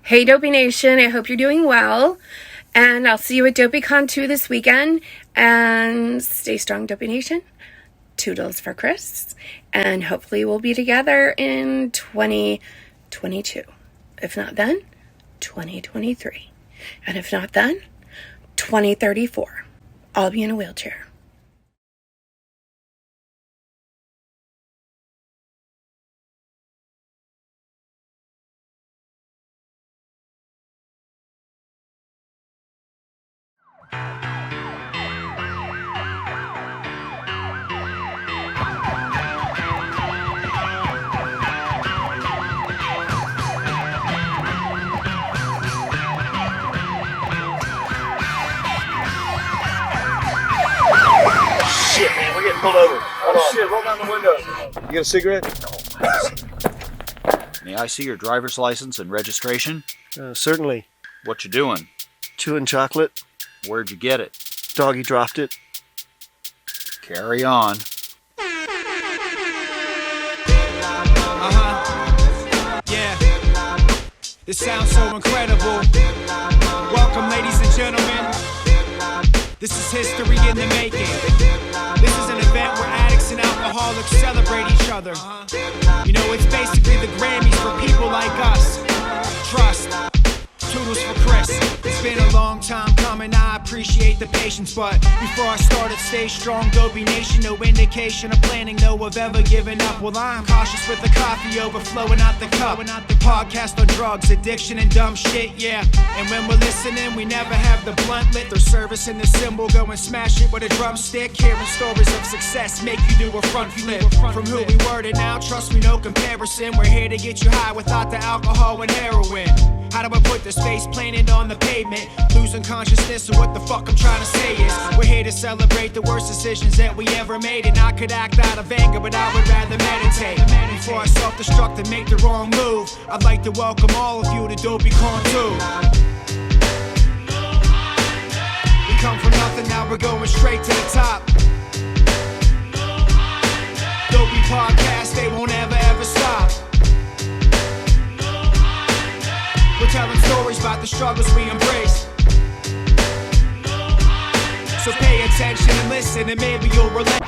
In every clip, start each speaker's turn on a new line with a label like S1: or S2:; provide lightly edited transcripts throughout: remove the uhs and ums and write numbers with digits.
S1: Hey Dopey Nation, I hope you're doing well, and I'll see you at Dopey Con2 this weekend, and stay strong Dopey Nation. Toodles for Chris, and hopefully we'll be together in 2022. If not then, 2023. And if not then, 2034. I'll be in a wheelchair.
S2: Shit, man, we're getting pulled over. Oh shit, roll down the window. You got a cigarette?
S3: May I see your driver's license and registration?
S2: Certainly.
S3: What you doing?
S2: Chewing chocolate.
S3: Where'd you get it?
S2: Doggy dropped it.
S3: Carry on.
S4: Yeah. This sounds so incredible. Welcome, ladies and gentlemen. This is history in the making. This is an event where addicts and alcoholics celebrate each other. You know, it's basically the Grammys for people like us. Trust. Toodles for Chris. It's been a long time coming, I appreciate the patience, but before I started, stay strong, Dopey Nation. No indication of planning, no of ever giving up. Well, I'm cautious with the coffee overflowing out the cup. The podcast on drugs, addiction, and dumb shit, yeah. And when we're listening, we never have the blunt lit. There's service in the symbol, go and smash it with a drumstick. Hearing stories of success make you do a front flip. From who we were to now, trust me, no comparison. We're here to get you high without the alcohol and heroin. How do I put this face planted on the pavement? Losing consciousness of what the fuck I'm trying to say is we're here to celebrate the worst decisions that we ever made. And I could act out of anger, but I would rather meditate. Before I self-destruct and make the wrong move, I'd like to welcome all of you to Dopey Con2. We come from nothing, now we're going straight to the top. Dopey podcast, they won't ever stop. We're telling stories about the struggles we embrace. So pay attention and listen, and maybe you'll relate.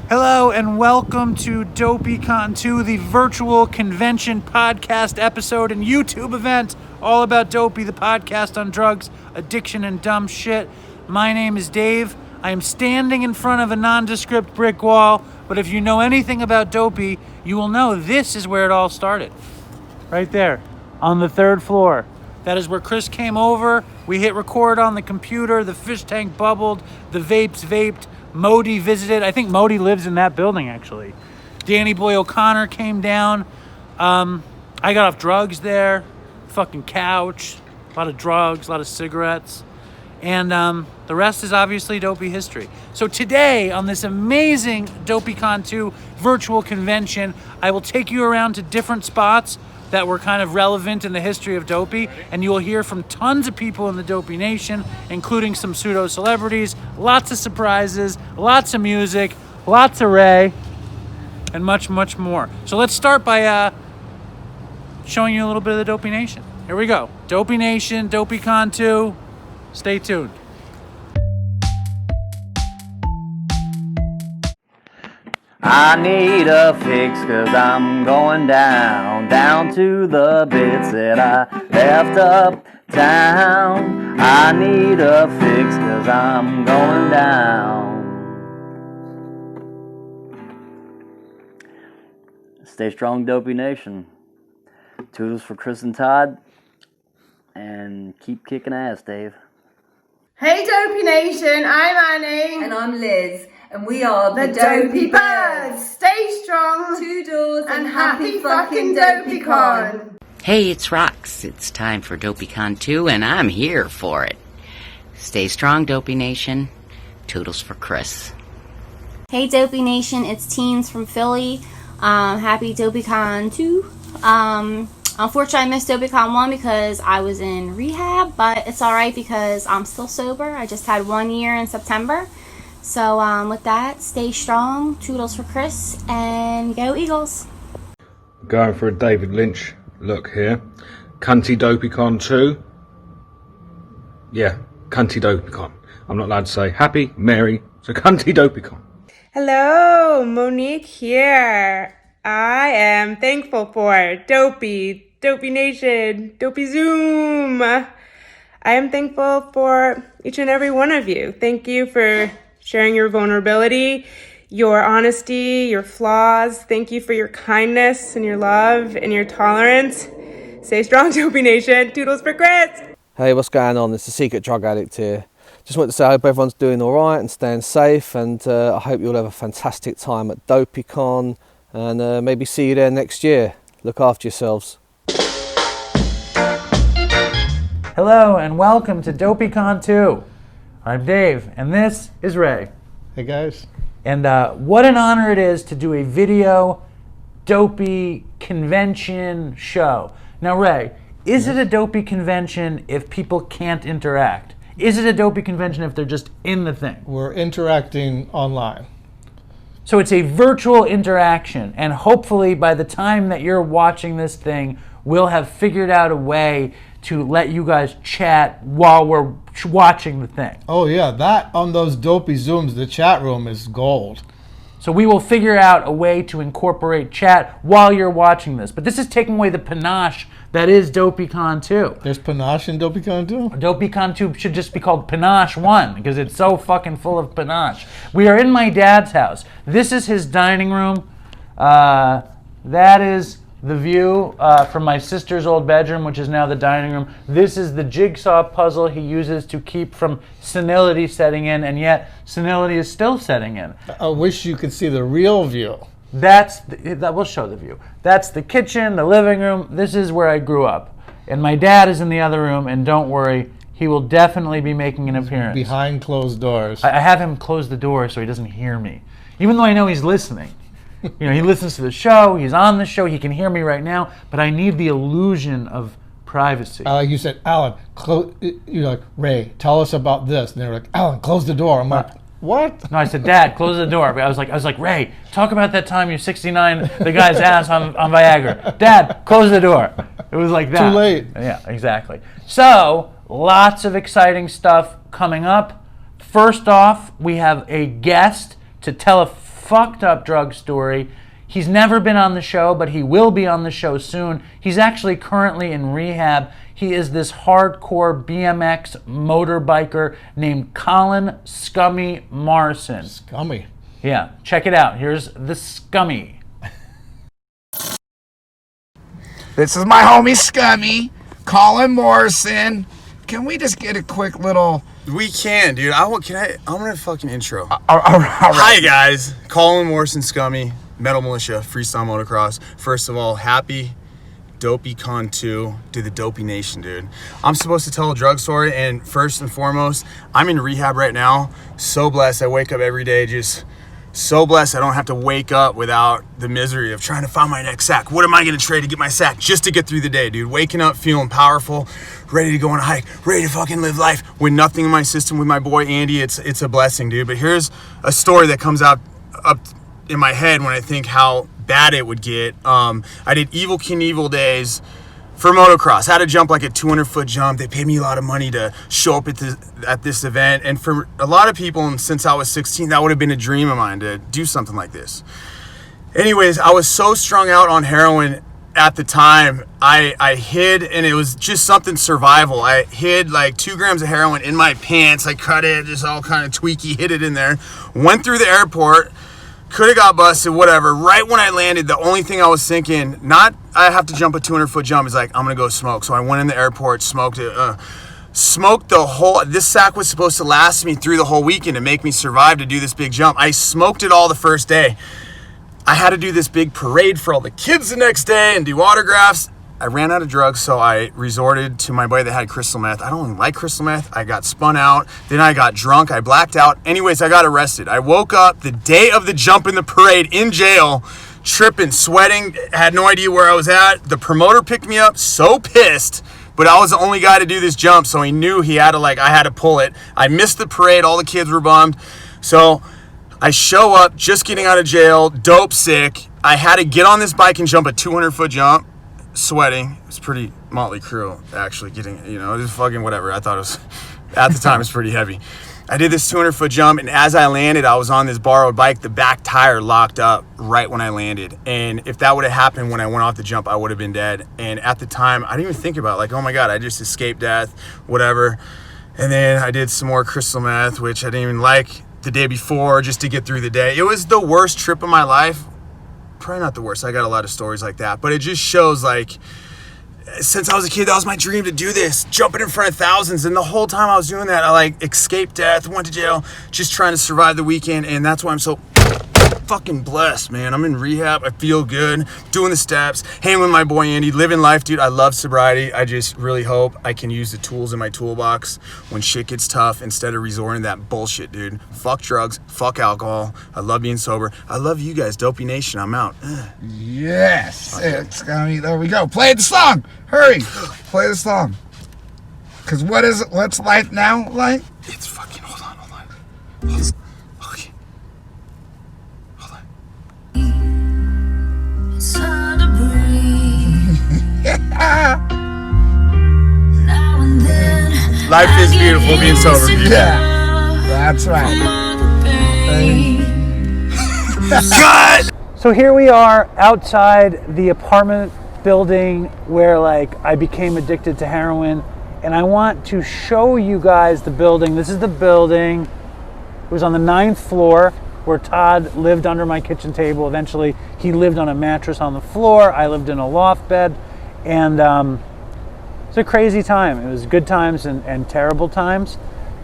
S5: Hello and welcome to Dopey Con2, the virtual convention podcast episode and YouTube event all about Dopey, the podcast on drugs, addiction, and dumb shit. My name is Dave. I am standing in front of a nondescript brick wall, but if you know anything about Dopey, you will know this is where it all started. Right there, on the third floor. That is where Chris came over. We hit record on the computer, the fish tank bubbled, the vapes vaped. Modi visited. I think Modi lives in that building, actually. Danny Boy O'Connor came down. I got off drugs there. Fucking couch. A lot of drugs, a lot of cigarettes. And the rest is obviously Dopey history. So today, on this amazing Dopey Con2 virtual convention, I will take you around to different spots that were kind of relevant in the history of Dopey, and you will hear from tons of people in the Dopey Nation, including some pseudo-celebrities, lots of surprises, lots of music, lots of Ray, and much, much more. So let's start by showing you a little bit of the Dopey Nation. Here we go. Dopey Nation, Dopey Con2. Stay tuned.
S6: I need a fix 'cause I'm going down to the bits that I left uptown. I need a fix 'cause I'm going down. Stay strong, Dopey Nation. Toodles for Chris and Todd. And keep kicking ass, Dave.
S7: Hey Dopey Nation, I'm Annie.
S8: And I'm Liz. And we are
S7: the Dopey Birds. Stay strong,
S8: Toodles,
S7: and happy fucking Dopey Con.
S9: Hey, it's Rox. It's time for Dopey Con2, and I'm here for it. Stay strong, Dopey Nation. Toodles for Chris.
S10: Hey, Dopey Nation. It's Teens from Philly. Happy Dopey Con2. Unfortunately, I missed Dopey Con1 because I was in rehab, but it's alright because I'm still sober. I just had 1 year in September. So, with that, stay strong. Toodles for Chris, and go Eagles.
S11: Going for a David Lynch look here. Cunty Dopey Con2. Yeah, Cunty Dopey Con. I'm not allowed to say happy, merry, so Cunty Dopey Con.
S12: Hello, Monique here. I am thankful for Dopey Nation, Dopey Zoom. I am thankful for each and every one of you. Thank you for sharing your vulnerability, your honesty, your flaws. Thank you for your kindness and your love and your tolerance. Stay strong, Dopey Nation. Toodles for Chris.
S13: Hey, what's going on? It's the Secret Drug Addict here. Just want to say I hope everyone's doing all right and staying safe, and I hope you'll have a fantastic time at Dopey Con, and maybe see you there next year. Look after yourselves.
S5: Hello and welcome to Dopey Con2. I'm Dave and this is Ray.
S14: Hey guys.
S5: And what an honor it is to do a video Dopey convention show. Now Ray, is it a Dopey convention if people can't interact? Is it a Dopey convention if they're just in the thing?
S14: We're interacting online.
S5: So it's a virtual interaction, and hopefully by the time that you're watching this thing, we'll have figured out a way to let you guys chat while we're watching the thing.
S14: Oh yeah, that on those Dopey Zooms, the chat room is gold.
S5: So we will figure out a way to incorporate chat while you're watching this. But this is taking away the panache that is Dopey Con2.
S14: There's panache in Dopey Con2?
S5: Dopey Con2 should just be called Panache 1 because it's so fucking full of panache. We are in my dad's house. This is his dining room. That is the view from my sister's old bedroom, which is now the dining room. This is the jigsaw puzzle he uses to keep from senility setting in, and yet senility is still setting in.
S14: I wish you could see the real view.
S5: That will show the view. That's the kitchen, the living room. This is where I grew up. And my dad is in the other room, and don't worry, he will definitely be making an appearance.
S14: Behind closed doors.
S5: I have him close the door so he doesn't hear me, even though I know he's listening. You know, he listens to the show, he's on the show, he can hear me right now, but I need the illusion of privacy.
S14: Like you said, Alan, you're like, Ray, tell us about this. And they're like, Alan, close the door. I'm like, what?
S5: No, I said, Dad, close the door. I was like, Ray, talk about that time you're 69, the guy's ass on Viagra. Dad, close the door. It was like that.
S14: Too late.
S5: Yeah, exactly. So, lots of exciting stuff coming up. First off, we have a guest to tell a fucked up drug story. He's never been on the show, but he will be on the show soon. He's actually currently in rehab. He is this hardcore BMX motorbiker named Colin Scummy Morrison.
S14: Scummy.
S5: Yeah, check it out. Here's the Scummy.
S15: This is my homie Scummy, Colin Morrison. Can we just get a quick little...
S16: We can, dude. I'm gonna fucking intro.
S15: All right.
S16: Hi, guys. Colin Morrison, Scummy, Metal Militia, Freestyle Motocross. First of all, happy Dopey Con2 to the Dopey Nation, dude. I'm supposed to tell a drug story, and first and foremost, I'm in rehab right now. So blessed. I wake up every day just so blessed I don't have to wake up without the misery of trying to find my next sack. What am I going to trade to get my sack just to get through the day, dude? Waking up feeling powerful, ready to go on a hike, ready to fucking live life with nothing in my system with my boy Andy. It's a blessing, dude. But here's a story that comes up in my head when I think how bad it would get. I did Evil Knievel days for motocross. I had to jump like a 200-foot jump. They paid me a lot of money to show up at this event. And for a lot of people, and since I was 16, that would have been a dream of mine to do something like this. Anyways, I was so strung out on heroin at the time. I hid, and it was just something survival. I hid like 2 grams of heroin in my pants. I cut it, just all kind of tweaky, hid it in there. Went through the airport. Could have got busted, whatever. Right when I landed, the only thing I was thinking, not I have to jump a 200-foot jump, is like, I'm going to go smoke. So I went in the airport, smoked it. Smoked the whole, this sack was supposed to last me through the whole weekend to make me survive to do this big jump. I smoked it all the first day. I had to do this big parade for all the kids the next day and do autographs. I ran out of drugs, so I resorted to my buddy that had crystal meth. I don't even like crystal meth. I got spun out. Then I got drunk. I blacked out. Anyways, I got arrested. I woke up the day of the jump in the parade in jail, tripping, sweating, had no idea where I was at. The promoter picked me up, so pissed, but I was the only guy to do this jump, so he knew he had to, I had to pull it. I missed the parade. All the kids were bummed. So I show up, just getting out of jail, dope sick. I had to get on this bike and jump a 200-foot jump, sweating. It was pretty Motley Crue, actually, getting, it was fucking whatever. I thought it was, at the time, it was pretty heavy. I did this 200-foot jump, and as I landed, I was on this borrowed bike. The back tire locked up right when I landed. And if that would have happened when I went off the jump, I would have been dead. And at the time, I didn't even think about it. Oh my God, I just escaped death, whatever. And then I did some more crystal meth, which I didn't even like the day before, just to get through the day. It was the worst trip of my life. Probably not the worst. I got a lot of stories like that. But it just shows, since I was a kid, that was my dream to do this, jumping in front of thousands. And the whole time I was doing that, I escaped death, went to jail, just trying to survive the weekend. And that's why I'm so fucking blessed, man. I'm in rehab. I feel good, doing the steps, hanging with my boy Andy, living life, dude. I love sobriety. I just really hope I can use the tools in my toolbox when shit gets tough instead of resorting to that bullshit, dude. Fuck drugs, fuck alcohol. I love being sober. I love you guys, Dopey Nation. I'm out.
S15: Yes, there we go. Play the song. Hurry, play the song. Cause what's life now like?
S16: It's fucking. Hold on. Okay.
S17: It's hard to breathe. Now and then,
S16: life is beautiful being sober.
S15: Yeah, that's right.
S16: Cut!
S5: So here we are outside the apartment building where I became addicted to heroin, and I want to show you guys the building. This is the building. It was on the 9th floor where Todd lived under my kitchen table. Eventually he lived on a mattress on the floor. I lived in a loft bed, and it's a crazy time. It was good times and terrible times.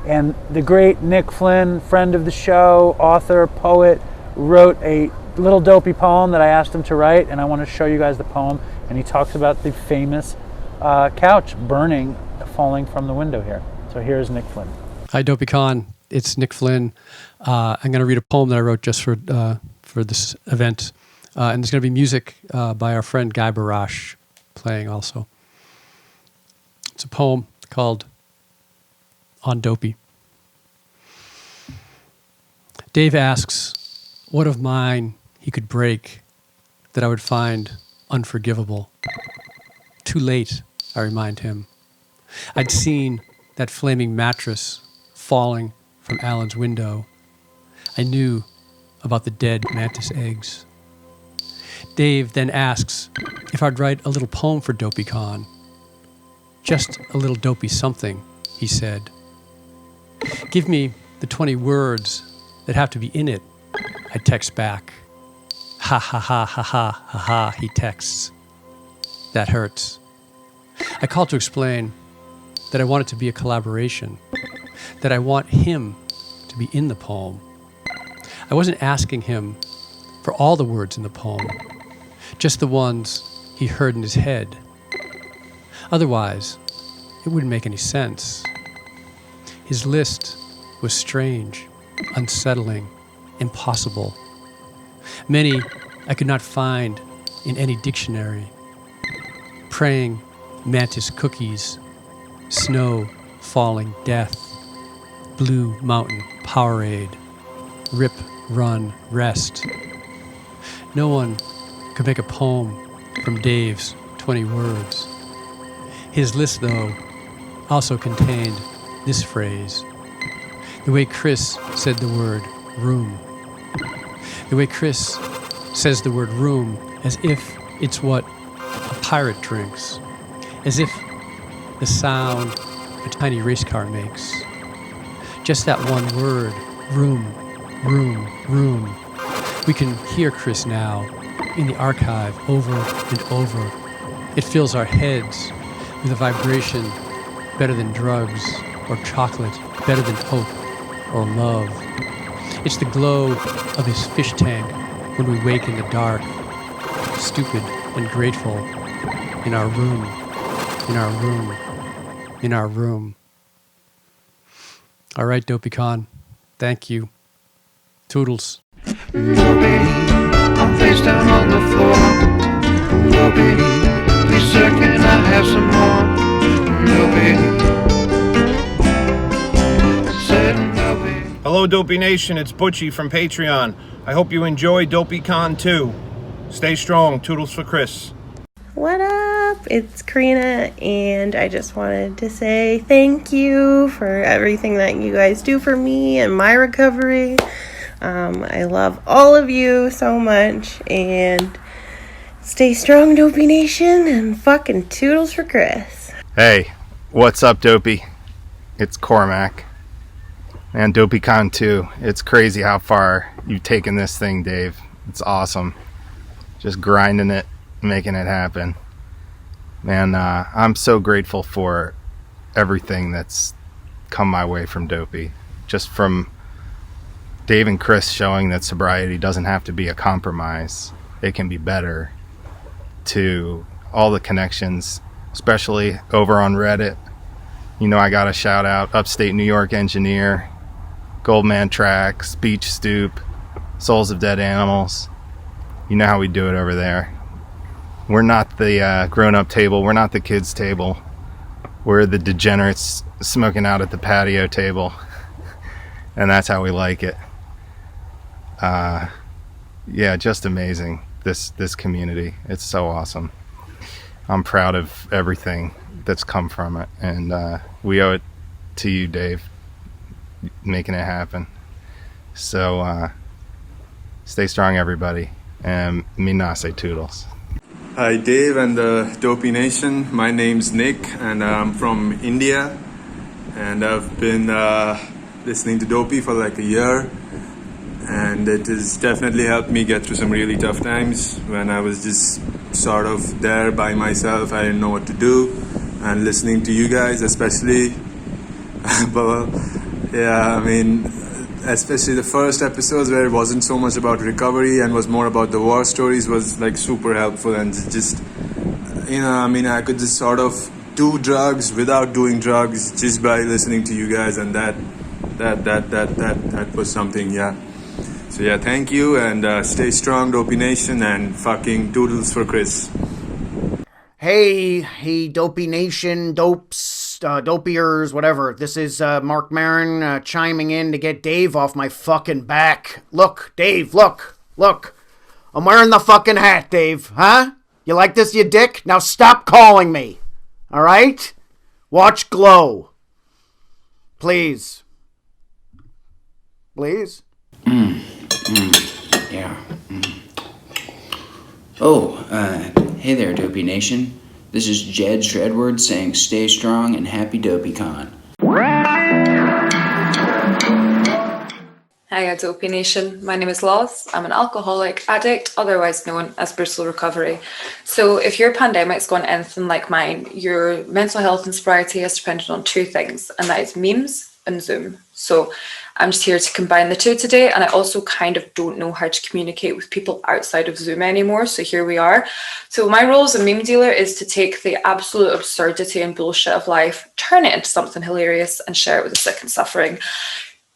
S5: And the great Nick Flynn, friend of the show, author, poet, wrote a little dopey poem that I asked him to write, and I want to show you guys the poem. And he talks about the famous couch burning, falling from the window here. So here's Nick Flynn.
S18: Hi, Dopey Con. It's Nick Flynn. I'm going to read a poem that I wrote just for this event. And there's going to be music by our friend Guy Barash playing also. It's a poem called On Dopey. Dave asks, what of mine he could break that I would find unforgivable? Too late, I remind him. I'd seen that flaming mattress falling from Alan's window. I knew about the dead mantis eggs. Dave then asks if I'd write a little poem for Dopey Con. Just a little dopey something, he said. Give me the 20 words that have to be in it, I text back. Ha ha ha ha ha ha ha, he texts. That hurts. I called to explain that I want it to be a collaboration, that I want him to be in the poem. I wasn't asking him for all the words in the poem, just the ones he heard in his head. Otherwise, it wouldn't make any sense. His list was strange, unsettling, impossible. Many I could not find in any dictionary. Praying mantis cookies, snow falling death, blue mountain Powerade, rip, run, rest. No one could make a poem from Dave's 20 words. His list, though, also contained this phrase. The way Chris said the word room. The way Chris says the word room as if it's what a pirate drinks. As if the sound a tiny race car makes. Just that one word, room, room, room. We can hear Chris now in the archive over and over. It fills our heads with a vibration better than drugs or chocolate, better than hope or love. It's the glow of his fish tank when we wake in the dark, stupid and grateful. in our room, in our room, in our room. All right, Dopey Con. Thank you. Toodles.
S17: Dopey, I'm face down on the floor. Dopey, please sir, can I have some more? Dopey, said Dopey.
S4: Hello, Dopey Nation. It's Butchie from Patreon. I hope you enjoy Dopey Con2. Stay strong. Toodles for Chris.
S19: What up? It's Karina, and I just wanted to say thank you for everything that you guys do for me and my recovery. I love all of you so much, and stay strong, Dopey Nation, and fucking Toodles for Chris.
S16: Hey, what's up, Dopey? It's Cormac. Man, Dopey Con2. It's crazy how far you've taken this thing, Dave. It's awesome. Just grinding it, making it happen. Man, I'm so grateful for everything that's come my way from Dopey. Just from Dave and Chris showing that sobriety doesn't have to be a compromise. It can be better. To all the connections, especially over on Reddit. You know, I got a shout out Upstate New York Engineer, Goldman Tracks, Beach Stoop, Souls of Dead Animals. You know how we do it over there. We're not the grown-up table. We're not the kids' table. We're the degenerates smoking out at the patio table. And that's how we like it. Yeah, just amazing, this community. It's so awesome. I'm proud of everything that's come from it. And we owe it to you, Dave, making it happen. So stay strong, everybody. And me nase Toodles.
S20: Hi Dave and the Dopey Nation. My name's Nick and I'm from India, and I've been listening to Dopey for like a year, and it has definitely helped me get through some really tough times when I was just sort of there by myself. I didn't know what to do, and listening to you guys especially but yeah, I mean, especially the first episodes where it wasn't so much about recovery and was more about the war stories was like super helpful, and just, you know, I mean, I could just sort of do drugs without doing drugs just by listening to you guys, and that was something. Yeah, so yeah, thank you, and stay strong, Dopey Nation, and fucking Toodles for Chris.
S21: Hey, Dopey Nation, Dopes, Dopiers, whatever. This is Marc Maron chiming in to get Dave off my fucking back. Look, Dave, look. I'm wearing the fucking hat, Dave, huh? You like this, you dick? Now stop calling me, all right? Watch Glow. Please. Please?
S22: Yeah. Oh, hey there, Dopey Nation. This is Jed Shredward saying stay strong and happy Dopey Con.
S23: Hiya, Dopey Nation. My name is Loz. I'm an alcoholic addict, otherwise known as Bristol Recovery. So if your pandemic's gone anything like mine, your mental health and sobriety has depended on two things, and that is memes and Zoom. So I'm just here to combine the two today, and I also kind of don't know how to communicate with people outside of Zoom anymore, so here we are. So my role as a meme dealer is to take the absolute absurdity and bullshit of life, turn it into something hilarious, and share it with the sick and suffering,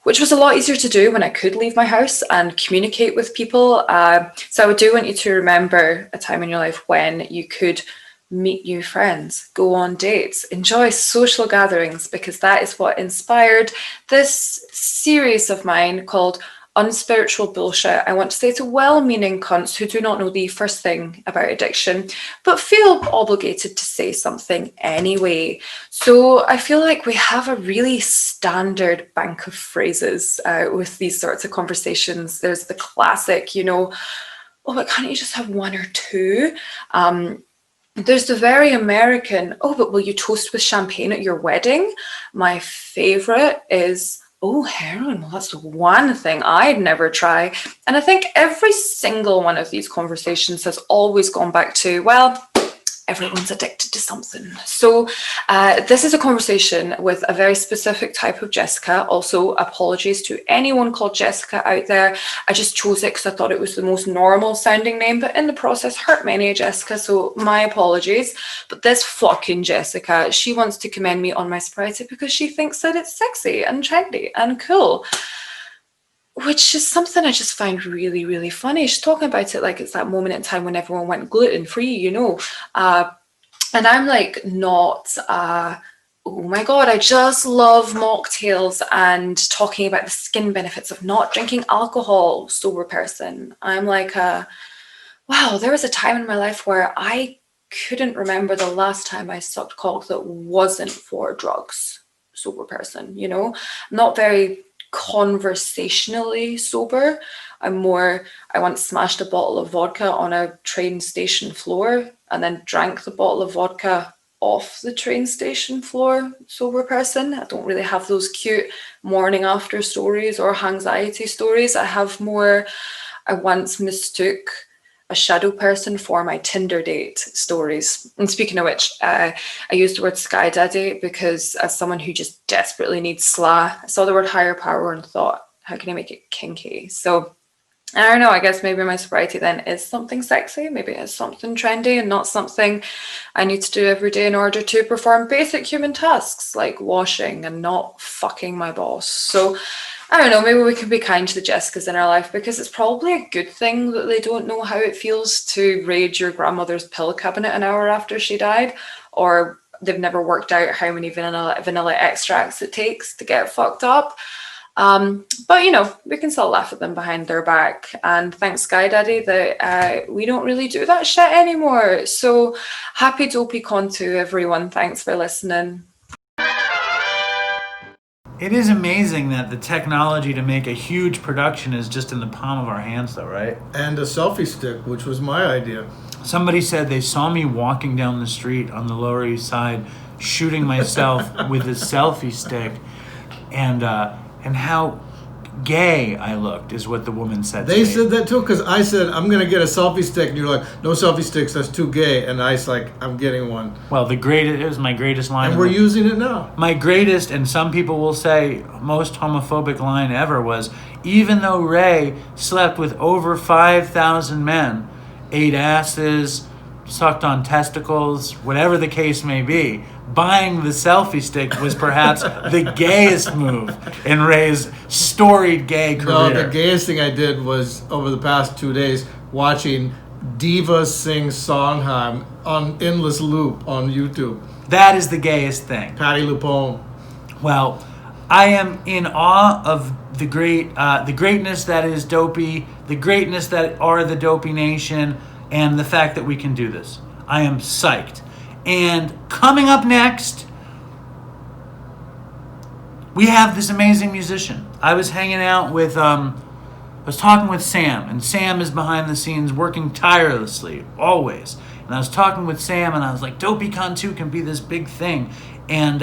S23: which was a lot easier to do when I could leave my house and communicate with people. So I do want you to remember a time in your life when you could meet new friends, go on dates, enjoy social gatherings, because that is what inspired this series of mine called Unspiritual Bullshit. I want to say to well-meaning cunts who do not know the first thing about addiction, but feel obligated to say something anyway. So I feel like we have a really standard bank of phrases with these sorts of conversations. There's the classic, you know, oh, but can't you just have one or two? There's the very American, oh, but will you toast with champagne at your wedding? My favorite is, oh, heroin, well, that's the one thing I'd never try. And I think every single one of these conversations has always gone back to, well, everyone's addicted to something. So this is a conversation with a very specific type of Jessica. Also, apologies to anyone called Jessica out there. I just chose it because I thought it was the most normal sounding name, but in the process hurt many a Jessica, so my apologies. But this fucking Jessica, she wants to commend me on my sobriety because she thinks that it's sexy and trendy and cool, which is something I just find really, really funny. She's talking about it like it's that moment in time when everyone went gluten-free, you know. And I'm like, not, oh my God, I just love mocktails and talking about the skin benefits of not drinking alcohol, sober person. I'm like, wow, there was a time in my life where I couldn't remember the last time I sucked cock that wasn't for drugs, sober person, you know. Not very conversationally sober. I once smashed a bottle of vodka on a train station floor and then drank the bottle of vodka off the train station floor, sober person. I don't really have those cute morning after stories or anxiety stories. I once mistook a shadow person for my Tinder date stories. And speaking of which, I used the word sky daddy because as someone who just desperately needs sla, I saw the word higher power and thought, how can I make it kinky? So I don't know, I guess maybe my sobriety then is something sexy, maybe it's something trendy and not something I need to do every day in order to perform basic human tasks like washing and not fucking my boss. So I don't know, maybe we can be kind to the Jessicas in our life because it's probably a good thing that they don't know how it feels to raid your grandmother's pill cabinet an hour after she died, or they've never worked out how many vanilla extracts it takes to get fucked up. But you know, we can still laugh at them behind their back, and thanks Sky Daddy that we don't really do that shit anymore. So happy Dopey Con2 everyone, thanks for listening.
S5: It is amazing that the technology to make a huge production is just in the palm of our hands though, right?
S14: And a selfie stick, which was my idea.
S5: Somebody said they saw me walking down the street on the Lower East Side shooting myself with a selfie stick, and how gay I looked is what the woman said.
S14: They said that too, because I said, I'm going to get a selfie stick. And you're like, no selfie sticks, that's too gay. And I was like, I'm getting one.
S5: Well, it was my greatest line.
S14: And we're using it now.
S5: My greatest, and some people will say most homophobic line ever was, even though Ray slept with over 5,000 men, ate asses, sucked on testicles, whatever the case may be, buying the selfie stick was perhaps the gayest move in Ray's storied gay career.
S14: No, the gayest thing I did was over the past 2 days watching divas sing Sondheim on endless loop on YouTube.
S5: That is the gayest thing.
S14: Patti LuPone.
S5: Well, I am in awe of the greatness that is Dopey, the greatness that are the Dopey Nation, and the fact that we can do this. I am psyched. And coming up next, we have this amazing musician. I was hanging out with, I was talking with Sam, and Sam is behind the scenes working tirelessly, always. And I was talking with Sam, and I was like, Dopey Con2 can be this big thing, and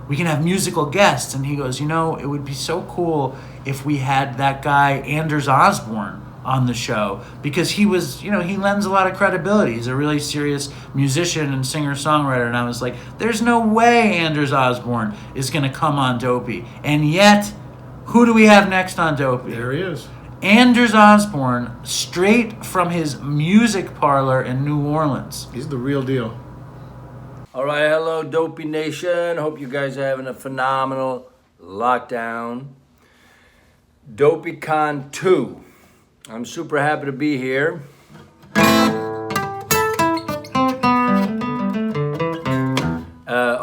S5: we can have musical guests. And he goes, you know, it would be so cool if we had that guy, Anders Osborne, on the show, because he was, you know, he lends a lot of credibility. He's a really serious musician and singer-songwriter, and I was like, there's no way Anders Osborne is going to come on Dopey. And yet, who do we have next on Dopey?
S14: There he is.
S5: Anders Osborne, straight from his music parlor in New Orleans.
S14: He's the real deal.
S1: All right, hello, Dopey Nation. Hope you guys are having a phenomenal lockdown. Dopey Con2. I'm super happy to be here.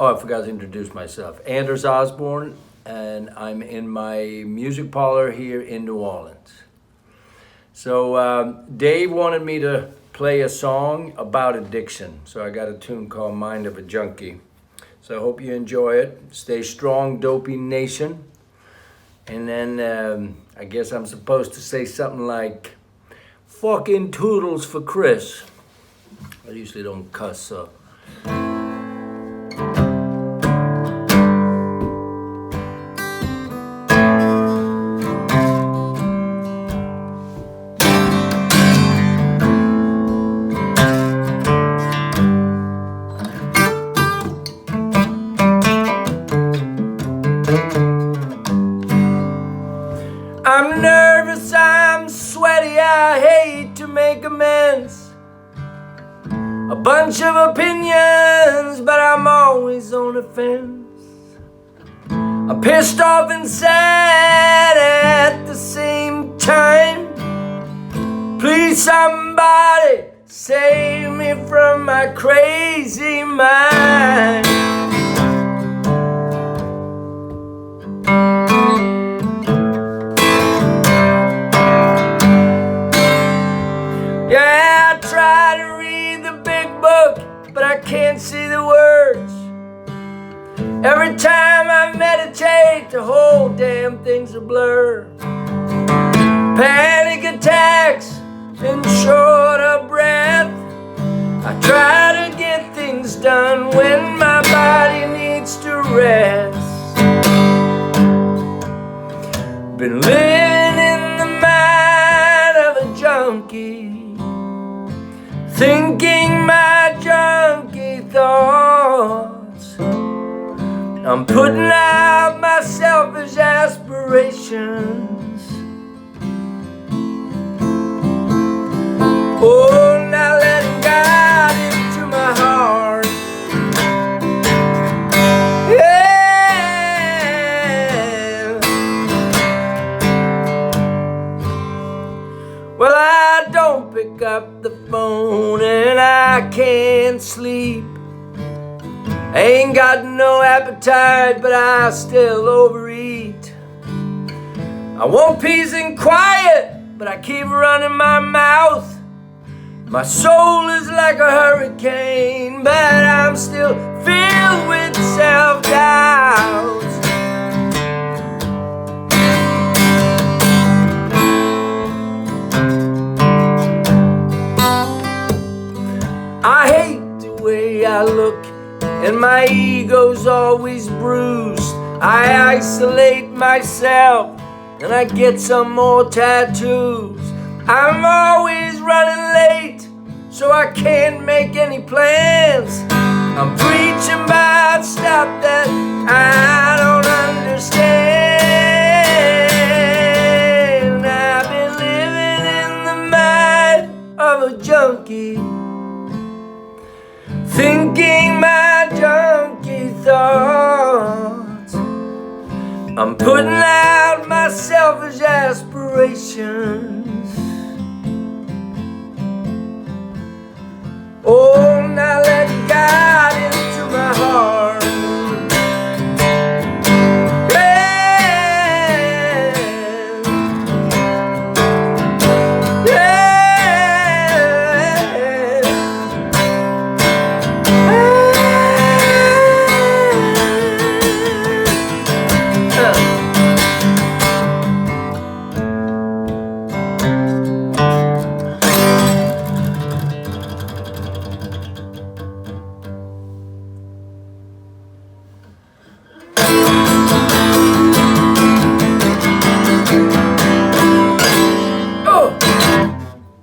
S1: I forgot to introduce myself. Anders Osborne, and I'm in my music parlor here in New Orleans. So Dave wanted me to play a song about addiction. So I got a tune called Mind of a Junkie. So I hope you enjoy it. Stay strong, Dopey Nation. And then I guess I'm supposed to say something like, fucking Toodles for Chris. I usually don't cuss, so. I'm nervous, I'm sweaty, I hate to make amends. A bunch of opinions, but I'm always on the fence. I'm pissed off and sad at the same time. Please somebody save me from my crazy mind. Yeah, I try to read the big book, but I can't see the words. Every time I meditate, the whole damn thing's a blur. Panic attacks and short of breath. I try to get things done when my body needs to rest. Been living in the mind of a junkie, thinking my junkie thoughts. I'm putting out my selfish aspirations. Oh, now letting God into my heart. Yeah. Well, I don't pick up the phone and I can't sleep. I ain't got no appetite, but I still overeat. I want peace and quiet, but I keep running my mouth. My soul is like a hurricane, but I'm still filled with self-doubt. I hate the way I look, and my ego's always bruised. I isolate myself, and I get some more tattoos. I'm always running late, so I can't make any plans. I'm preaching about stuff that I don't understand. I've been living in the mind of a junkie, thinking my junkie thoughts. I'm putting out my selfish aspirations. Oh, now let God into my heart.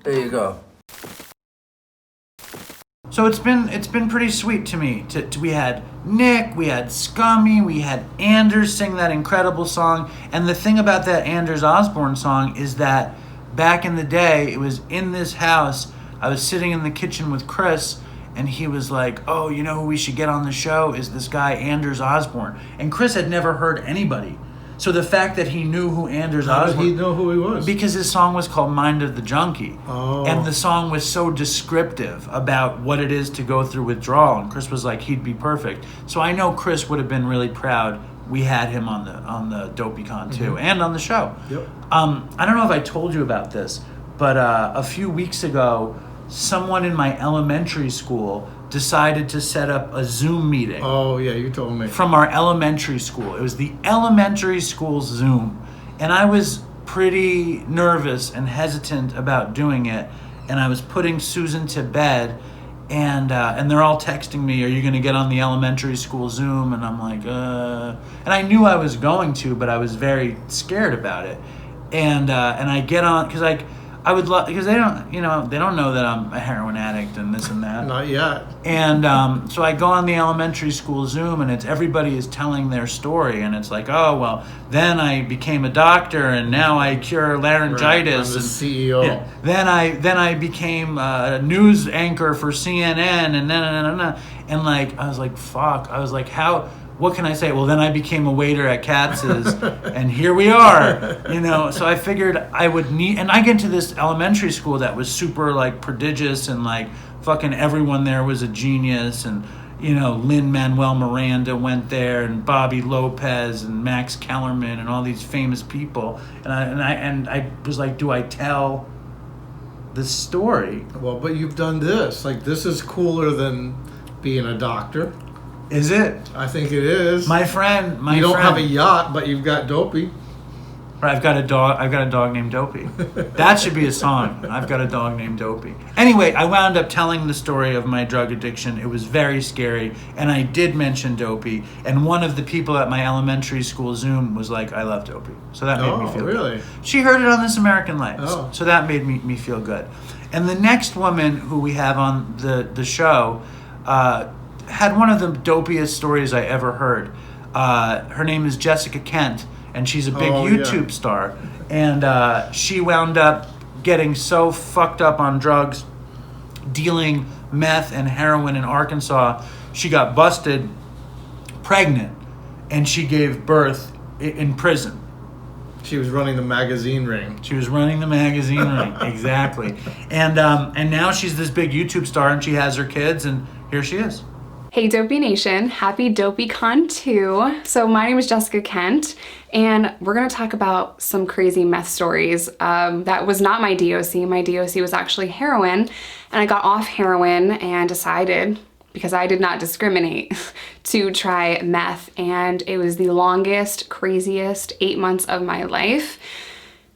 S1: There you go.
S5: So it's been pretty sweet to me. We had Nick, we had Scummy, we had Anders sing that incredible song. And the thing about that Anders Osborne song is that back in the day, it was in this house. I was sitting in the kitchen with Chris, and he was like, "Oh, you know who we should get on the show is this guy Anders Osborne." And Chris had never heard anybody. So the fact that he knew who Anders
S14: How
S5: Osborne...
S14: did he know who he was?
S5: Because his song was called Mind of the Junkie.
S14: Oh.
S5: And the song was so descriptive about what it is to go through withdrawal. And Chris was like, he'd be perfect. So I know Chris would have been really proud we had him on the Dopey Con2 and on the show.
S14: Yep.
S5: I don't know if I told you about this, but a few weeks ago, someone in my elementary school decided to set up a Zoom meeting.
S14: Oh, yeah, you told me.
S5: From our elementary school. It was the elementary school Zoom. And I was pretty nervous and hesitant about doing it. And I was putting Susan to bed. And they're all texting me, "Are you going to get on the elementary school Zoom?" And I'm like, And I knew I was going to, but I was very scared about it. And I get on, because I would love, because they don't know that I'm a heroin addict and this and that.
S14: Not yet.
S5: And so I go on the elementary school Zoom, and it's everybody is telling their story, and it's like, oh well, then I became a doctor, and now I cure laryngitis.
S14: I'm the
S5: and
S14: CEO.
S5: Yeah, then I became a news anchor for CNN, and and like I was like, fuck. I was like, how? What can I say? Well, then I became a waiter at Katz's, and here we are, So I figured I would need, and I get to this elementary school that was super like prodigious, and like fucking everyone there was a genius, and Lin-Manuel Miranda went there, and Bobby Lopez, and Max Kellerman, and all these famous people, and I was like, do I tell the story?
S14: Well, but you've done this. Like, this is cooler than being a doctor.
S5: Is it?
S14: I think it is.
S5: My friend.
S14: You don't have a yacht, but you've got Dopey.
S5: Right, I've got a dog named Dopey. That should be a song. I've got a dog named Dopey. Anyway, I wound up telling the story of my drug addiction. It was very scary, and I did mention Dopey. And one of the people at my elementary school Zoom was like, "I love Dopey," so that made me feel
S14: really
S5: good. She heard it on This American Life,
S14: so
S5: that made me feel good. And the next woman who we have on the show had one of the dopiest stories I ever heard. Her name is Jessica Kent, and she's a big YouTube star. And she wound up getting so fucked up on drugs, dealing meth and heroin in Arkansas, she got busted pregnant, and she gave birth in prison.
S14: She was running the magazine ring.
S5: She was running the magazine ring, exactly. And now she's this big YouTube star, and she has her kids, and here she is.
S2: Hey Dopey Nation, happy Dopey Con2. So my name is Jessica Kent, and we're gonna talk about some crazy meth stories. That was not my DOC. My DOC was actually heroin, and I got off heroin and decided, because I did not discriminate, to try meth, and it was the longest, craziest 8 months of my life.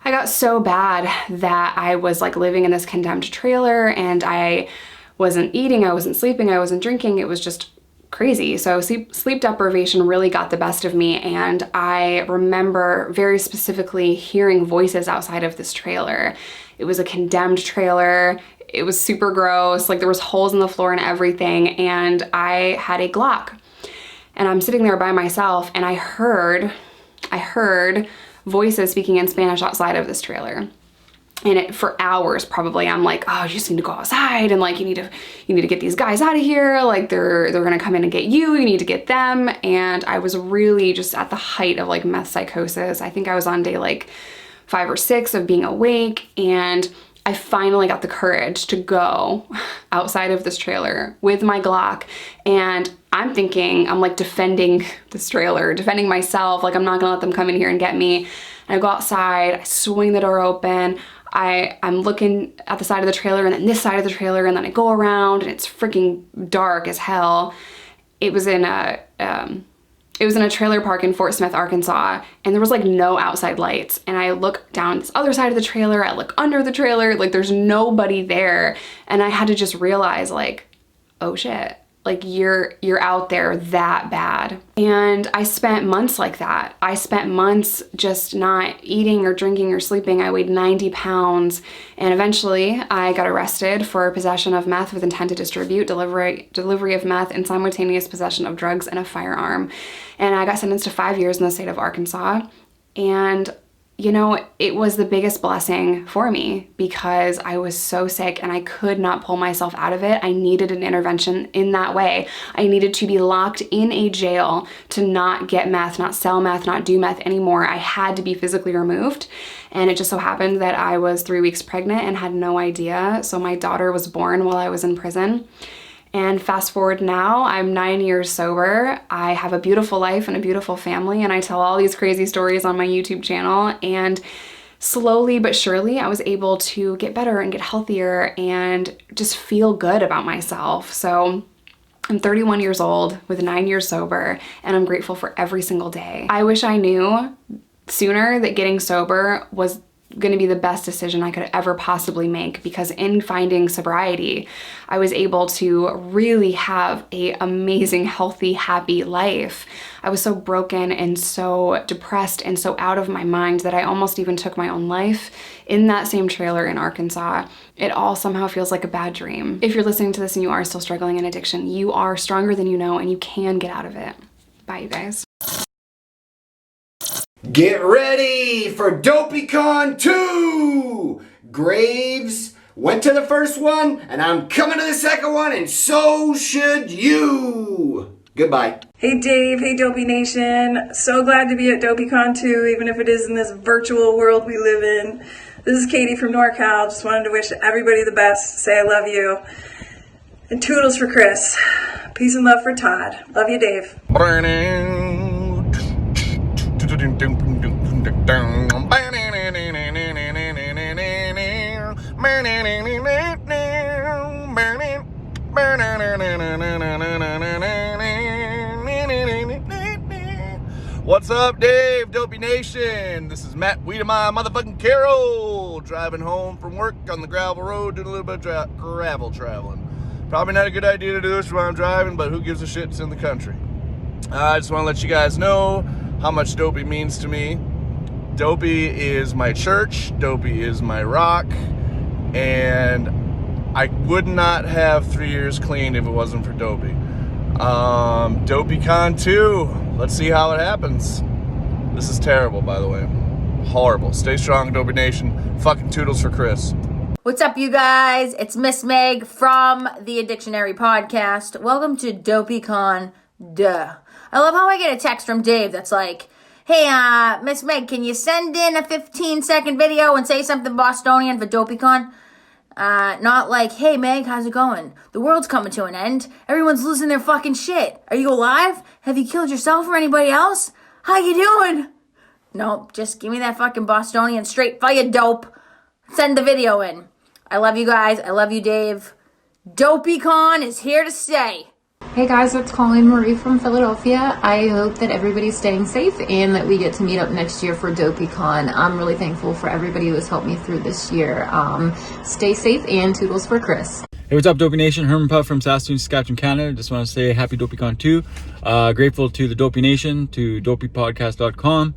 S2: I got so bad that I was like living in this condemned trailer, and I wasn't eating, I wasn't sleeping, I wasn't drinking. It was just crazy. So sleep deprivation really got the best of me, and I remember very specifically hearing voices outside of this trailer. It was a condemned trailer. It was super gross. Like, there was holes in the floor and everything, and I had a Glock. And I'm sitting there by myself, and I heard voices speaking in Spanish outside of this trailer. And for hours probably, I'm like, oh, you just need to go outside, and like you need to get these guys out of here. Like they're gonna come in and get you. You need to get them. And I was really just at the height of like meth psychosis. I think I was on day like 5 or 6 of being awake, and I finally got the courage to go outside of this trailer with my Glock, and I'm thinking, I'm like defending this trailer, defending myself, like I'm not gonna let them come in here and get me. And I go outside, I swing the door open, I'm looking at the side of the trailer, and then this side of the trailer, and then I go around, and it's freaking dark as hell. It was in a trailer park in Fort Smith, Arkansas, and there was like no outside lights. And I look down this other side of the trailer, I look under the trailer, like there's nobody there. And I had to just realize like, oh shit, like you're out there that bad. And I spent months like that. I spent months just not eating or drinking or sleeping. I weighed 90 pounds. And eventually I got arrested for possession of meth with intent to distribute, delivery of meth, and simultaneous possession of drugs and a firearm. And I got sentenced to 5 years in the state of Arkansas. And you know, it was the biggest blessing for me because I was so sick and I could not pull myself out of it. I needed an intervention in that way. I needed to be locked in a jail to not get meth, not sell meth, not do meth anymore. I had to be physically removed. And it just so happened that I was 3 weeks pregnant and had no idea. So my daughter was born while I was in prison. And fast forward now, I'm 9 years sober. I have a beautiful life and a beautiful family, and I tell all these crazy stories on my YouTube channel. And slowly but surely, I was able to get better and get healthier and just feel good about myself. So I'm 31 years old with 9 years sober, and I'm grateful for every single day. I wish I knew sooner that getting sober was going to be the best decision I could ever possibly make, because in finding sobriety, I was able to really have a amazing, healthy, happy life. I was so broken and so depressed and so out of my mind that I almost even took my own life in that same trailer in Arkansas. It all somehow feels like a bad dream. If you're listening to this and you are still struggling in addiction, you are stronger than you know, and you can get out of it. Bye, you guys.
S21: Get ready for Dopey Con2! Graves went to the first one, and I'm coming to the second one, and so should you! Goodbye.
S3: Hey Dave, hey Dopey Nation. So glad to be at Dopey Con2, even if it is in this virtual world we live in. This is Katie from NorCal. Just wanted to wish everybody the best, say I love you. And Toodles for Chris. Peace and love for Todd. Love you, Dave.
S11: What's up, Dave, Dopey Nation? This is Matt Wiedemeyer, motherfucking Carol, driving home from work on the gravel road, doing a little bit of gravel traveling. Probably not a good idea to do this while I'm driving, but who gives a shit? It's in the country. I just want to let you guys know how much Dopey means to me. Dopey is my church, Dopey is my rock, and I would not have 3 years clean if it wasn't for Dopey. Dopey Con2, let's see how it happens. This is terrible, by the way. Horrible. Stay strong, Dopey Nation. Fucking Toodles for Chris.
S6: What's up, you guys? It's Miss Meg from the Addictionary Podcast. Welcome to Dopey Con2. I love how I get a text from Dave that's like, hey, Miss Meg, can you send in a 15-second video and say something Bostonian for Dopey Con? Not like, hey Meg, how's it going? The world's coming to an end. Everyone's losing their fucking shit. Are you alive? Have you killed yourself or anybody else? How you doing? Nope, just give me that fucking Bostonian straight fire dope. Send the video in. I love you guys. I love you, Dave. Dopey Con is here to stay.
S8: Hey guys, it's Colleen Marie from Philadelphia. I hope that everybody's staying safe and that we get to meet up next year for Dopey Con. I'm really thankful for everybody who has helped me through this year. Stay safe, and Toodles for Chris.
S24: Hey, what's up, Dopey Nation? Herman Puff from Saskatoon, Saskatchewan, Canada. Just want to say happy Dopey Con 2. Grateful to the Dopey Nation, to dopeypodcast.com.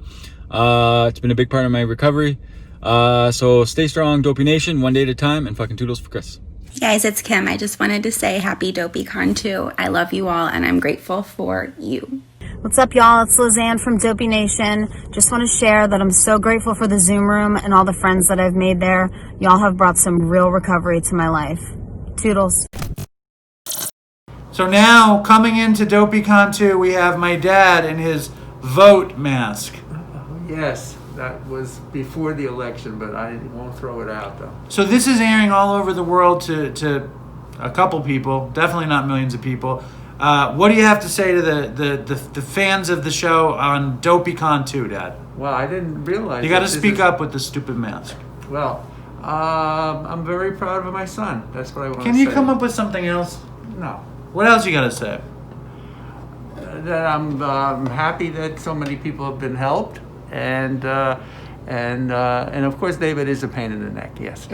S24: It's been a big part of my recovery. So stay strong, Dopey Nation, one day at a time, and fucking Toodles for Chris.
S25: Hey guys, it's Kim. I just wanted to say happy Dopey Con 2. I love you all, and I'm grateful for you.
S26: What's up, y'all? It's Lizanne from Dopey Nation. Just want to share that I'm so grateful for the Zoom room and all the friends that I've made there. Y'all have brought some real recovery to my life. Toodles.
S5: So now, coming into Dopey Con2, we have my dad in his vote mask.
S27: Yes, that was before the election, but I won't throw it out, though.
S5: So this is airing all over the world to a couple people, definitely not millions of people. What do you have to say to the fans of the show on Dopey Con2, Dad?
S27: Well, I didn't realize.
S5: You got to speak up with the stupid mask.
S27: Well, I'm very proud of my son. That's what I want to say.
S5: Can you come up with something else?
S27: No.
S5: What else you got to say?
S27: That I'm happy that so many people have been helped, and of course David is a pain in the neck. Yes.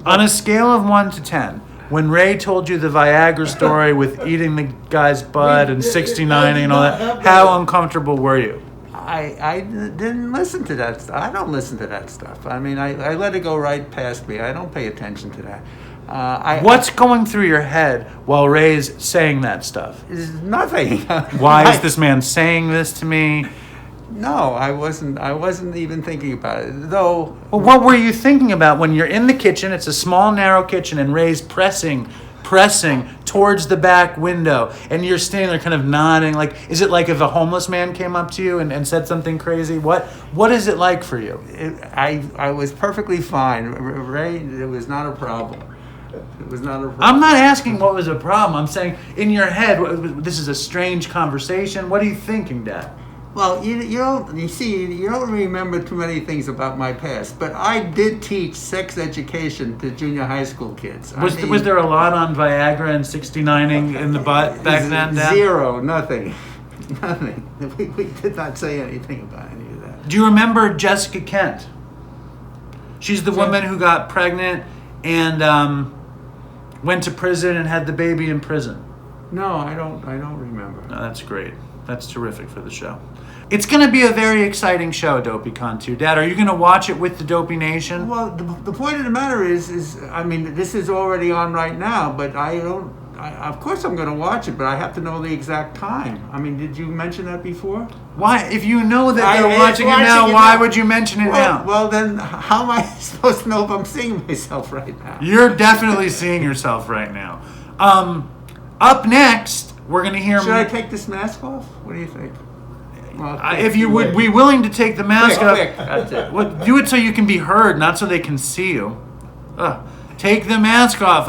S5: On a scale of 1 to 10, when Ray told you the Viagra story with eating the guy's butt and 69ing and all that, how uncomfortable were you?
S27: I didn't listen to that stuff. I don't listen to that stuff. I mean, I let it go right past me. I don't pay attention to that.
S5: What's going through your head while Ray's saying that stuff?
S27: Nothing.
S5: Why is this man saying this to me?
S27: No, I wasn't even thinking about it, though.
S5: Well, what were you thinking about when you're in the kitchen? It's a small, narrow kitchen, and Ray's pressing towards the back window, and you're standing there kind of nodding. Like, is it like if a homeless man came up to you and said something crazy? What is it like for you?
S27: I was perfectly fine. Ray, it was not a problem. It was not a problem.
S5: I'm not asking what was a problem. I'm saying in your head, this is a strange conversation. What are you thinking, Dad?
S27: Well, you don't remember too many things about my past, but I did teach sex education to junior high school kids.
S5: Was there a lot on Viagra and 69ing in the butt back then, Dad?
S27: Zero, nothing. We did not say anything about any of that.
S5: Do you remember Jessica Kent? She's the woman who got pregnant and went to prison and had the baby in prison.
S27: No, I don't remember.
S5: No, that's great. That's terrific for the show. It's going to be a very exciting show, Dopey Con2. Dad, are you going to watch it with the Dopey Nation?
S27: Well, the point of the matter is, I mean, this is already on right now, but of course I'm going to watch it, but I have to know the exact time. I mean, did you mention that before?
S5: Why? If you know that they're watching it now, why would you mention it now?
S27: Well, then how am I supposed to know if I'm seeing myself right now?
S5: You're definitely seeing yourself right now. Up next, we're going to hear...
S27: Should I take this mask off? What do you think? Well,
S5: if you would be willing to take the mask off,
S27: quick. That's it.
S5: Well, do it so you can be heard, not so they can see you. Take the mask off.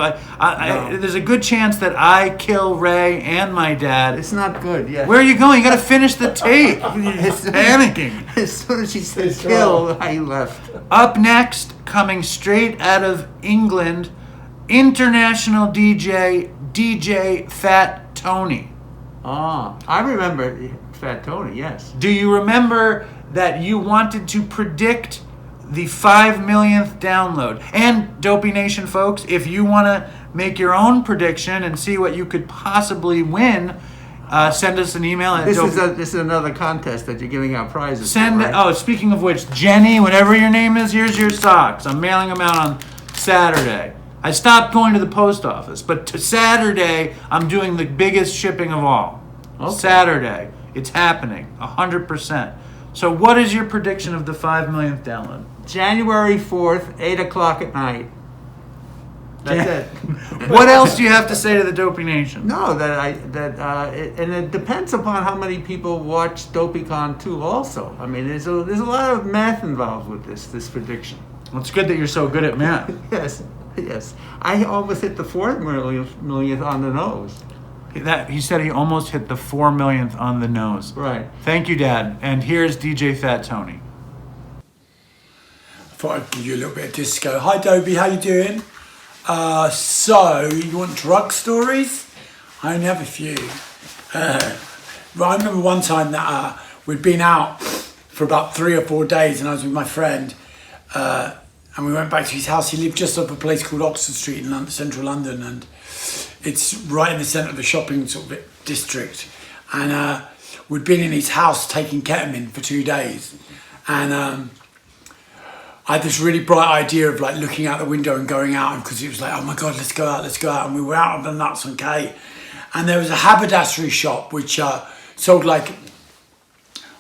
S5: There's a good chance that I kill Ray and my dad.
S27: It's not good. Yeah.
S5: Where are you going? You got to finish the tape. You're panicking.
S27: As soon as she said kill, I left.
S5: Up next, coming straight out of England, international DJ Fat Tony.
S27: Ah, I remember Fat Tony, yes.
S5: Do you remember that you wanted to predict the 5 millionth download? And Dopey Nation folks, if you want to make your own prediction and see what you could possibly win, send us an email at
S27: This is another contest that you're giving out prizes.
S5: Speaking of which, Jenny, whatever your name is, here's your socks. I'm mailing them out on Saturday. I stopped going to the post office, but to Saturday, I'm doing the biggest shipping of all. Okay. Saturday. It's happening, 100%. So what is your prediction of the 5 millionth download?
S27: January 4th, 8 o'clock at night. That's it.
S5: What else do you have to say to the Dopey Nation?
S27: No, and it depends upon how many people watch Dopey Con2 also. I mean, there's a lot of math involved with this prediction.
S5: Well, it's good that you're so good at math.
S27: Yes. I almost hit the 4 millionth on the nose.
S5: He said he almost hit the 4 millionth on the nose.
S27: Right.
S5: Thank you, Dad. And here's DJ Fat Tony.
S7: I thought I'd give you a little bit of disco. Hi, Dopey. How you doing? So, you want drug stories? I only have a few. I remember one time that we'd been out for about 3 or 4 days and I was with my friend and we went back to his house. He lived just off a place called Oxford Street in central London, and it's right in the centre of the shopping sort of district. And we'd been in his house taking ketamine for 2 days, and I had this really bright idea of like looking out the window and going out, because it was like, oh my God, let's go out. And we were out on the nuts on K, and there was a haberdashery shop which sold like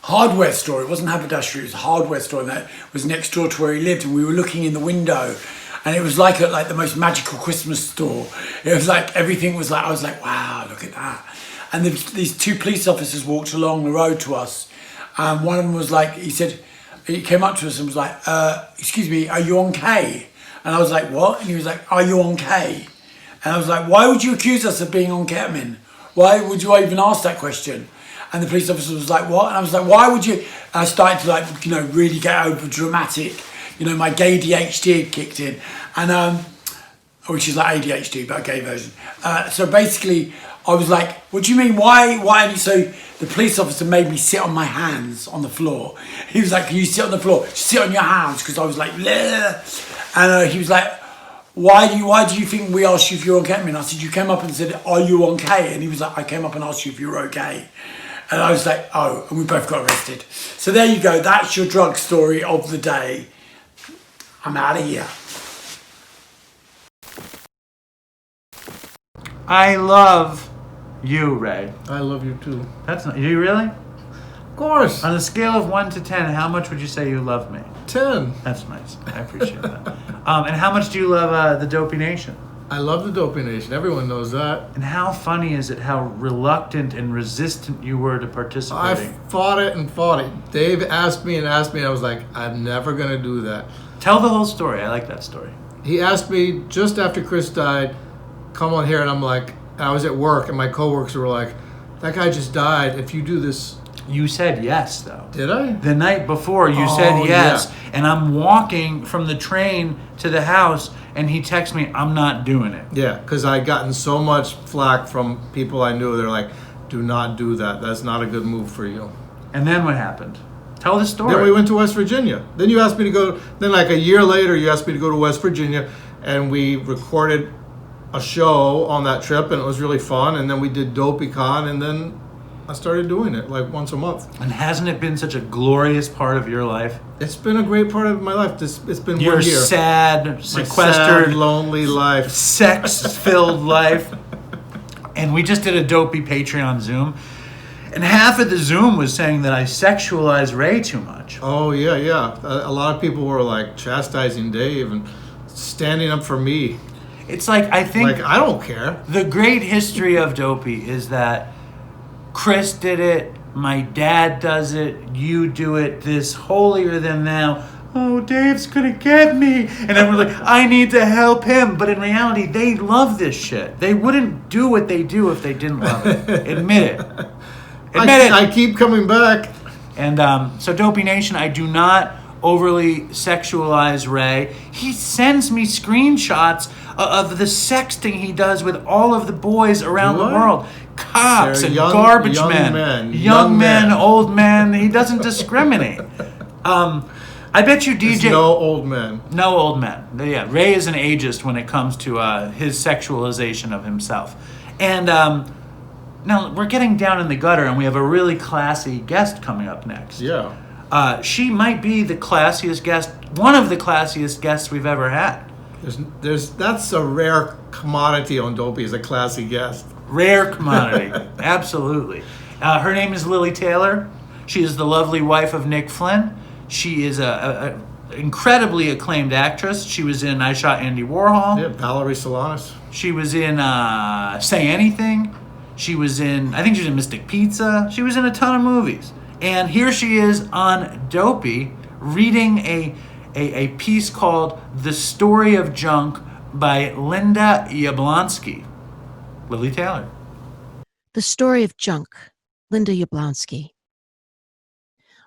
S7: hardware store. It wasn't haberdashery, it was a hardware store, and that was next door to where he lived. And we were looking in the window, and it was like the most magical Christmas store. It was like everything was like, I was like, wow, look at that. And these 2 police officers walked along the road to us. One of them was like, he came up to us and was like, excuse me, are you on K? And I was like, what? And he was like, are you on K? And I was like, why would you accuse us of being on ketamine? Why would you even ask that question? And the police officer was like, what? And I was like, why would you? And I started to really get over dramatic. My gay ADHD had kicked in. And, which is like ADHD, but a gay version. So basically, I was like, what do you mean? Why? And so the police officer made me sit on my hands on the floor. He was like, can you sit on the floor? Sit on your hands. Because I was like, bleh. And he was like, why do you think we asked you if you're on ketamine? I said, you came up and said, are you on K? And he was like, I came up and asked you if you were okay. And I was like, oh, and we both got arrested. So there you go. That's your drug story of the day. I'm out of here.
S5: I love you, Ray.
S14: I love you too.
S5: That's not you, really?
S14: Of course.
S5: On a scale of 1 to 10, how much would you say you love me?
S14: 10.
S5: That's nice. I appreciate that. And how much do you love the Dopey Nation?
S14: I love the Dopey Nation. Everyone knows that.
S5: And how funny is it how reluctant and resistant you were to participating?
S14: I fought it. Dave asked me, and I was like, I'm never going to do that.
S5: Tell the whole story. I like that story.
S14: He asked me just after Chris died, come on here, and I'm like, I was at work, and my coworkers were like, that guy just died. If you do this...
S5: You said yes, though.
S14: Did I?
S5: The night before, you said yes. Yeah. And I'm walking from the train to the house, and he texts me, I'm not doing it.
S14: Yeah, because I'd gotten so much flack from people I knew. They're like, do not do that. That's not a good move for you.
S5: And then what happened? Tell the story.
S14: Then we went to West Virginia. Then you asked me to go. Then like a year later, you asked me to go to West Virginia, and we recorded a show on that trip, and it was really fun. And then we did Dopey Con, and then I started doing it like once a month.
S5: And hasn't it been such a glorious part of your life?
S14: It's been a great part of my life. It's been
S5: your
S14: 1 year.
S5: sad,
S14: My
S5: sequestered,
S14: sad, lonely life,
S5: sex-filled life. And we just did a Dopey Patreon Zoom. And half of the Zoom was saying that I sexualize Ray too much.
S14: Oh, yeah. A lot of people were like chastising Dave and standing up for me.
S5: It's like, I think...
S14: Like, I don't care.
S5: The great history of Dopey is that Chris did it, my dad does it, you do it, this holier than thou. Oh, Dave's gonna get me. And then we're like, I need to help him. But in reality, they love this shit. They wouldn't do what they do if they didn't love it. Admit it.
S14: I keep coming back.
S5: And so Dopey Nation, I do not overly sexualize Ray. He sends me screenshots of the sexting he does with all of the boys around the world. Cops and garbage men. Young men, old men. He doesn't discriminate. I bet you DJ...
S14: There's no old men.
S5: No old men. Yeah, Ray is an ageist when it comes to his sexualization of himself. And... now, we're getting down in the gutter, and we have a really classy guest coming up next.
S14: Yeah.
S5: She might be the classiest guest, one of the classiest guests we've ever had.
S14: That's a rare commodity on Dopey, is a classy guest.
S5: Rare commodity, absolutely. Her name is Lili Taylor. She is the lovely wife of Nick Flynn. She is a incredibly acclaimed actress. She was in I Shot Andy Warhol.
S14: Yeah, Valerie Solanas.
S5: She was in Say Anything. She was in, I think she was in Mystic Pizza. She was in a ton of movies. And here she is on Dopey reading a piece called The Story of Junk by Linda Yablonsky. Lili Taylor.
S9: The Story of Junk, Linda Yablonsky.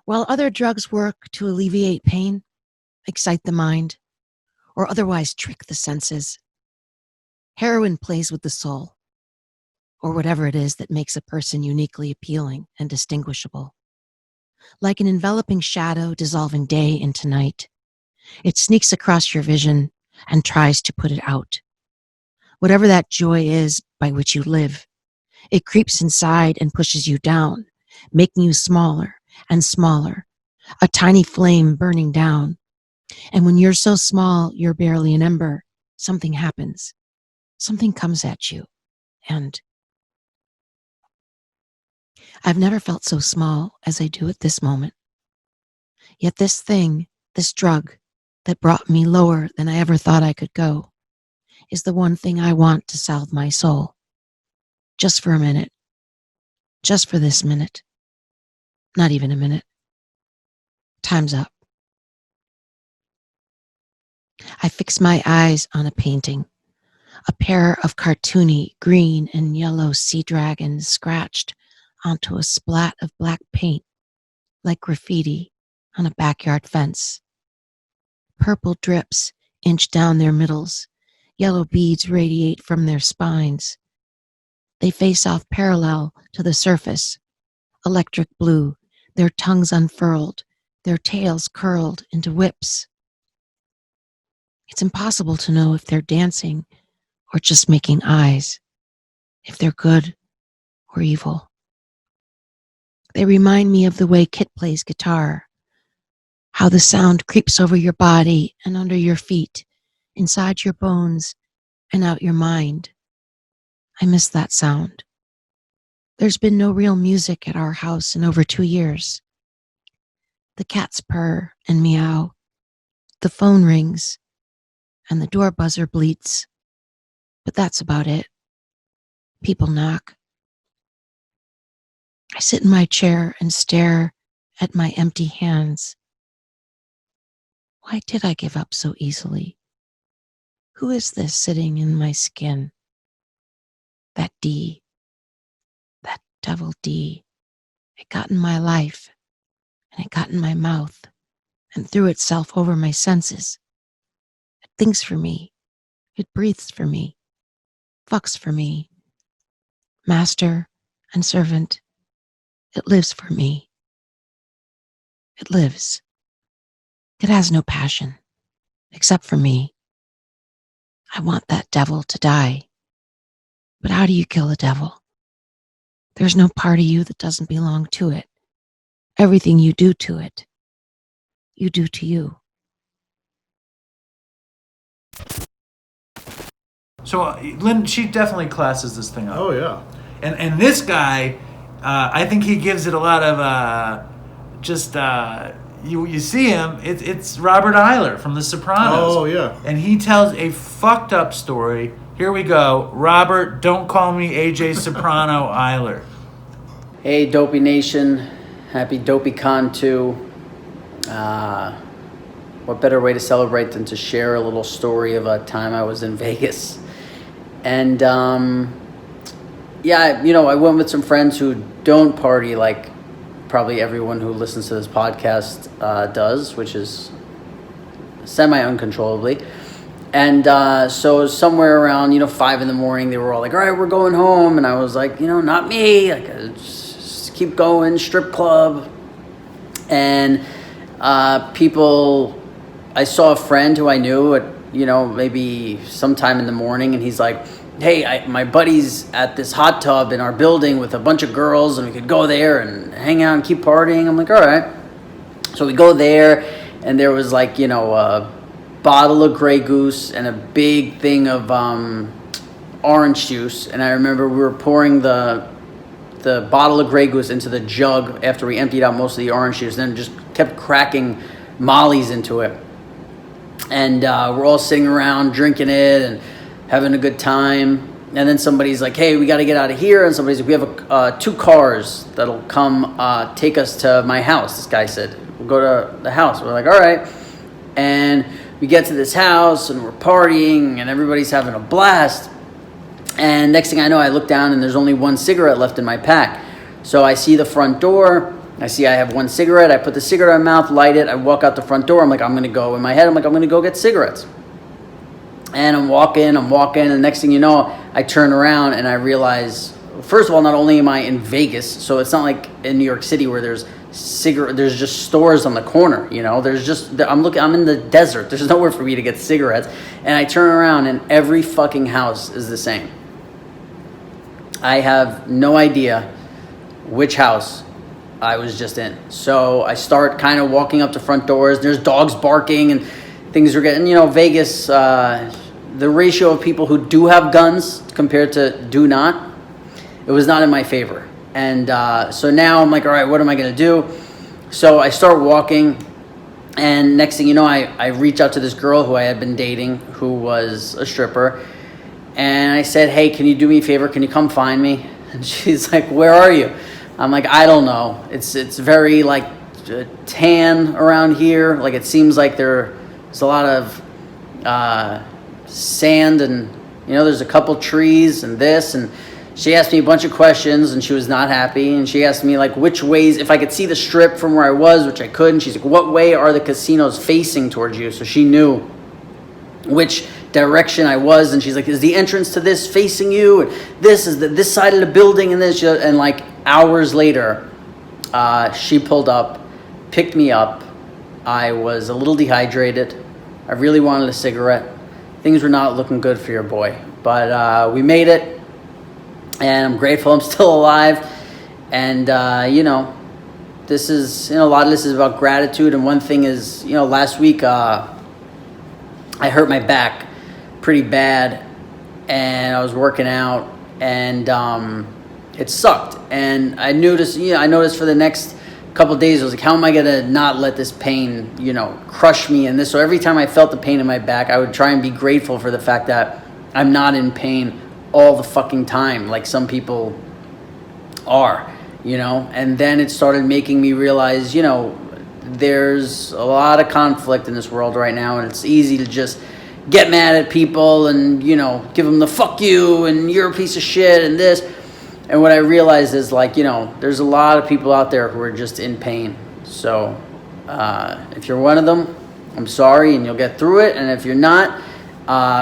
S9: While other drugs work to alleviate pain, excite the mind, or otherwise trick the senses, heroin plays with the soul, or whatever it is that makes a person uniquely appealing and distinguishable. Like an enveloping shadow dissolving day into night, it sneaks across your vision and tries to put it out. Whatever that joy is by which you live, it creeps inside and pushes you down, making you smaller and smaller, a tiny flame burning down. And when you're so small, you're barely an ember, something happens. Something comes at you, and I've never felt so small as I do at this moment. Yet this thing, this drug that brought me lower than I ever thought I could go, is the one thing I want to salve my soul. Just for a minute. Just for this minute. Not even a minute. Time's up. I fix my eyes on a painting. A pair of cartoony green and yellow sea dragons scratched onto a splat of black paint, like graffiti on a backyard fence. Purple drips inch down their middles. Yellow beads radiate from their spines. They face off parallel to the surface, electric blue, their tongues unfurled, their tails curled into whips. It's impossible to know if they're dancing or just making eyes, if they're good or evil. They remind me of the way Kit plays guitar, how the sound creeps over your body and under your feet, inside your bones and out your mind. I miss that sound. There's been no real music at our house in over 2 years. The cats purr and meow. The phone rings and the door buzzer bleats. But that's about it. People knock. I sit in my chair and stare at my empty hands. Why did I give up so easily? Who is this sitting in my skin? That D. That devil D. It got in my life, and it got in my mouth, and threw itself over my senses. It thinks for me. It breathes for me. Fucks for me. Master and servant. It lives for me. It lives. It has no passion, except for me. I want that devil to die. But how do you kill a devil? There's no part of you that doesn't belong to it. Everything you do to it, you do to you.
S5: So Lynn, she definitely classes this thing up.
S14: Oh yeah.
S5: And this guy, I think he gives it a lot of you see him. It's Robert Iler from The Sopranos.
S14: Oh yeah.
S5: And he tells a fucked up story. Here we go. Robert, don't call me AJ Soprano Iler.
S4: Hey, Dopey Nation. Happy Dopey Con2. What better way to celebrate than to share a little story of a time I was in Vegas. And, yeah, you know, I went with some friends who don't party like probably everyone who listens to this podcast does, which is semi-uncontrollably. And so somewhere around, 5 a.m, they were all like, all right, we're going home. And I was like, not me. Like, just keep going, strip club. And I saw a friend who I knew at, maybe sometime in the morning. And he's like, hey, my buddy's at this hot tub in our building with a bunch of girls. And we could go there and hang out and keep partying. I'm like, all right. So we go there. And there was like, a bottle of Grey Goose and a big thing of orange juice. And I remember we were pouring the bottle of Grey Goose into the jug after we emptied out most of the orange juice, and then just kept cracking Molly's into it. And we're all sitting around drinking it and having a good time. And then somebody's like, hey, we got to get out of here. And somebody's like, we have 2 cars that'll come take us to my house. This guy said, we'll go to the house. We're like, all right. And we get to this house and we're partying and everybody's having a blast. And next thing I know, I look down and there's only 1 cigarette left in my pack. So I see the front door. I see I have 1 cigarette. I put the cigarette in my mouth, light it. I walk out the front door. I'm like, I'm going to go. In my head, I'm like, I'm going to go get cigarettes. And I'm walking. And next thing you know, I turn around and I realize, first of all, not only am I in Vegas, so it's not like in New York City where there's just stores on the corner, I'm in the desert. There's nowhere for me to get cigarettes. And I turn around and every fucking house is the same. I have no idea which house I was just in. So I start kind of walking up to front doors. There's dogs barking and things are getting, Vegas, the ratio of people who do have guns compared to do not, it was not in my favor. And so now I'm like, all right, what am I going to do? So I start walking, and next thing you know, I reach out to this girl who I had been dating, who was a stripper. And I said, hey, can you do me a favor? Can you come find me? And she's like, where are you? I'm like, I don't know. It's very like tan around here. Like it seems like there's a lot of sand and, there's a couple trees and this. And she asked me a bunch of questions and she was not happy. And she asked me like which ways, if I could see the strip from where I was, which I couldn't. She's like, what way are the casinos facing towards you? So she knew which direction I was. And she's like, is the entrance to this facing you? And this is this side of the building and this. And like hours later, she pulled up, picked me up. I was a little dehydrated. I really wanted a cigarette. Things were not looking good for your boy. But we made it. And I'm grateful I'm still alive. And, this is, a lot of this is about gratitude. And one thing is, last week I hurt my back pretty bad. And I was working out. And it sucked. And I noticed for the next couple of days, I was like, how am I going to not let this pain, crush me in this? So every time I felt the pain in my back, I would try and be grateful for the fact that I'm not in pain all the fucking time like some people are, and then it started making me realize, there's a lot of conflict in this world right now, and it's easy to just get mad at people and, give them the fuck you and you're a piece of shit and this. And what I realized is like, there's a lot of people out there who are just in pain. So if you're one of them, I'm sorry and you'll get through it. And if you're not,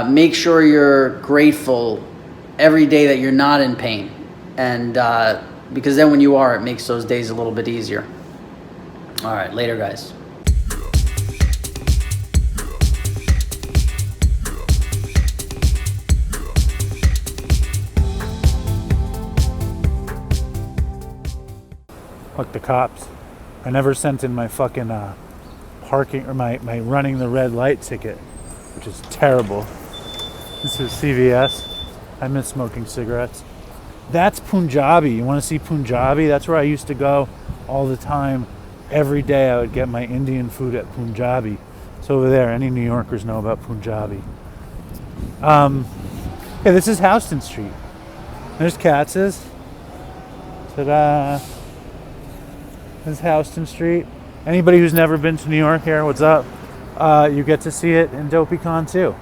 S4: make sure you're grateful every day that you're not in pain. And because then when you are, it makes those days a little bit easier. All right, later, guys.
S5: Fuck the cops. I never sent in my fucking parking or my running the red light ticket, which is terrible. This is CVS. I miss smoking cigarettes. That's Punjabi. You want to see Punjabi? That's where I used to go all the time. Every day I would get my Indian food at Punjabi. It's over there. Any New Yorkers know about Punjabi. Yeah, this is Houston Street. There's Katz's. Ta-da. This is Houston Street. Anybody who's never been to New York here, what's up? You get to see it in Dopey Con2.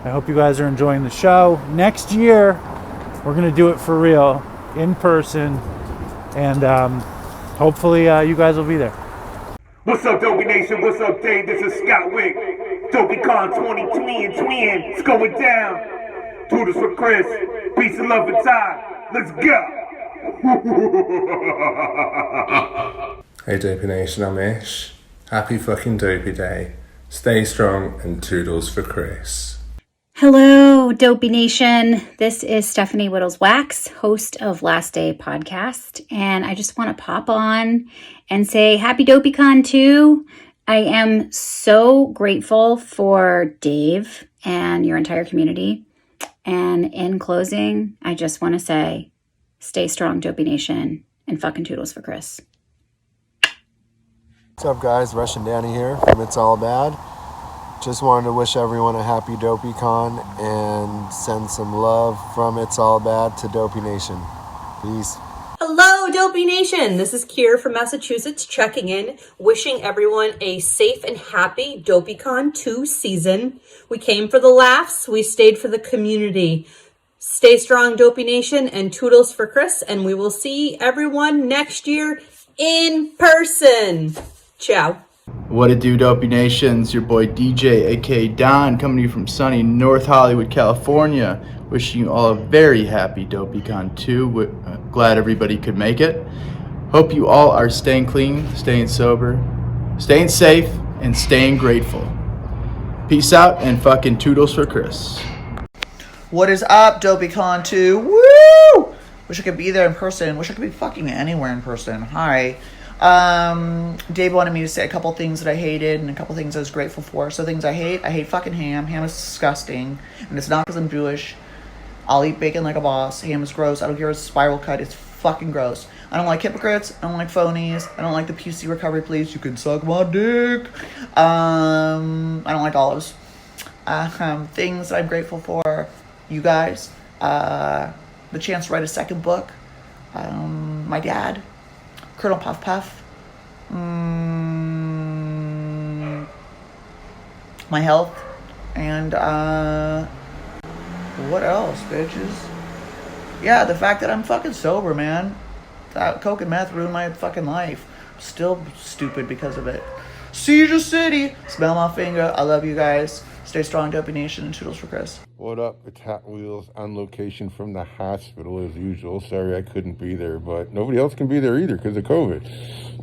S5: I hope you guys are enjoying the show. Next year, we're going to do it for real, in person, and hopefully you guys will be there.
S10: What's up, Dopey Nation? What's up, Dave? This is Scott Wick. Dopey Con2 twin. It's going down. Toodles for Chris. Peace and love and time. Let's go.
S20: Hey Dopey Nation, I'm Ish. Happy fucking Dopey Day. Stay strong and toodles for Chris.
S12: Hello, Dopey Nation. This is Stephanie Whittles-Wax, host of Last Day Podcast, and I just want to pop on and say Happy Dopey Con2. I am so grateful for Dave and your entire community. And in closing, I just want to say, stay strong, Dopey Nation, and fucking toodles for Chris.
S13: What's up, guys? Russian Danny here from It's All Bad. Just wanted to wish everyone a happy Dopey Con and send some love from It's All Bad to Dopey Nation. Peace.
S15: Hello, Dopey Nation. This is Kier from Massachusetts checking in, wishing everyone a safe and happy Dopey Con2 season. We came for the laughs. We stayed for the community. Stay strong, Dopey Nation, and toodles for Chris, and we will see everyone next year in person. Ciao.
S17: What it do, Dopey Nations? Your boy DJ, aka Don, coming to you from sunny North Hollywood, California. Wishing you all a very happy Dopey Con2. Glad everybody could make it. Hope you all are staying clean, staying sober, staying safe, and staying grateful. Peace out and fucking toodles for Chris.
S18: What is up, Dopey Con2? Woo! Wish I could be there in person. Wish I could be fucking anywhere in person. Hi. Dave wanted me to say a couple things that I hated and a couple things I was grateful for. So things I hate fucking ham. Ham is disgusting. And it's not because I'm Jewish. I'll eat bacon like a boss. Ham is gross. I don't care if it's spiral cut. It's fucking gross. I don't like hypocrites. I don't like phonies. I don't like the PC recovery please. You can suck my dick. I don't like olives. Things that I'm grateful for. You guys. The chance to write a second book. My dad. Colonel Puff Puff. My health. And, what else, bitches? Yeah, the fact that I'm fucking sober, man. That coke and meth ruined my fucking life. Still stupid because of it. Seizure City! Smell my finger. I love you guys. Stay strong, Dopey Nation, and toodles for Chris.
S19: What up? It's Hot Wheels on location from the hospital as usual. Sorry I couldn't be there, but nobody else can be there either because of COVID.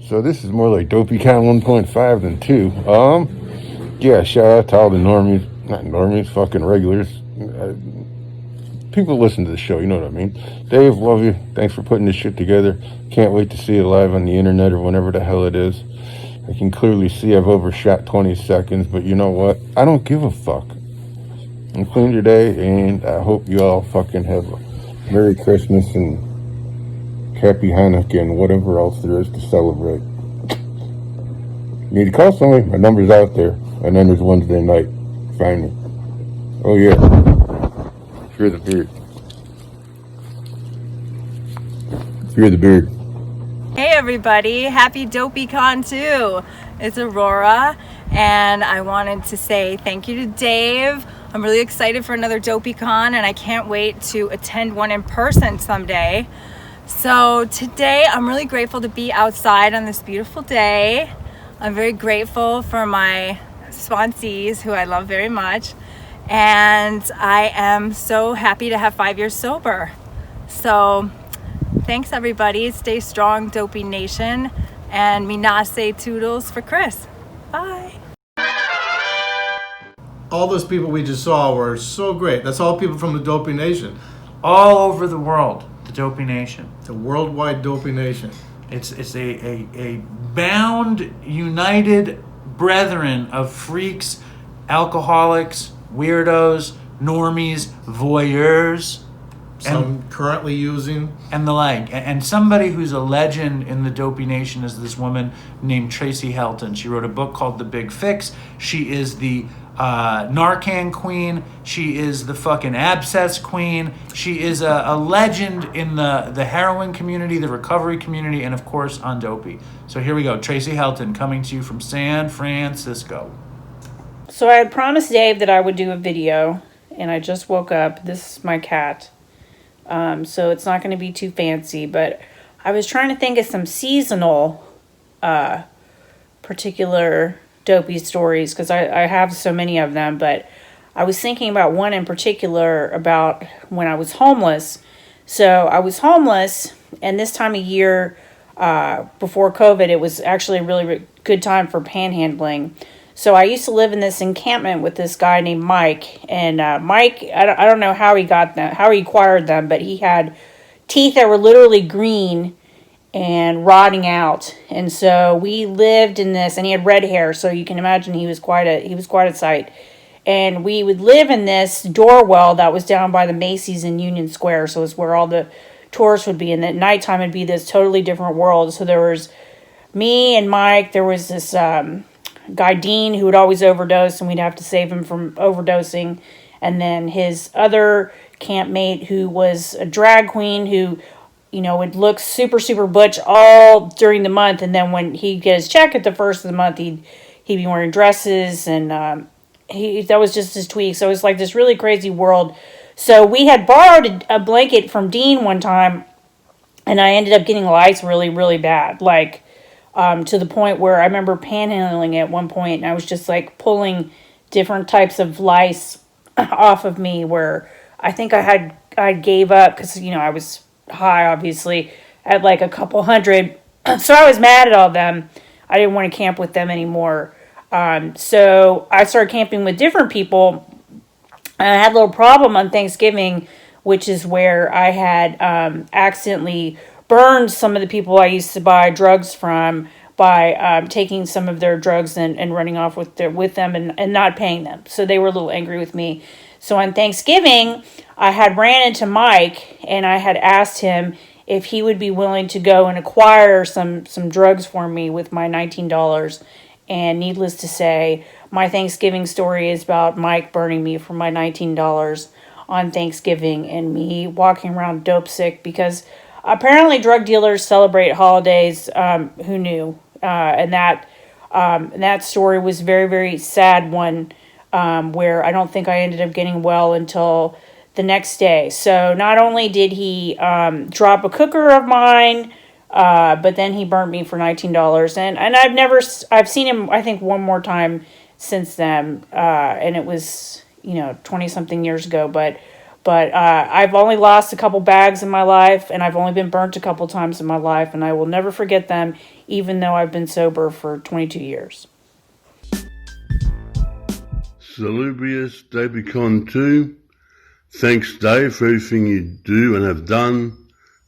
S19: So this is more like Dopey Con 1.5 than 2. Yeah, shout out to all the normies, not normies, fucking regulars. People listen to the show, you know what I mean. Dave, love you. Thanks for putting this shit together. Can't wait to see it live on the internet or whenever the hell it is. I can clearly see I've overshot 20 seconds, but you know what? I don't give a fuck. I'm clean today, and I hope you all fucking have a Merry Christmas and Happy Hanukkah and whatever else there is to celebrate. You need to call somebody? My number's out there. And then there's Wednesday night. Find me. Oh, yeah. Fear the beard. Fear the beard.
S28: Hey everybody, happy Dopey Con2. It's Aurora, and I wanted to say thank you to Dave. I'm really excited for another Dopey Con, and I can't wait to attend one in person someday. So today, I'm really grateful to be outside on this beautiful day. I'm very grateful for my sponsees, who I love very much, and I am so happy to have 5 years sober. So thanks everybody. Stay strong, Dopey Nation. And Minase Toodles for Chris. Bye.
S14: All those people we just saw were so great. That's all people from the Dopey Nation.
S5: All over the world, the Dopey Nation.
S14: The worldwide Dopey Nation.
S5: It's a bound, united brethren of freaks, alcoholics, weirdos, normies, voyeurs.
S14: Some currently using.
S5: And the like. And somebody who's a legend in the Dopey Nation is this woman named Tracy Helton. She wrote a book called The Big Fix. She is the Narcan queen. She is the fucking abscess queen. She is a legend in the heroin community, the recovery community, and of course on Dopey. So here we go. Tracy Helton coming to you from San Francisco.
S1: So I had promised Dave that I would do a video, and I just woke up. This is my cat. So it's not going to be too fancy, but I was trying to think of some seasonal particular Dopey stories, because I have so many of them, but I was thinking about one in particular about when I was homeless. So I was homeless, and this time of year, before COVID, it was actually a really good time for panhandling. So I used to live in this encampment with this guy named Mike, and Mike, I don't know how he got them, how he acquired them, but he had teeth that were literally green and rotting out. And so we lived in this, and he had red hair, so you can imagine he was quite a sight. And we would live in this doorwell that was down by the Macy's in Union Square, so it's where all the tourists would be, and at nighttime it'd be this totally different world. So there was me and Mike, there was this guy Dean who would always overdose, and we'd have to save him from overdosing, and then his other campmate who was a drag queen who, you know, would look super butch all during the month, and then when he'd get his check at the first of the month, he'd be wearing dresses, and that was just his tweak. So it was like this really crazy world. So we had borrowed a blanket from Dean one time, and I ended up getting lice really bad, like to the point where I remember panhandling at one point, and I was just like pulling different types of lice off of me, where I think I gave up because, you know, I was high, obviously, at like a couple hundred. So I was mad at all of them. I didn't want to camp with them anymore. So I started camping with different people. And I had a little problem on Thanksgiving, which is where I had accidentally burned some of the people I used to buy drugs from by taking some of their drugs and running off with them and not paying them. So they were a little angry with me. So on Thanksgiving, I had ran into Mike, and I had asked him if he would be willing to go and acquire some drugs for me with my $19. And needless to say, my Thanksgiving story is about Mike burning me for my $19 on Thanksgiving, and me walking around dope sick, because apparently drug dealers celebrate holidays. Who knew? And that story was very sad one, where I don't think I ended up getting well until the next day. So not only did he drop a cooker of mine, but then he burnt me for $19. And I've seen him, I think, one more time since then, and it was, 20-something years ago. But I've only lost a couple bags in my life, and I've only been burnt a couple times in my life, and I will never forget them, even though I've been sober for 22 years.
S2: Salubrious Dopey Con2. Thanks, Dave, for everything you do and have done.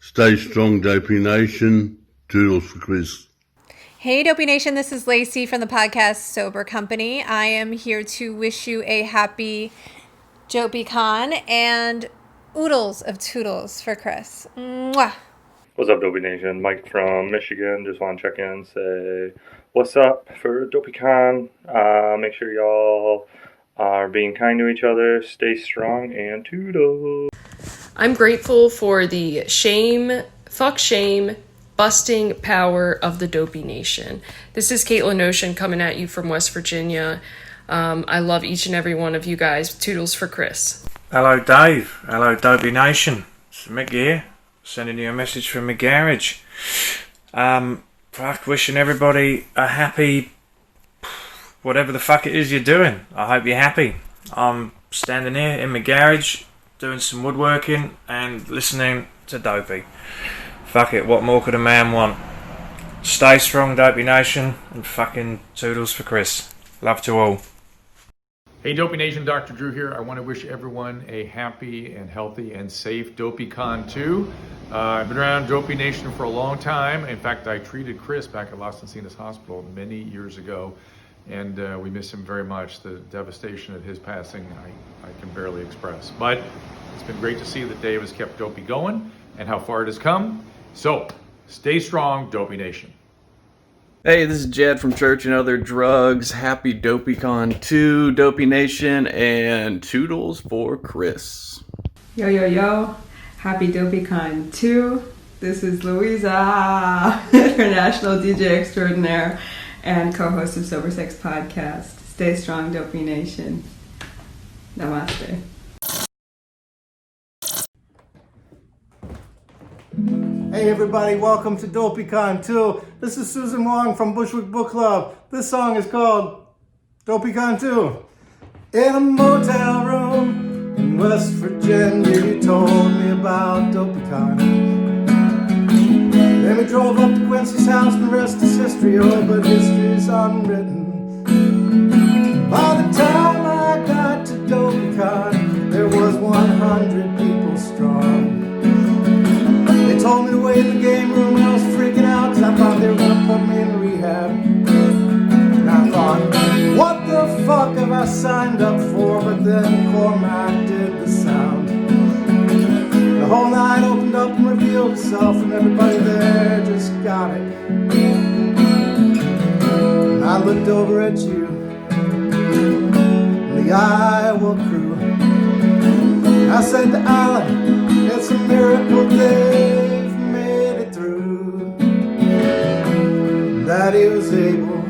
S2: Stay strong, Dopey Nation. Toodles for Chris.
S3: Hey, Dopey Nation. This is Lacey from the podcast Sober Company. I am here to wish you a happy Dopey Con and oodles of Toodles for Chris. Mwah.
S11: What's up, Dopey Nation? Mike from Michigan. Just want to check in and say what's up for Dopey Con. Make sure y'all are being kind to each other. Stay strong and Toodles.
S16: I'm grateful for the fuck shame, busting power of the Dopey Nation. This is Caitlin Ocean coming at you from West Virginia. I love each and every one of you guys. Toodles for Chris.
S21: Hello, Dave. Hello, Dopey Nation. It's Mick here, sending you a message from my garage. Wishing everybody a happy, whatever the fuck it is you're doing. I hope you're happy. I'm standing here in my garage, doing some woodworking and listening to Dopey. Fuck it, what more could a man want? Stay strong, Dopey Nation, and fucking toodles for Chris. Love to all.
S6: Hey Dopey Nation, Dr. Drew here. I want to wish everyone a happy and healthy and safe Dopey Con2. I've been around Dopey Nation for a long time. In fact, I treated Chris back at Los Encinas Hospital many years ago, and we miss him very much. The devastation at his passing, I can barely express. But it's been great to see that Dave has kept Dopey going and how far it has come. So, stay strong, Dopey Nation.
S8: Hey, this is Jed from Church and Other Drugs. Happy Dopey Con2, Dopey Nation, and Toodles for Chris.
S22: Yo, yo, yo. Happy Dopey Con2. This is Louisa, international DJ extraordinaire and co-host of Sober Sex Podcast. Stay strong, Dopey Nation. Namaste.
S14: Hey everybody, welcome to Dopey Con2. This is Susan Wong from Bushwick Book Club. This song is called Dopey Con2. In a motel room in West Virginia, you told me about Dopey Con. Then we drove up to Quincy's house and the rest is history, oh, but history's unwritten. By the time I got to Dopey Con, there was 100 people strong. They told me to wait in the game room and I was freaking out because I thought they were going to put me in rehab. And I thought, what the fuck have I signed up for? But then Cormac did the sound. The whole night opened up and revealed itself, and everybody there just got it. And I looked over at you, and the Iowa crew. And I said to Alan, it's a miracle they've made it through. That he was able,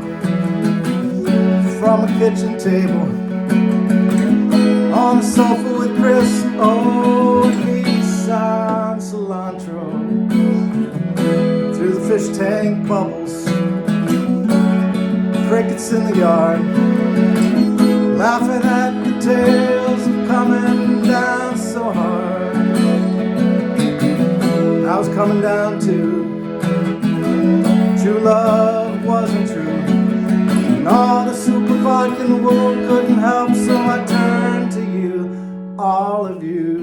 S14: from a kitchen table, on the sofa with Chris, oh, he's on cilantro, through the fish tank bubbles, crickets in the yard, laughing at the tales of coming down so hard. I was coming down to true love wasn't true, and all the super vodka in the world couldn't help, so I turned to you, all of you.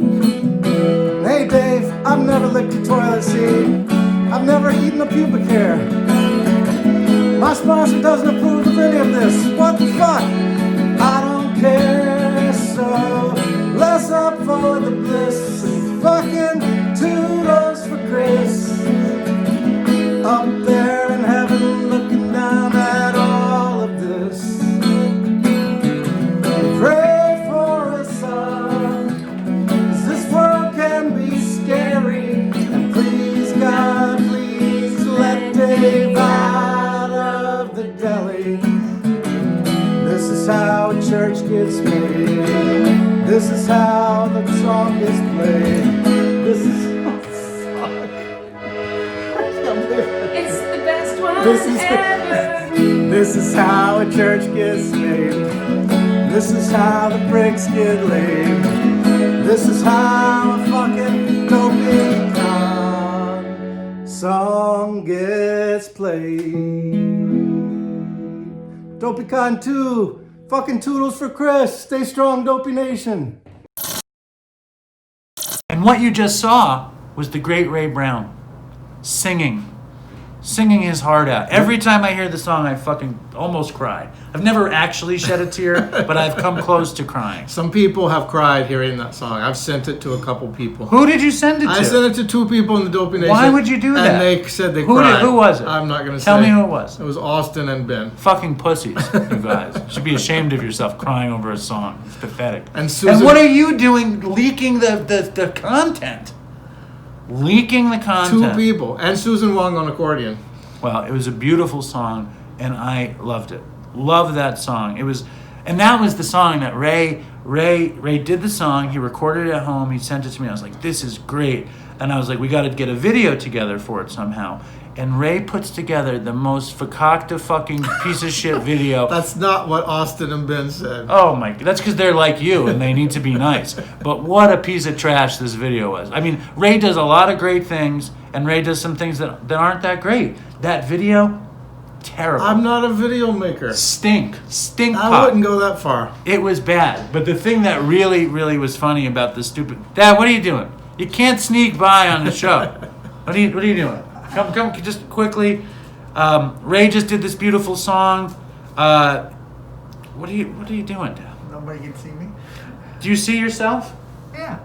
S14: And hey Dave, I've never licked a toilet seat, I've never eaten a pubic hair. My sponsor doesn't approve of any of this. What the fuck? I don't care. So let's up for the bliss and fucking toodles for Chris. Up there in heaven looking down at all of this. Pray for us all, 'cause this world can be scary. And please God, please let Dave out of the deli. This is how a church gets made. This is how the song is played. This is
S23: It's the best one ever.
S14: This is how a church gets made. This is how the bricks get laid. This is how a fucking Dopey Con song gets played. Dopey Con2, fucking toodles for Chris. Stay strong, Dopey Nation.
S5: And what you just saw was the great Ray Brown singing his heart out. Every time I hear the song, I fucking almost cry. I've never actually shed a tear, but I've come close to crying.
S14: Some people have cried hearing that song. I've sent it to a couple people.
S5: Who did you send it to?
S14: I sent it to 2 people in the Dopey Nation.
S5: Why would you do that?
S14: And they said they
S5: Who
S14: cried.
S5: who was it?
S14: I'm not going to say.
S5: Tell me who it was.
S14: It was Austin and Ben.
S5: Fucking pussies, you guys. You should be ashamed of yourself crying over a song. It's pathetic.
S14: And Susan,
S5: and what are you doing leaking the content? Leaking the content.
S14: 2 people. And Susan Wong on accordion.
S5: Well, it was a beautiful song, and I loved it. Love that song. It was, and that was the song that Ray did the song. He recorded it at home. He sent it to me. I was like, this is great. And I was like, we got to get a video together for it somehow. And Ray puts together the most fakakta fucking piece of shit video.
S14: That's not what Austin and Ben said.
S5: Oh my, that's because they're like you and they need to be nice. But what a piece of trash this video was. I mean, Ray does a lot of great things and Ray does some things that aren't that great. That video, terrible.
S14: I'm not a video maker.
S5: Stink
S14: I
S5: pop.
S14: wouldn't go that far.
S5: It was bad. But the thing that really, really was funny about the stupid... Dad, what are you doing? You can't sneak by on the show. What are you doing? Come, just quickly. Ray just did this beautiful song. What are you doing, Dad?
S18: Nobody can see me.
S5: Do you see yourself?
S18: Yeah.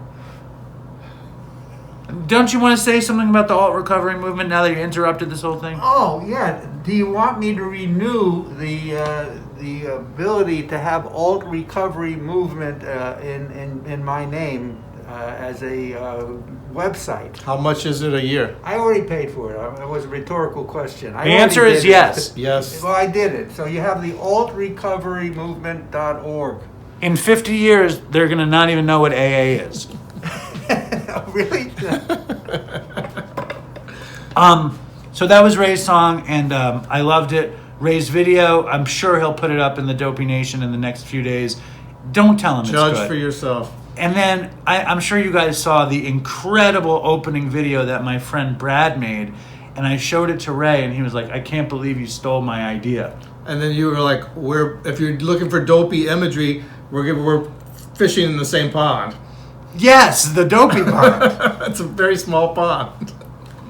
S5: Don't you want to say something about the alt recovery movement now that you interrupted this whole thing?
S4: Oh, yeah. Do you want me to renew the ability to have alt recovery movement in my name as a website?
S14: How much is it a year?
S4: I already paid for it. It was a rhetorical question.
S5: The answer is yes.
S14: Yes.
S4: Well, I did it. So you have the altrecoverymovement.org.
S5: In 50 years, they're going to not even know what AA is.
S4: Really?
S5: So that was Ray's song, and I loved it. Ray's video, I'm sure he'll put it up in the Dopey Nation in the next few days. Don't tell him it's good.
S14: Judge for yourself.
S5: And then I'm sure you guys saw the incredible opening video that my friend Brad made, and I showed it to Ray, and he was like, I can't believe you stole my idea.
S14: And then you were like, if you're looking for dopey imagery, we're fishing in the same pond.
S5: Yes, the dopey pond.
S14: It's a very small pond.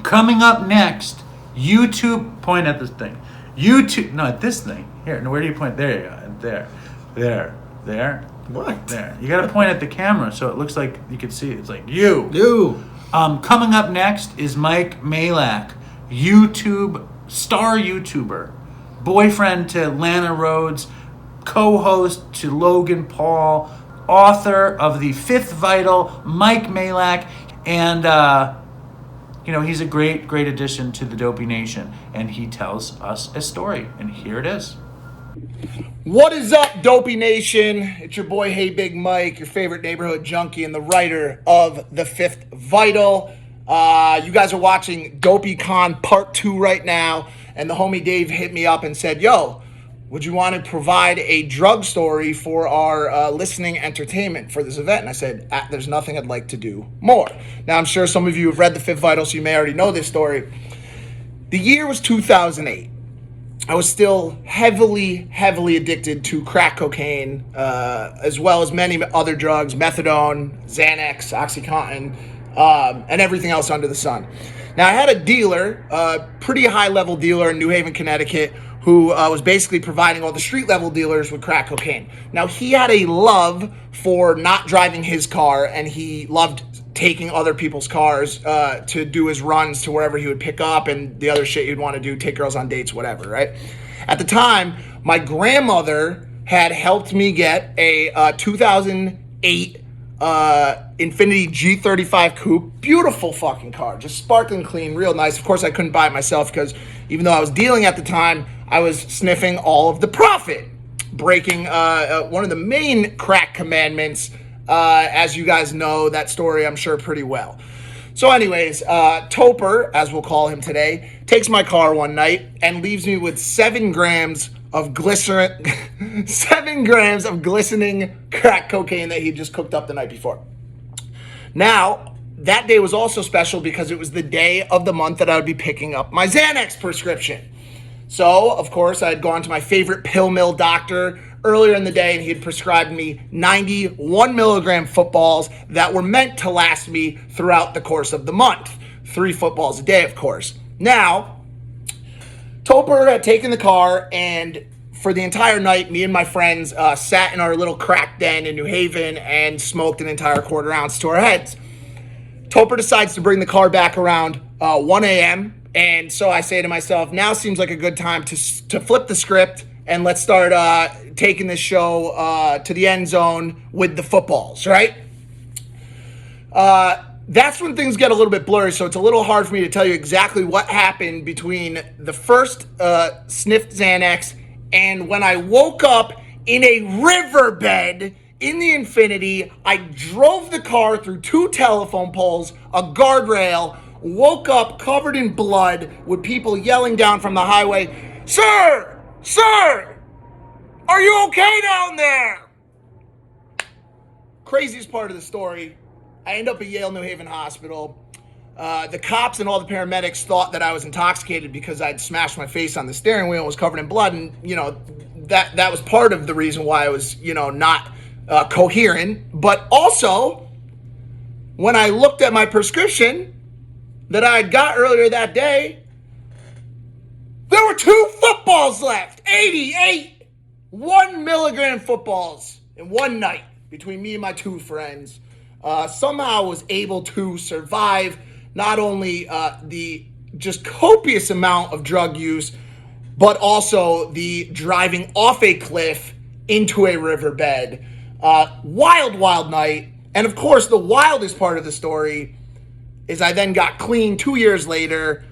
S5: Coming up next, YouTube, point at this thing. This thing. Here, where do you point? There you go. There.
S14: What?
S5: There. You got to point at the camera so it looks like you can see it. It's like you.
S14: You.
S5: Coming up next is Mike Malak, star YouTuber, boyfriend to Lana Rhoades, co-host to Logan Paul, author of The Fifth Vital, Mike Malak, and he's a great addition to the Dopey Nation, and he tells us a story, and here it is.
S7: What is up, Dopey Nation? It's your boy, Hey Big Mike, your favorite neighborhood junkie and the writer of The Fifth Vital. You guys are watching Dopey Con Part 2 right now, and the homie Dave hit me up and said, yo, would you want to provide a drug story for our listening entertainment for this event? And I said, there's nothing I'd like to do more. Now, I'm sure some of you have read The Fifth Vital, so you may already know this story. The year was 2008. I was still heavily addicted to crack cocaine, as well as many other drugs, methadone, Xanax, OxyContin, and everything else under the sun. Now, I had a dealer, a pretty high-level dealer in New Haven, Connecticut, who was basically providing all the street-level dealers with crack cocaine. Now, he had a love for not driving his car, and he loved taking other people's cars to do his runs to wherever he would pick up and the other shit he'd want to do, take girls on dates, whatever, right? At the time, my grandmother had helped me get a 2008 Infiniti G35 Coupe. Beautiful fucking car, just sparkling clean, real nice. Of course, I couldn't buy it myself because even though I was dealing at the time, I was sniffing all of the profit, breaking one of the main crack commandments. As you guys know, that story I'm sure pretty well. So anyways, Toper, as we'll call him today, takes my car one night and leaves me with 7 grams of glistening crack cocaine that he just cooked up the night before. Now, that day was also special because it was the day of the month that I would be picking up my Xanax prescription. So, of course, I had gone to my favorite pill mill doctor earlier in the day, and he had prescribed me 91 milligram footballs that were meant to last me throughout the course of the month. 3 footballs a day, of course. Now, Toper had taken the car, and for the entire night, me and my friends sat in our little crack den in New Haven and smoked an entire quarter ounce to our heads. Toper decides to bring the car back around 1 a.m., and so I say to myself, now seems like a good time to flip the script and let's start taking this show to the end zone with the footballs, right? That's when things get a little bit blurry, so it's a little hard for me to tell you exactly what happened between the first sniffed Xanax and when I woke up in a riverbed in the Infiniti. I drove the car through 2 telephone poles, a guardrail, woke up covered in blood with people yelling down from the highway, Sir! Sir! Are you okay down there? Craziest part of the story, I end up at Yale New Haven Hospital. The cops and all the paramedics thought that I was intoxicated because I'd smashed my face on the steering wheel and was covered in blood. And, that was part of the reason why I was, not coherent. But also, when I looked at my prescription that I had got earlier that day, there were 2 footballs left. 88 1 milligram footballs in one night between me and my 2 friends. Somehow I was able to survive not only the just copious amount of drug use, but also the driving off a cliff into a riverbed. Wild night. And of course, the wildest part of the story is I then got clean 2 years later,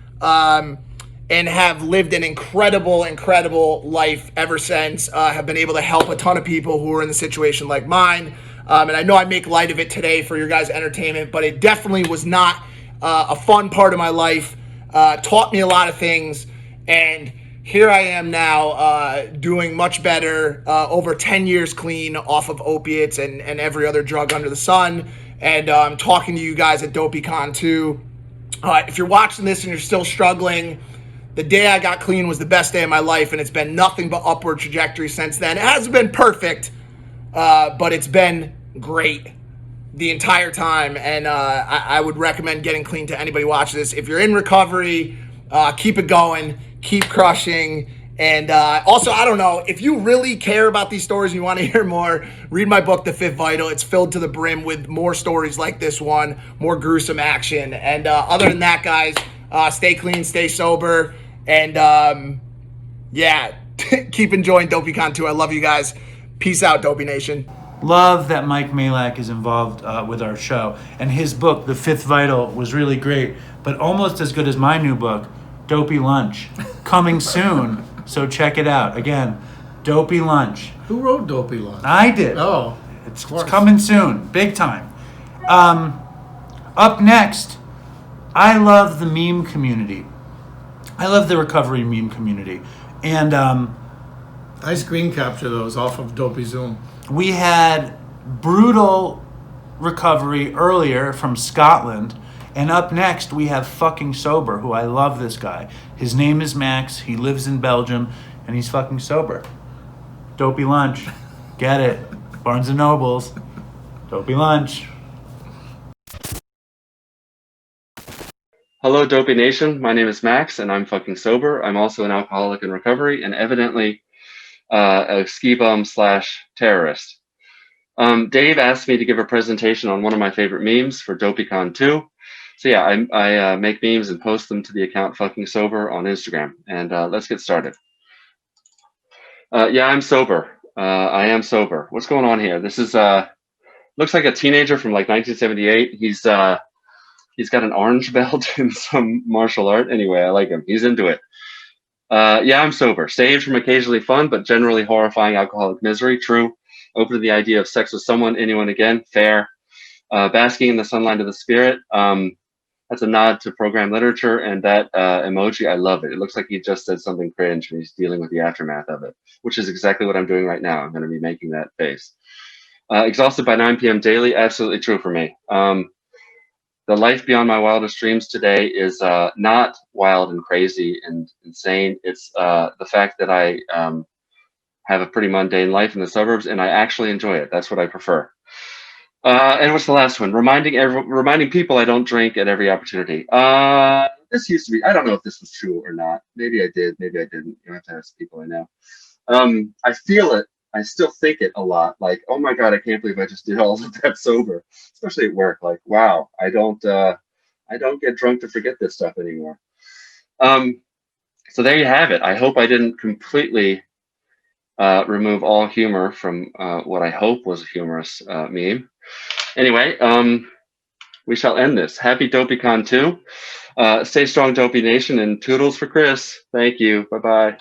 S7: and have lived an incredible life ever since. Have been able to help a ton of people who are in a situation like mine. And I know I make light of it today for your guys' entertainment, but it definitely was not a fun part of my life. Taught me a lot of things, and here I am now doing much better, over 10 years clean off of opiates and every other drug under the sun, and talking to you guys at Dopey Con2. If you're watching this and you're still struggling, the day I got clean was the best day of my life, and it's been nothing but upward trajectory since then. It hasn't been perfect, but it's been great the entire time, and I would recommend getting clean to anybody watching this. If you're in recovery, keep it going, keep crushing, and also, I don't know, if you really care about these stories and you want to hear more, read my book, The Fifth Vital. It's filled to the brim with more stories like this one, more gruesome action, and other than that, guys, stay clean, stay sober, and keep enjoying Dopey Con2. I love you guys. Peace out, Dopey Nation.
S5: Love that Mike Malak is involved with our show. And his book, The Fifth Vital, was really great, but almost as good as my new book, Dopey Lunch, coming soon. So check it out. Again, Dopey Lunch.
S14: Who wrote Dopey Lunch?
S5: I did.
S14: Oh,
S5: it's coming soon. Big time. Up next, I love the meme community. I love the recovery meme community. And
S14: I screen capture those off of Dopey Zoom.
S5: We had brutal recovery earlier from Scotland, and up next we have fucking sober, who I love this guy. His name is Max, he lives in Belgium, and he's fucking sober. Dopey Lunch. Get it. Barnes & Nobles. Dopey Lunch.
S8: Hello, Dopey Nation. My name is Max, and I'm fucking sober. I'm also an alcoholic in recovery, and evidently a ski bum / terrorist. Dave asked me to give a presentation on one of my favorite memes for Dopey Con2. So yeah, I make memes and post them to the account fucking sober on Instagram. And let's get started. Yeah, I'm sober. I am sober. What's going on here? This is looks like a teenager from like 1978. He's got an orange belt in some martial art. Anyway, I like him. He's into it. Yeah, I'm sober. Saved from occasionally fun, but generally horrifying alcoholic misery. True. Open to the idea of sex with someone, anyone again. Fair. Basking in the sunlight of the spirit. That's a nod to program literature, and that emoji, I love it. It looks like he just said something cringe and he's dealing with the aftermath of it, which is exactly what I'm doing right now. I'm going to be making that face. Exhausted by 9 p.m. daily. Absolutely true for me. The life beyond my wildest dreams today is not wild and crazy and insane. It's the fact that I have a pretty mundane life in the suburbs, and I actually enjoy it. That's what I prefer. And what's the last one? Reminding people I don't drink at every opportunity. This used to be, I don't know if this was true or not. Maybe I did, maybe I didn't. You have to ask people I know. I feel it. I still think it a lot. Like, oh my God, I can't believe I just did all of that sober, especially at work. Like, wow, I don't get drunk to forget this stuff anymore. So there you have it. I hope I didn't completely remove all humor from what I hope was a humorous meme. Anyway, we shall end this. Happy Dopey Con2. Stay strong, Dopey Nation, and Toodles for Chris. Thank you. Bye-bye.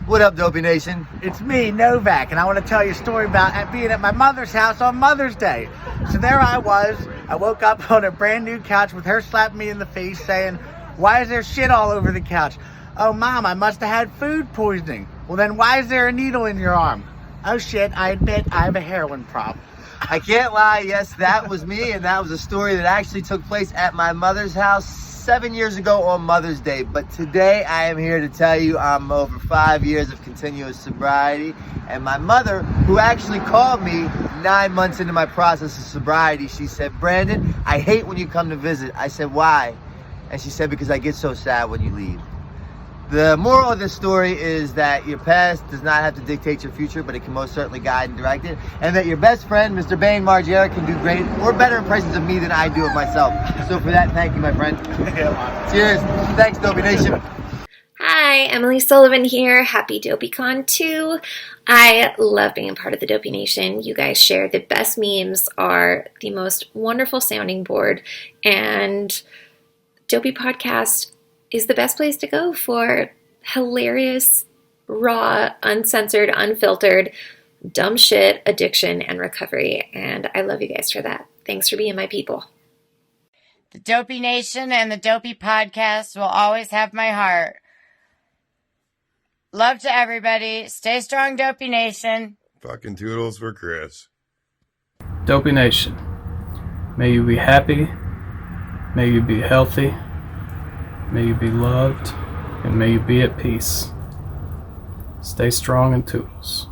S9: What up, Dopey Nation? It's me, Novak, and I want to tell you a story about being at my mother's house on Mother's Day. So there I was. I woke up on a brand new couch with her slapping me in the face saying, "Why is there shit all over the couch?" "Oh, Mom, I must have had food poisoning." "Well, then why is there a needle in your arm?" "Oh, shit, I admit I have a heroin problem."
S10: I can't lie. Yes, that was me, and that was a story that actually took place at my mother's house 7 years ago on Mother's Day. But today I am here to tell you I'm over 5 years of continuous sobriety. And my mother, who actually called me 9 months into my process of sobriety, she said, Brandon, I hate when you come to visit. I said, why? And she said, because I get so sad when you leave. The moral of this story is that your past does not have to dictate your future, but it can most certainly guide and direct it. And that your best friend, Mr. Bane Margera, can do great or better impressions of me than I do of myself. So for that, thank you, my friend. Cheers. Thanks, Dopey Nation.
S12: Hi, Emily Sullivan here. Happy Dopey Con2. I love being a part of the Dopey Nation. You guys share the best memes, are the most wonderful sounding board, and Dopey Podcast is the best place to go for hilarious, raw, uncensored, unfiltered, dumb shit, addiction, and recovery. And I love you guys for that. Thanks for being my people.
S13: The Dopey Nation and the Dopey Podcast will always have my heart. Love to everybody. Stay strong, Dopey Nation.
S20: Fucking Toodles for Chris.
S24: Dopey Nation, may you be happy, may you be healthy, may you be loved, and may you be at peace. Stay strong and Toodles.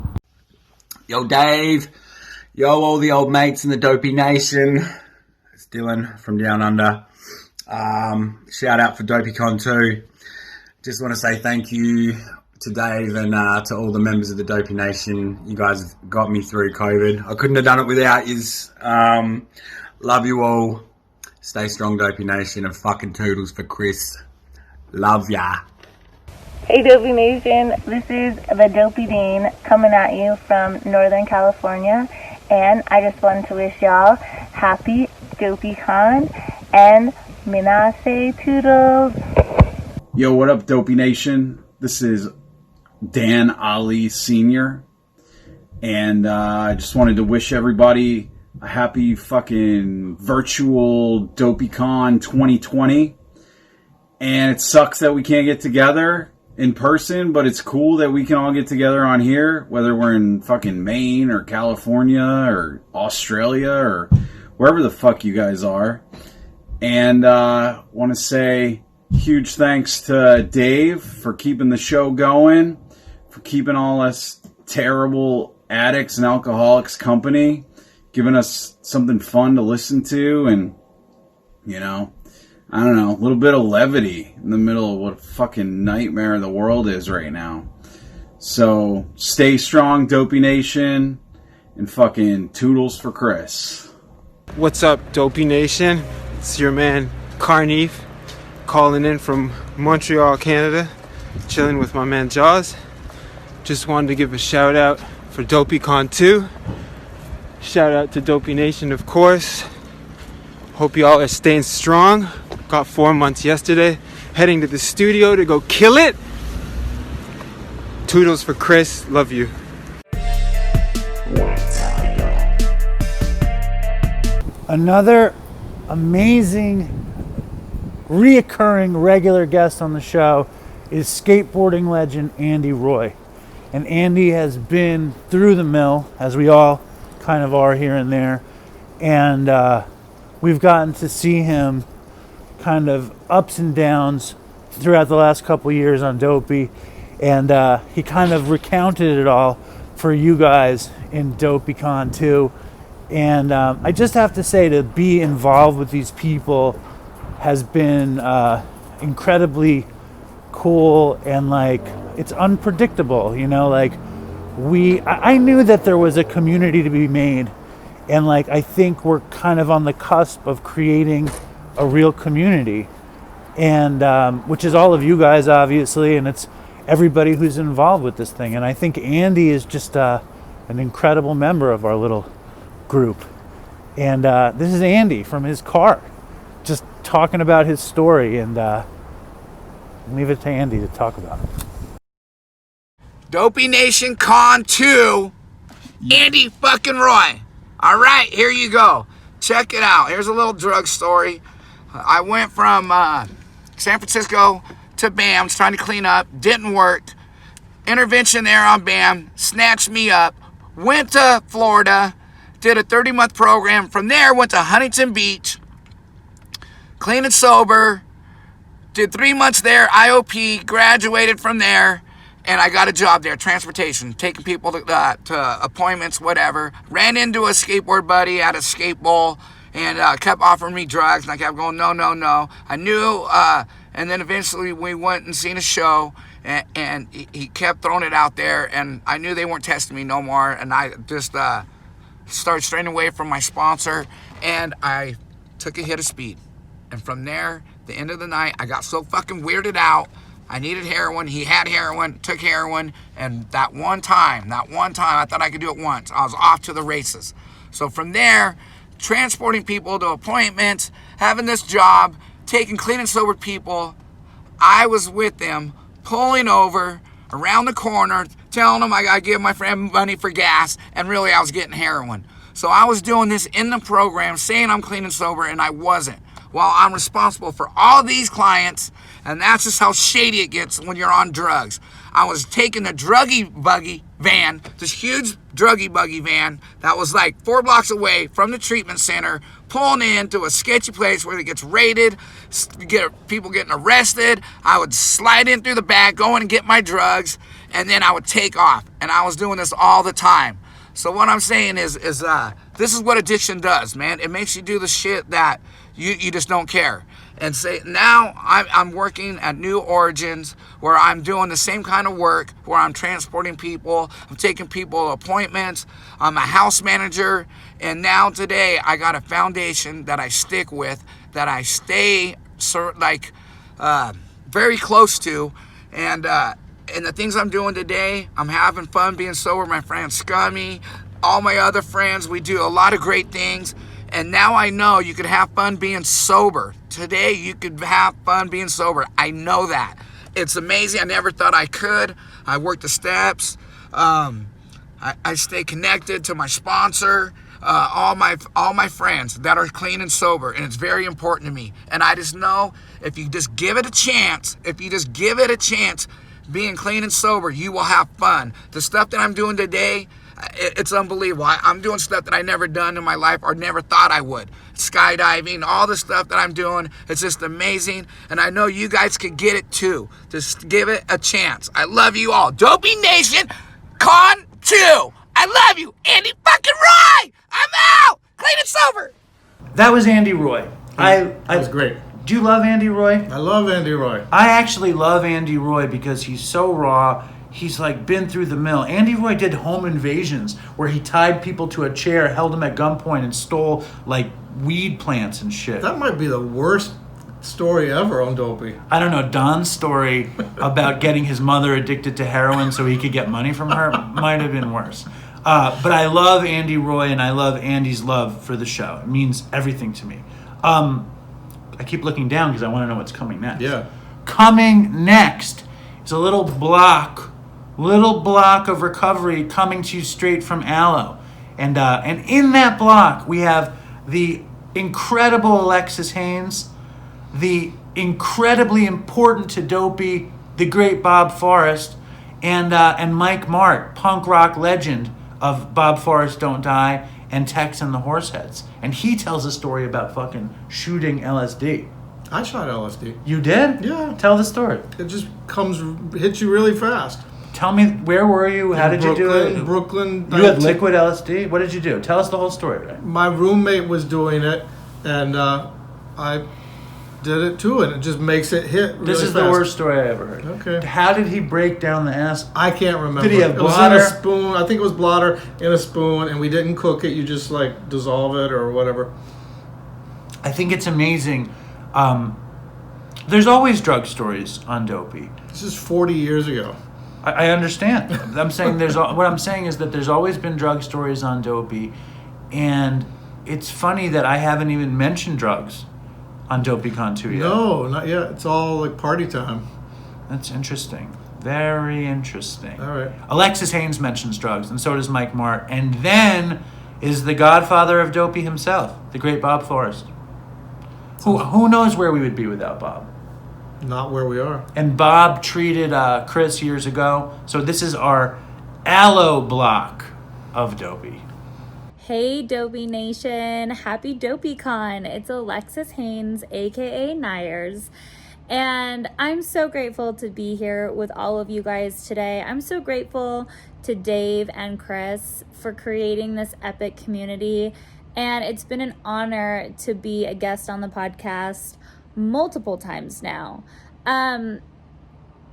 S25: Yo, Dave. Yo, all the old mates in the Dopey Nation. It's Dylan from Down Under. Shout out for Dopey Con2. Just want to say thank you to Dave and to all the members of the Dopey Nation. You guys got me through COVID. I couldn't have done it without yous. Love you all. Stay strong, Dopey Nation, and fucking Toodles for Chris. Love ya.
S28: Hey Dopey Nation, this is the Dopey Dean coming at you from Northern California, and I just wanted to wish y'all happy Dopey Con and Minase Toodles.
S26: Yo, what up, Dopey Nation? This is Dan Ali Sr. And I just wanted to wish everybody a happy fucking virtual Dopey Con 2020. And it sucks that we can't get together in person, but it's cool that we can all get together on here, whether we're in fucking Maine or California or Australia or wherever the fuck you guys are. And want to say huge thanks to Dave for keeping the show going, for keeping all us terrible addicts and alcoholics company, giving us something fun to listen to, and, you know, I don't know, a little bit of levity in the middle of what a fucking nightmare the world is right now. So, stay strong, Dopey Nation, and fucking Toodles for Chris.
S27: What's up, Dopey Nation? It's your man, Carneve, calling in from Montreal, Canada, chilling with my man Jaws. Just wanted to give a shout out for Dopey Con2. Shout out to Dopey Nation, of course. Hope y'all are staying strong. Got 4 months yesterday. Heading to the studio to go kill it. Toodles for Chris. Love you.
S5: Another amazing, reoccurring regular guest on the show is skateboarding legend Andy Roy. And Andy has been through the mill, as we all kind of are here and there. And we've gotten to see him kind of ups and downs throughout the last couple years on Dopey, and he kind of recounted it all for you guys in Dopey Con2. And I just have to say, to be involved with these people has been incredibly cool, and like, it's unpredictable, you know, like I knew that there was a community to be made, and like I think we're kind of on the cusp of creating a real community, and which is all of you guys, obviously, and it's everybody who's involved with this thing. And I think Andy is just an incredible member of our little group. And this is Andy from his car, just talking about his story, and leave it to Andy to talk about it.
S7: Dopey Nation Con 2, Andy fucking Roy. All right, here you go. Check it out. Here's a little drug story. I went from San Francisco to BAM, trying to clean up. Didn't work. Intervention there on BAM. Snatched me up. Went to Florida. did a 30-month program. From there, went to Huntington Beach, clean and sober, did 3 months there, IOP, graduated from there, and I got a job there, transportation, taking people to appointments, whatever. Ran into a skateboard buddy at a skate bowl and kept offering me drugs, and I kept going, no, no, no. I knew, and then eventually we went and seen a show, and he kept throwing it out there, and I knew they weren't testing me no more, and I just started straying away from my sponsor, and I took a hit of speed. And from there, the end of the night, I got so fucking weirded out. I needed heroin. He had heroin, took heroin, and that one time, I thought I could do it once. I was off to the races. So from there, transporting people to appointments, having this job, taking clean and sober people, I was with them, pulling over around the corner, telling them I gotta give my friend money for gas, and really I was getting heroin. So I was doing this in the program, saying I'm clean and sober, and I wasn't. Well, I'm responsible for all these clients, and that's just how shady it gets when you're on drugs. I was taking the druggy buggy van, this huge druggy buggy van that was like 4 blocks away from the treatment center, pulling into a sketchy place where it gets raided, people getting arrested. I would slide in through the back, go in and get my drugs, and then I would take off. And I was doing this all the time. So what I'm saying is this is what addiction does, man. It makes you do the shit that you just don't care. And say now I'm working at New Origins, where I'm doing the same kind of work, where I'm transporting people, I'm taking people to appointments, I'm a house manager, and now today I got a foundation that I stick with, that I stay very close to, and the things I'm doing today, I'm having fun being sober. My friend Scummy, all my other friends, we do a lot of great things. And now I know you could have fun being sober. Today, you could have fun being sober. I know that. It's amazing. I never thought I could. I work the steps. I stay connected to my sponsor, all my friends that are clean and sober, and it's very important to me. And I just know if you just give it a chance, being clean and sober, you will have fun. The stuff that I'm doing today, it's unbelievable. I'm doing stuff that I never done in my life or never thought I would. Skydiving, all the stuff that I'm doing, it's just amazing. And I know you guys could get it too. Just give it a chance. I love you all. Dopey Nation Con2. I love you. Andy fucking Roy. I'm out. Clean and sober.
S5: That was Andy Roy.
S14: That was great.
S5: Do you love Andy Roy?
S14: I love Andy Roy.
S5: I actually love Andy Roy because he's so raw. He's like been through the mill. Andy Roy did home invasions where he tied people to a chair, held them at gunpoint, and stole like weed plants and shit.
S14: That might be the worst story ever on Dopey.
S5: I don't know. Don's story about getting his mother addicted to heroin so he could get money from her might have been worse. But I love Andy Roy, and I love Andy's love for the show. It means everything to me. I keep looking down because I want to know what's coming next.
S14: Yeah.
S5: Coming next is a little block of recovery coming to you straight from Aloe. And in that block, we have the incredible Alexis Haines, the incredibly important to Dopey, the great Bob Forrest, and Mike Martt, punk rock legend of Bob Forrest Don't Die and Tex and the Horseheads. And he tells a story about fucking shooting LSD.
S14: I shot LSD.
S5: You did?
S14: Yeah.
S5: Tell the story.
S14: It just hits you really fast.
S5: Tell me, where were you? How did you do it?
S14: Brooklyn.
S5: You had liquid LSD? What did you do? Tell us the whole story, right?
S14: My roommate was doing it, and I did it too, and it just makes it hit really
S5: This is
S14: fast.
S5: the worst story I ever heard.
S14: Okay.
S5: How did he break down the ass?
S14: I can't remember.
S5: Did he have
S14: It was
S5: blotter?
S14: in a spoon. I think it was blotter in a spoon, and we didn't cook it. You just like dissolve it or whatever.
S5: I think it's amazing. There's always drug stories on Dopey.
S14: This is 40 years ago.
S5: I understand. I'm saying what I'm saying is that there's always been drug stories on Dopey, and it's funny that I haven't even mentioned drugs on Dopey Con2 yet.
S14: No, not yet. It's all like party time.
S5: That's interesting. Very interesting.
S14: All right.
S5: Alexis Haines mentions drugs, and so does Mike Martt. And then is the godfather of Dopey himself, the great Bob Forrest. Who knows where we would be without Bob?
S14: Not where we are.
S5: And Bob treated Chris years ago. So this is our Aloe block of Dopey.
S1: Hey Dopey Nation, happy Dopey Con. It's Alexis Haines, aka Nyers. And I'm so grateful to be here with all of you guys today. I'm so grateful to Dave and Chris for creating this epic community. And it's been an honor to be a guest on the podcast multiple times now.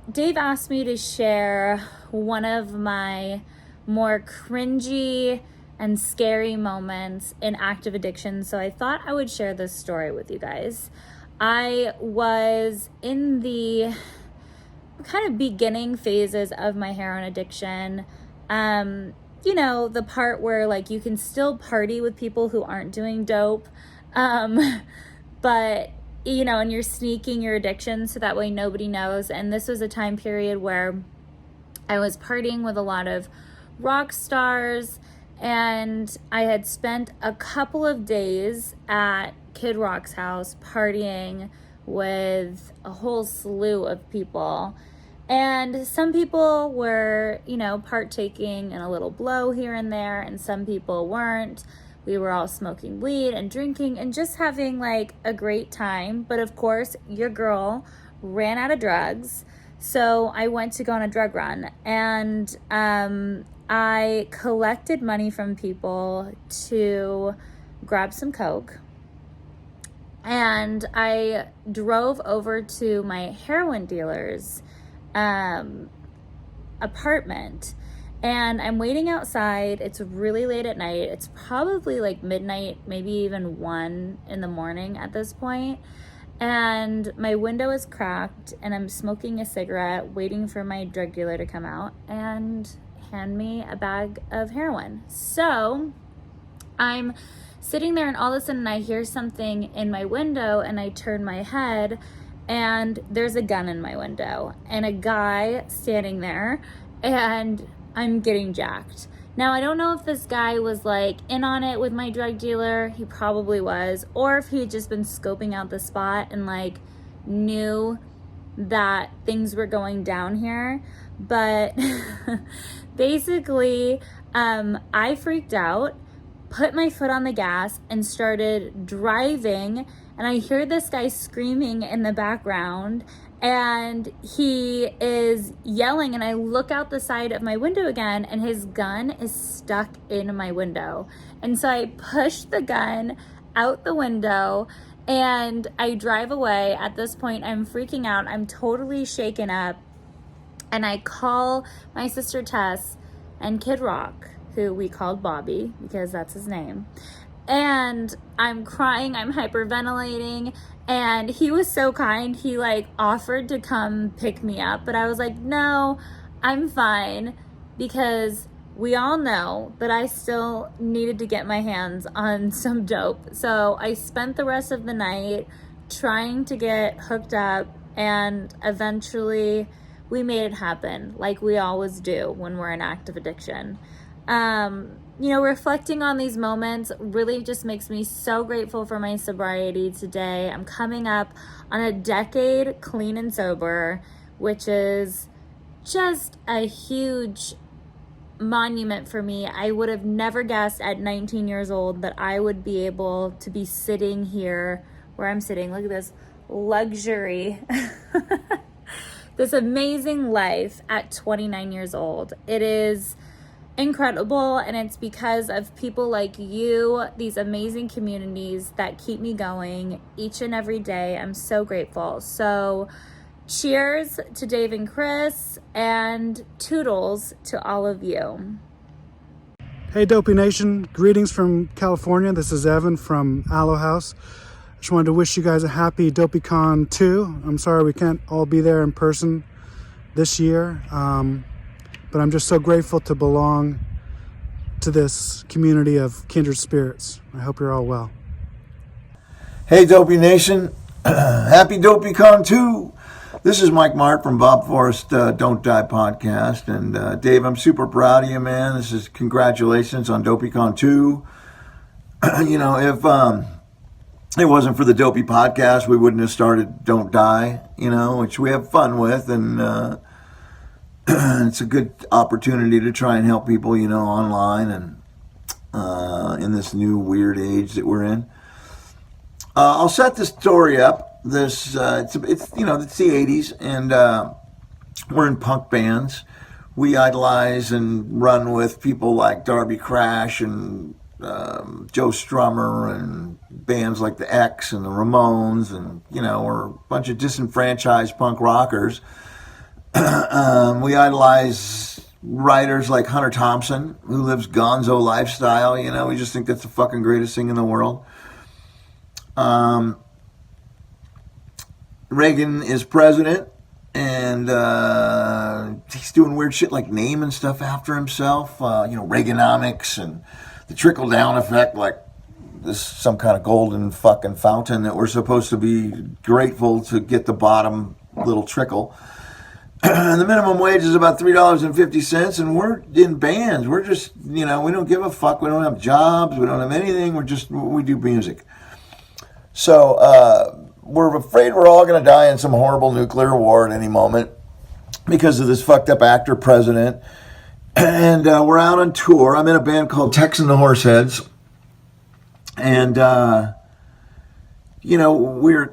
S1: Dave asked me to share one of my more cringy and scary moments in active addiction, so I thought I would share this story with you guys. I was in the kind of beginning phases of my heroin addiction. You know, the part where like you can still party with people who aren't doing dope, but you know, and you're sneaking your addiction so that way nobody knows. And this was a time period where I was partying with a lot of rock stars, and I had spent a couple of days at Kid Rock's house partying with a whole slew of people. And some people were, you know, partaking in a little blow here and there, and some people weren't. We were all smoking weed and drinking and just having like a great time. But of course, your girl ran out of drugs. So I went to go on a drug run, and I collected money from people to grab some coke, and I drove over to my heroin dealer's apartment, and I'm waiting outside. It's really late at night. It's probably like midnight, maybe even 1 in the morning at this point. And my window is cracked, and I'm smoking a cigarette, waiting for my drug dealer to come out and hand me a bag of heroin. So I'm sitting there, and all of a sudden I hear something in my window, and I turn my head, and there's a gun in my window and a guy standing there, and I'm getting jacked. Now, I don't know if this guy was like in on it with my drug dealer. He probably was. Or if he had just been scoping out the spot and like knew that things were going down here. But basically, I freaked out, put my foot on the gas, and started driving. And I hear this guy screaming in the background, and he is yelling, and I look out the side of my window again, and his gun is stuck in my window. And so I push the gun out the window, and I drive away. At this point, I'm freaking out. I'm totally shaken up. And I call my sister Tess and Kid Rock, who we called Bobby because that's his name. And I'm crying, I'm hyperventilating, and he was so kind. He like offered to come pick me up, but I was like, no, I'm fine, because we all know that I still needed to get my hands on some dope. So I spent the rest of the night trying to get hooked up, and eventually we made it happen, like we always do when we're in active addiction. You know, reflecting on these moments really just makes me so grateful for my sobriety today. I'm coming up on a decade clean and sober, which is just a huge monument for me. I would have never guessed at 19 years old that I would be able to be sitting here where I'm sitting. Look at this luxury. This amazing life at 29 years old. It is incredible, and it's because of people like you, these amazing communities that keep me going each and every day. I'm so grateful. So cheers to Dave and Chris, and toodles to all of you.
S2: Hey Dopey Nation, greetings from California. This is Evan from Aloe House. Just wanted to wish you guys a happy Dopey Con2. I'm sorry we can't all be there in person this year, but I'm just so grateful to belong to this community of kindred spirits. I hope you're all well.
S3: Hey Dopey Nation, happy Dopey Con2. This is Mike Martt from Bob Forrest Don't Die podcast. And Dave, I'm super proud of you, man. This is congratulations on Dopey Con2. You know, if it wasn't for the Dopey podcast, we wouldn't have started Don't Die, you know, which we have fun with. And it's a good opportunity to try and help people, you know, online. And in this new weird age that we're in. I'll set the story up. It's the 80s, and we're in punk bands. We idolize and run with people like Darby Crash and Joe Strummer and bands like the X and the Ramones, and we're a bunch of disenfranchised punk rockers. We idolize writers like Hunter Thompson, who lives gonzo lifestyle. We just think that's the fucking greatest thing in the world. Reagan is president, and he's doing weird shit like naming stuff after himself. Reaganomics and the trickle-down effect, like this some kind of golden fucking fountain that we're supposed to be grateful to get the bottom little trickle. The minimum wage is about $3.50, and we're in bands. We're just, we don't give a fuck. We don't have jobs. We don't have anything. We do music. So we're afraid we're all going to die in some horrible nuclear war at any moment because of this fucked up actor president. And we're out on tour. I'm in a band called Tex and the Horseheads. And, we're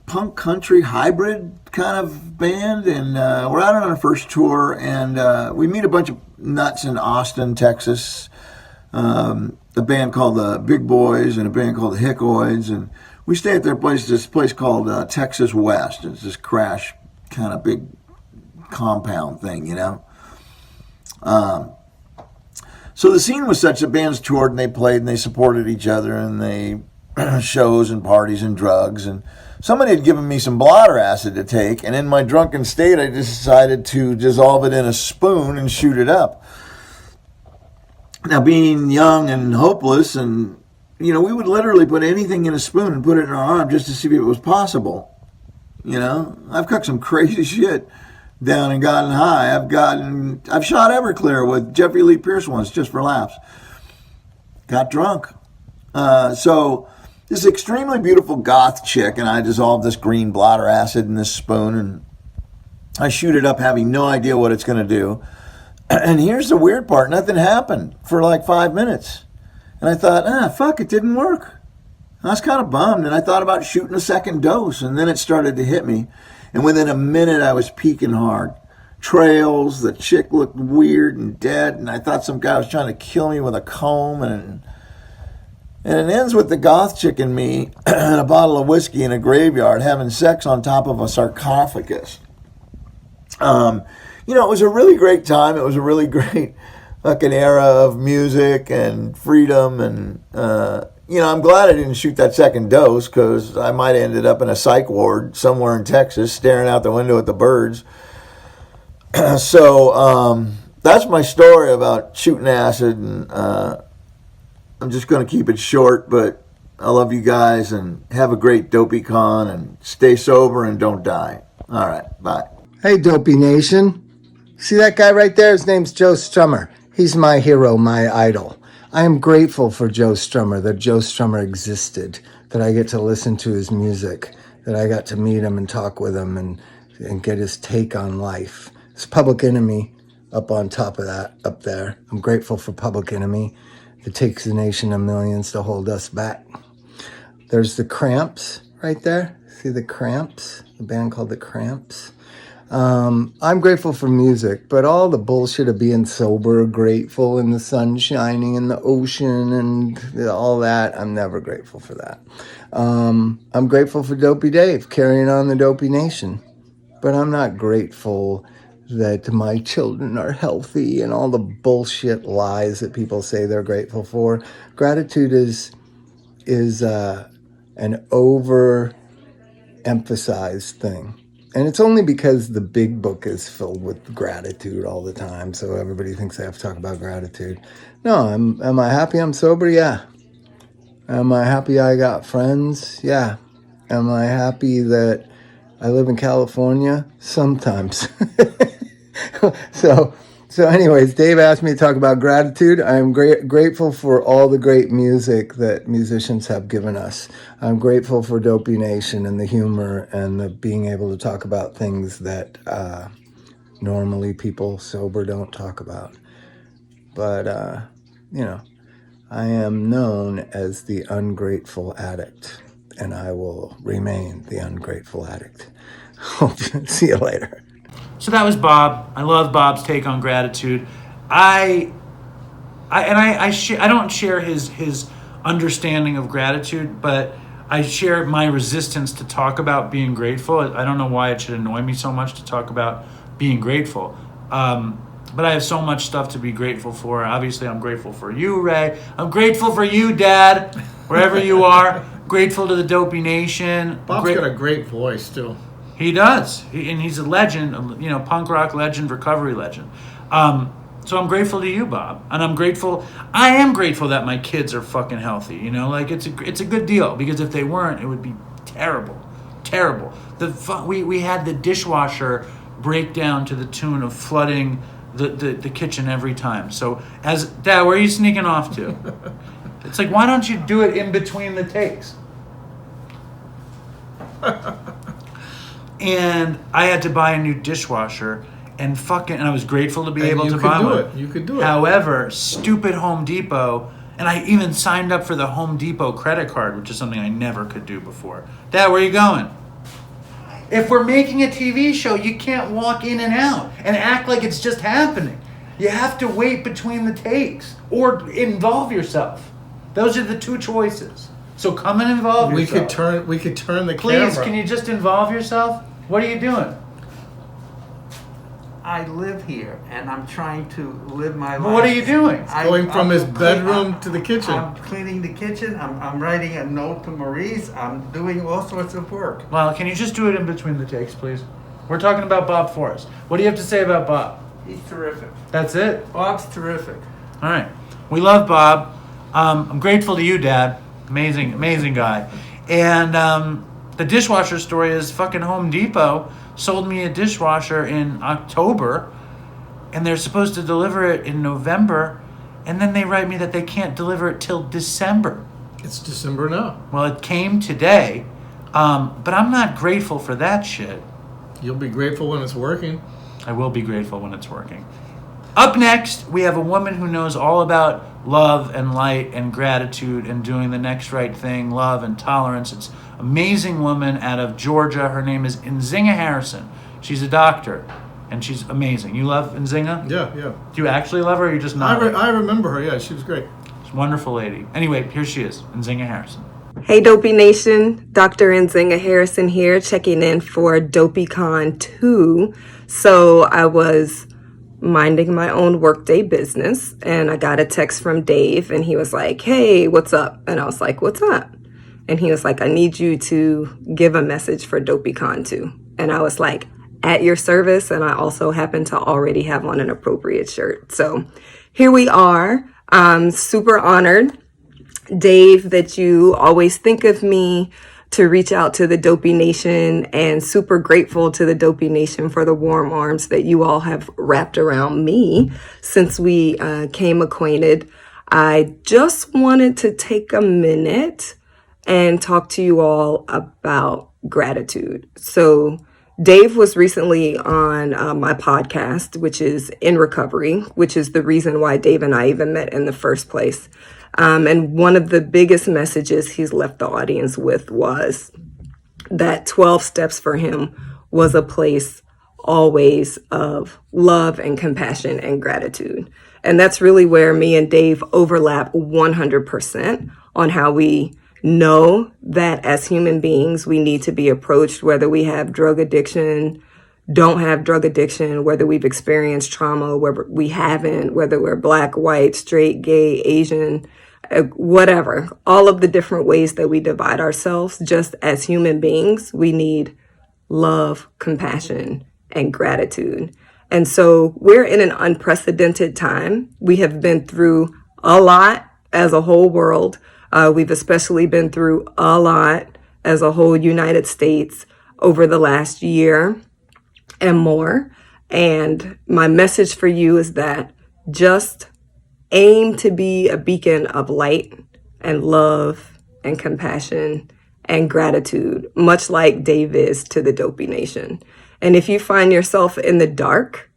S3: punk country hybrid kind of band. And we're out on our first tour. And we meet a bunch of nuts in Austin, Texas. A band called the Big Boys and a band called the Hickoids. And we stay at this place called Texas West. It's this crash kind of big compound thing, So the scene was such that bands toured and they played and they supported each other and they shows and parties and drugs. And somebody had given me some blotter acid to take, and in my drunken state I decided to dissolve it in a spoon and shoot it up. Now, being young and hopeless, and we would literally put anything in a spoon and put it in our arm just to see if it was possible. I've cooked some crazy shit down and gotten high. I've shot Everclear with Jeffrey Lee Pierce once just for laughs. Got drunk. So this extremely beautiful goth chick and I dissolved this green blotter acid in this spoon, and I shoot it up having no idea what it's going to do. And here's the weird part. Nothing happened for like 5 minutes. And I thought, fuck, it didn't work. I was kind of bummed, and I thought about shooting a second dose, and then it started to hit me. And within a minute, I was peaking hard. Trails, the chick looked weird and dead, and I thought some guy was trying to kill me with a comb. And it ends with the goth chick and me and a bottle of whiskey in a graveyard having sex on top of a sarcophagus. It was a really great time. It was a really great fucking era of music and freedom. And, I'm glad I didn't shoot that second dose, because I might have ended up in a psych ward somewhere in Texas staring out the window at the birds. So that's my story about shooting acid. And I'm just going to keep it short, but I love you guys, and have a great Dopey Con, and stay sober and don't die. All right, bye.
S6: Hey, Dopey Nation. See that guy right there? His name's Joe Strummer. He's my hero, my idol. I am grateful for Joe Strummer, that Joe Strummer existed, that I get to listen to his music, that I got to meet him and talk with him and get his take on life. It's Public Enemy up on top of that, up there. I'm grateful for Public Enemy. It takes the nation of millions to hold us back. There's the Cramps right there. See the Cramps? The band called the Cramps. I'm grateful for music, but all the bullshit of being sober, grateful, and the sun shining and the ocean and all that, I'm never grateful for that. I'm grateful for Dopey Dave carrying on the Dopey Nation, but I'm not grateful that my children are healthy and all the bullshit lies that people say they're grateful for. Gratitude is an overemphasized thing. And it's only because the big book is filled with gratitude all the time, so everybody thinks they have to talk about gratitude. No, am I happy I'm sober? Yeah. Am I happy I got friends? Yeah. Am I happy that I live in California? Sometimes. So anyways, Dave asked me to talk about gratitude. I'm grateful for all the great music that musicians have given us. I'm grateful for Dopey Nation and the humor and the being able to talk about things that normally people sober don't talk about. But, I am known as the ungrateful addict, and I will remain the ungrateful addict. Hope to see you later.
S5: So that was Bob. I love Bob's take on gratitude. I don't share his understanding of gratitude, but I share my resistance to talk about being grateful. I don't know why it should annoy me so much to talk about being grateful. But I have so much stuff to be grateful for. Obviously, I'm grateful for you, Ray. I'm grateful for you, Dad, wherever you are. Grateful to the Dopey Nation.
S14: Bob's got a great voice, too.
S5: He does. And he's a legend, punk rock legend, recovery legend. So I'm grateful to you, Bob. And I am grateful that my kids are fucking healthy. It's a good deal, because if they weren't, it would be terrible. Terrible. We had the dishwasher break down to the tune of flooding the kitchen every time. So Dad, where are you sneaking off to? It's like, why don't you do it in between the takes? And I had to buy a new dishwasher, and I was grateful to be able to buy one.
S14: You could do it.
S5: However, stupid Home Depot, and I even signed up for the Home Depot credit card, which is something I never could do before. Dad, where are you going? If we're making a TV show, you can't walk in and out and act like it's just happening. You have to wait between the takes or involve yourself. Those are the two choices. So come and involve yourself.
S14: We could turn the
S5: Please,
S14: camera.
S5: can you just involve yourself? What are you doing?
S4: I live here, and I'm trying to live my life.
S5: What are you doing?
S14: Going from his bedroom to the kitchen.
S4: I'm cleaning the kitchen. I'm writing a note to Maurice. I'm doing all sorts of work.
S5: Well, can you just do it in between the takes, please? We're talking about Bob Forrest. What do you have to say about Bob?
S4: He's terrific.
S5: That's it?
S4: Bob's terrific.
S5: All right. We love Bob. I'm grateful to you, Dad. Amazing, amazing guy. And the dishwasher story is fucking Home Depot sold me a dishwasher in October, and they're supposed to deliver it in November, and then they write me that they can't deliver it till December.
S14: It's December now.
S5: Well, it came today, but I'm not grateful for that shit.
S14: You'll be grateful when it's working.
S5: I will be grateful when it's working. Up next, we have a woman who knows all about love and light and gratitude and doing the next right thing, love and tolerance. It's an amazing woman out of Georgia. Her name is Nzinga Harrison. She's a doctor, and she's amazing. You love Nzinga?
S14: Yeah.
S5: Do you actually love her, or you just not?
S14: I remember her, yeah. She was great.
S5: She's a wonderful lady. Anyway, here she is, Nzinga Harrison.
S11: Hey Dopey Nation, Dr. Nzinga Harrison here, checking in for Dopey Con2. So I was minding my own workday business, and I got a text from Dave, and he was like, hey, what's up? And I was like, what's up? And he was like, I need you to give a message for Dopey Con2. And I was like, at your service. And I also happen to already have on an appropriate shirt. So here we are. I'm super honored, Dave, that you always think of me to reach out to the Dopey Nation, and super grateful to the Dopey Nation for the warm arms that you all have wrapped around me since we came acquainted. I just wanted to take a minute and talk to you all about gratitude. So Dave was recently on my podcast, which is In Recovery, which is the reason why Dave and I even met in the first place. And one of the biggest messages he's left the audience with was that 12 steps for him was a place always of love and compassion and gratitude. And that's really where me and Dave overlap 100% on how we know that as human beings, we need to be approached, whether we have drug addiction, don't have drug addiction, whether we've experienced trauma, whether we haven't, whether we're Black, white, straight, gay, Asian, whatever, all of the different ways that we divide ourselves just as human beings, we need love, compassion, and gratitude. And so we're in an unprecedented time. We have been through a lot as a whole world. We've especially been through a lot as a whole United States over the last year and more. And my message for you is that just aim to be a beacon of light and love and compassion and gratitude, much like Dave is to the Dopey Nation. And if you find yourself in the dark,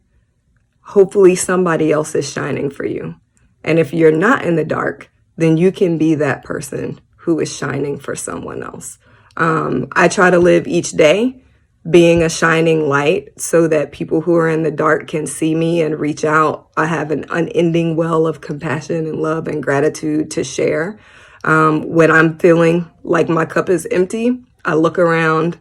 S11: hopefully somebody else is shining for you. And if you're not in the dark, then you can be that person who is shining for someone else. I try to live each day being a shining light so that people who are in the dark can see me and reach out. I have an unending well of compassion and love and gratitude to share. When I'm feeling like my cup is empty, I look around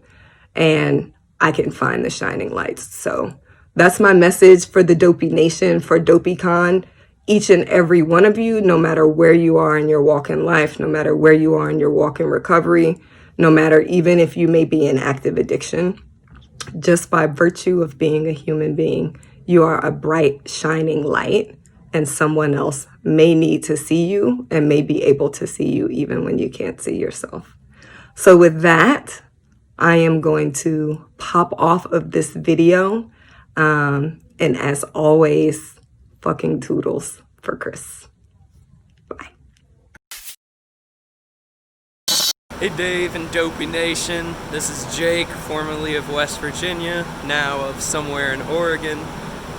S11: and I can find the shining lights. So that's my message for the Dopey Nation, for Dopey Con. Each and every one of you, no matter where you are in your walk in life, no matter where you are in your walk in recovery, no matter even if you may be in active addiction, just by virtue of being a human being, you are a bright, shining light, and someone else may need to see you and may be able to see you even when you can't see yourself. So with that, I am going to pop off of this video. And as always, fucking Toodles for Chris.
S15: Hey Dave and Dopey Nation, this is Jake, formerly of West Virginia, now of somewhere in Oregon.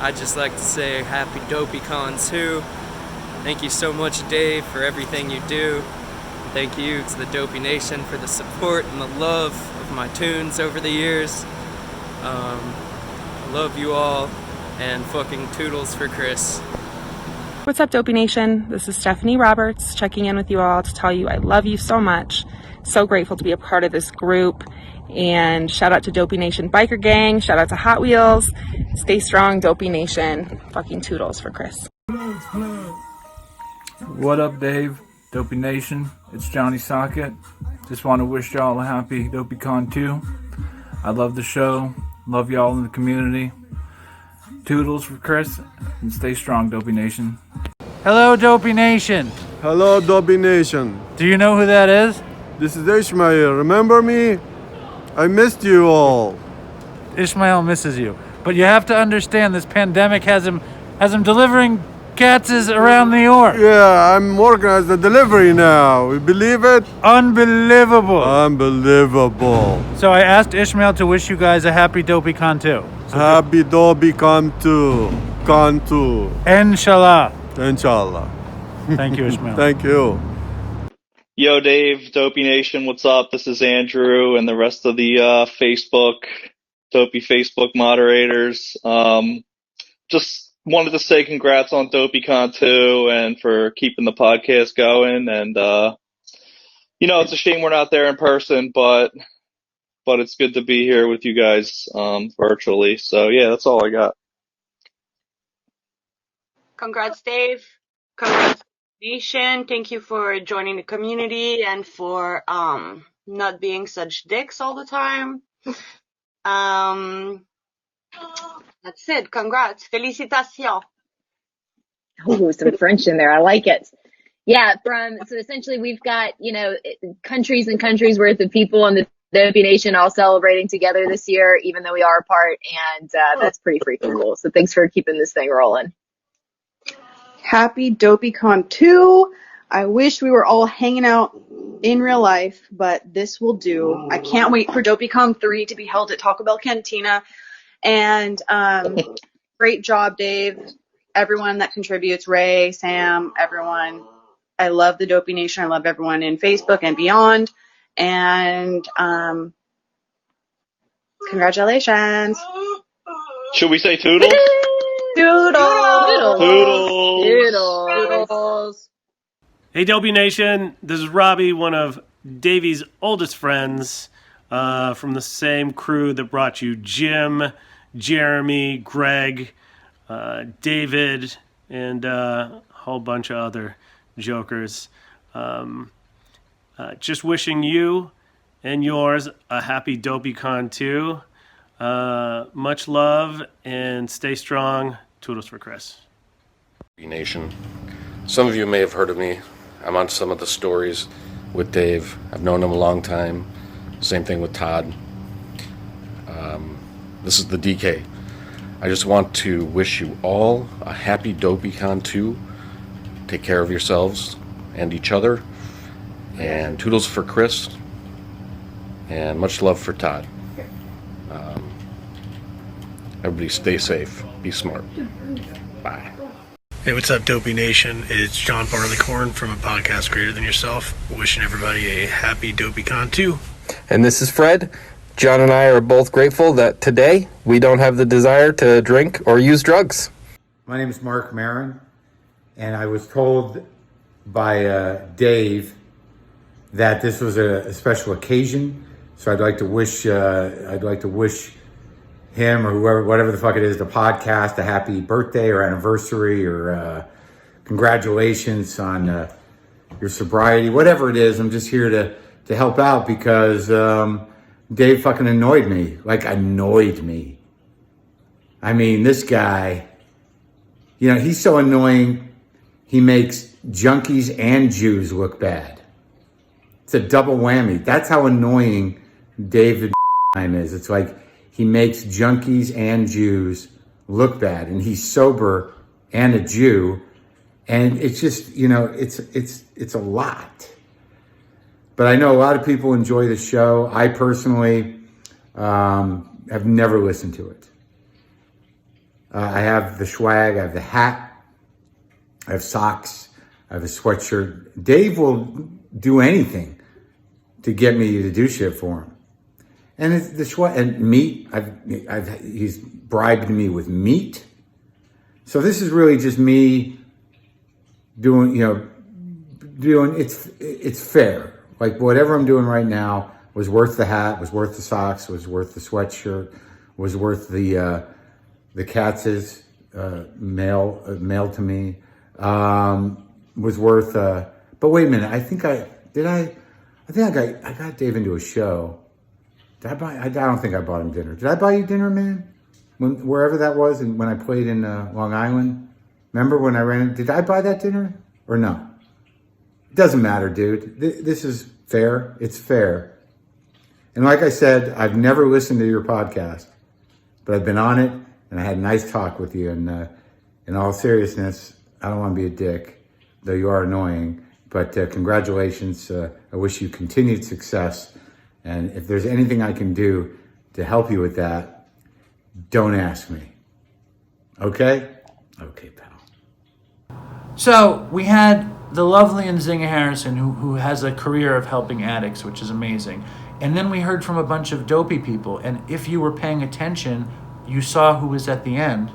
S15: I'd just like to say happy Dopey Con2. Thank you so much, Dave, for everything you do. Thank you to the Dopey Nation for the support and the love of my tunes over the years. I love you all, and fucking Toodles for Chris.
S16: What's up, Dopey Nation? This is Stephanie Roberts checking in with you all to tell you I love you so much. So grateful to be a part of this group. And shout out to Dopey Nation Biker Gang. Shout out to Hot Wheels. Stay strong, Dopey Nation. Fucking Toodles for Chris.
S17: What up, Dave? Dopey Nation. It's Johnny Socket. Just want to wish y'all a happy Dopey Con2. I love the show. Love y'all in the community. Toodles for Chris. And stay strong, Dopey Nation.
S5: Hello, Dopey Nation.
S27: Hello, Dopey Nation.
S5: Do you know who that is?
S27: This is Ishmael. Remember me? I missed you all.
S5: Ishmael misses you. But you have to understand this pandemic has him delivering cats around New York.
S27: Yeah, I'm working as a delivery now. You believe it?
S5: Unbelievable.
S27: Unbelievable.
S5: So I asked Ishmael to wish you guys a happy Dopey Con2. So
S27: happy Dopey Con2.
S5: Inshallah.
S27: Inshallah.
S5: Thank you, Ishmael.
S27: Thank you.
S18: Yo, Dave, Dopey Nation, what's up? This is Andrew and the rest of the Dopey Facebook moderators. Just wanted to say congrats on Dopey Con2 and for keeping the podcast going. And, it's a shame we're not there in person, but it's good to be here with you guys virtually. So, yeah, that's all I got.
S19: Congrats, Dave. Congrats, Nation. Thank you for joining the community and for not being such dicks all the time. That's it. Congrats. Félicitations.
S21: Oh, some French in there. I like it. Yeah, so essentially we've got, countries and countries worth of people on the Dopey Nation all celebrating together this year, even though we are apart, and that's pretty freaking cool. So thanks for keeping this thing rolling.
S22: Happy Dopey Con2. I wish we were all hanging out in real life, but this will do. I can't wait for Dopey Con3 to be held at Taco Bell Cantina. And great job, Dave. Everyone that contributes, Ray, Sam, everyone. I love the Dopey Nation. I love everyone in Facebook and beyond. And congratulations.
S18: Should we say Toodles?
S22: Toodles.
S21: Toodles.
S23: Hey, Dopey Nation. This is Robbie, one of Davey's oldest friends from the same crew that brought you Jim, Jeremy, Greg, David, and a whole bunch of other jokers. Just wishing you and yours a happy Dopey Con2. Much love and stay strong. Toodles for Chris.
S29: Nation. Some of you may have heard of me. I'm on some of the stories with Dave. I've known him a long time. Same thing with Todd. This is the DK. I just want to wish you all a happy Dopey Con2. Take care of yourselves and each other. And Toodles for Chris. And much love for Todd. Everybody stay safe. Be smart. Bye.
S8: Hey, what's up, Dopey Nation? It's John Barleycorn from A Podcast Greater Than Yourself, wishing everybody a happy Dopey Con2.
S9: And this is Fred. John and I are both grateful that today we don't have the desire to drink or use drugs.
S10: My name is Marc Maron, and I was told by Dave that this was a special occasion, so I'd like to wish him or whoever, whatever the fuck it is, the podcast, a happy birthday or anniversary or congratulations on your sobriety, whatever it is. I'm just here to help out because Dave fucking annoyed me. I mean, this guy, you know, he's so annoying, he makes junkies and Jews look bad. It's a double whammy. That's how annoying David is. It's like he makes junkies and Jews look bad, and he's sober and a Jew, and it's just, you know, it's a lot. But I know a lot of people enjoy the show. I personally have never listened to it. I have the swag, I have the hat, I have socks, I have a sweatshirt. Dave will do anything to get me to do shit for him. And it's the sweat and meat. He's bribed me with meat. So this is really just me doing it's fair. Like whatever I'm doing right now was worth the hat, was worth the socks, was worth the sweatshirt, was worth the Katz's mailed to me, was worth. But wait a minute, I got Dave into a show. I don't think I bought him dinner. Did I buy you dinner, man? Wherever that was, and when I played in Long Island, remember when I ran? Did I buy that dinner or no? It doesn't matter, dude. This is fair. It's fair. And like I said, I've never listened to your podcast, but I've been on it, and I had a nice talk with you. And in all seriousness, I don't want to be a dick, though you are annoying. But congratulations. I wish you continued success. And if there's anything I can do to help you with that, don't ask me. Okay? Okay, pal.
S5: So we had the lovely Nzinga Harrison, who has a career of helping addicts, which is amazing. And then we heard from a bunch of dopey people. And if you were paying attention, you saw who was at the end.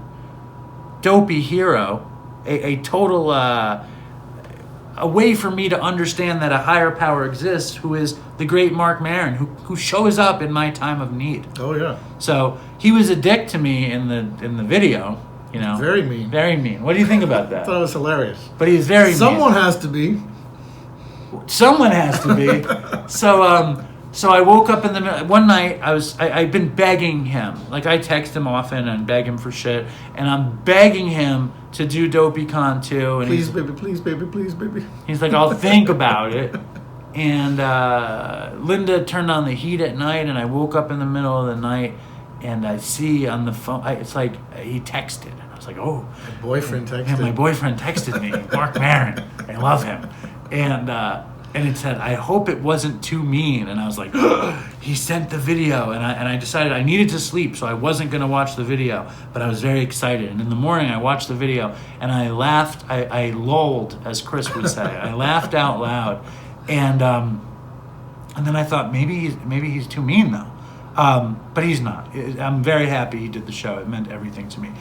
S5: Dopey hero, a total... a way for me to understand that a higher power exists, who is the great Marc Maron, who shows up in my time of need.
S14: Oh yeah.
S5: So he was a dick to me in the video, you know.
S14: Very mean.
S5: Very mean. What do you think about that?
S14: I thought it was hilarious.
S5: But he's very mean.
S14: Someone has to be.
S5: Someone has to be. So I woke up in the middle. One night, I'd been begging him. Like, I text him often and beg him for shit. And I'm begging him to do Dopey Con2. And
S14: Please, baby, please, baby, please, baby.
S5: He's like, I'll think about it. And Linda turned on the heat at night, and I woke up in the middle of the night, and I see on the phone, it's like he texted. And I was like, oh.
S14: My boyfriend texted.
S5: Yeah, my boyfriend texted me, Marc Maron. I love him. And it said, I hope it wasn't too mean. And I was like, he sent the video. And I decided I needed to sleep, so I wasn't going to watch the video. But I was very excited. And in the morning, I watched the video, and I laughed. I lolled, as Chris would say. I laughed out loud. And then I thought, maybe he's too mean, though. But he's not. I'm very happy he did the show. It meant everything to me.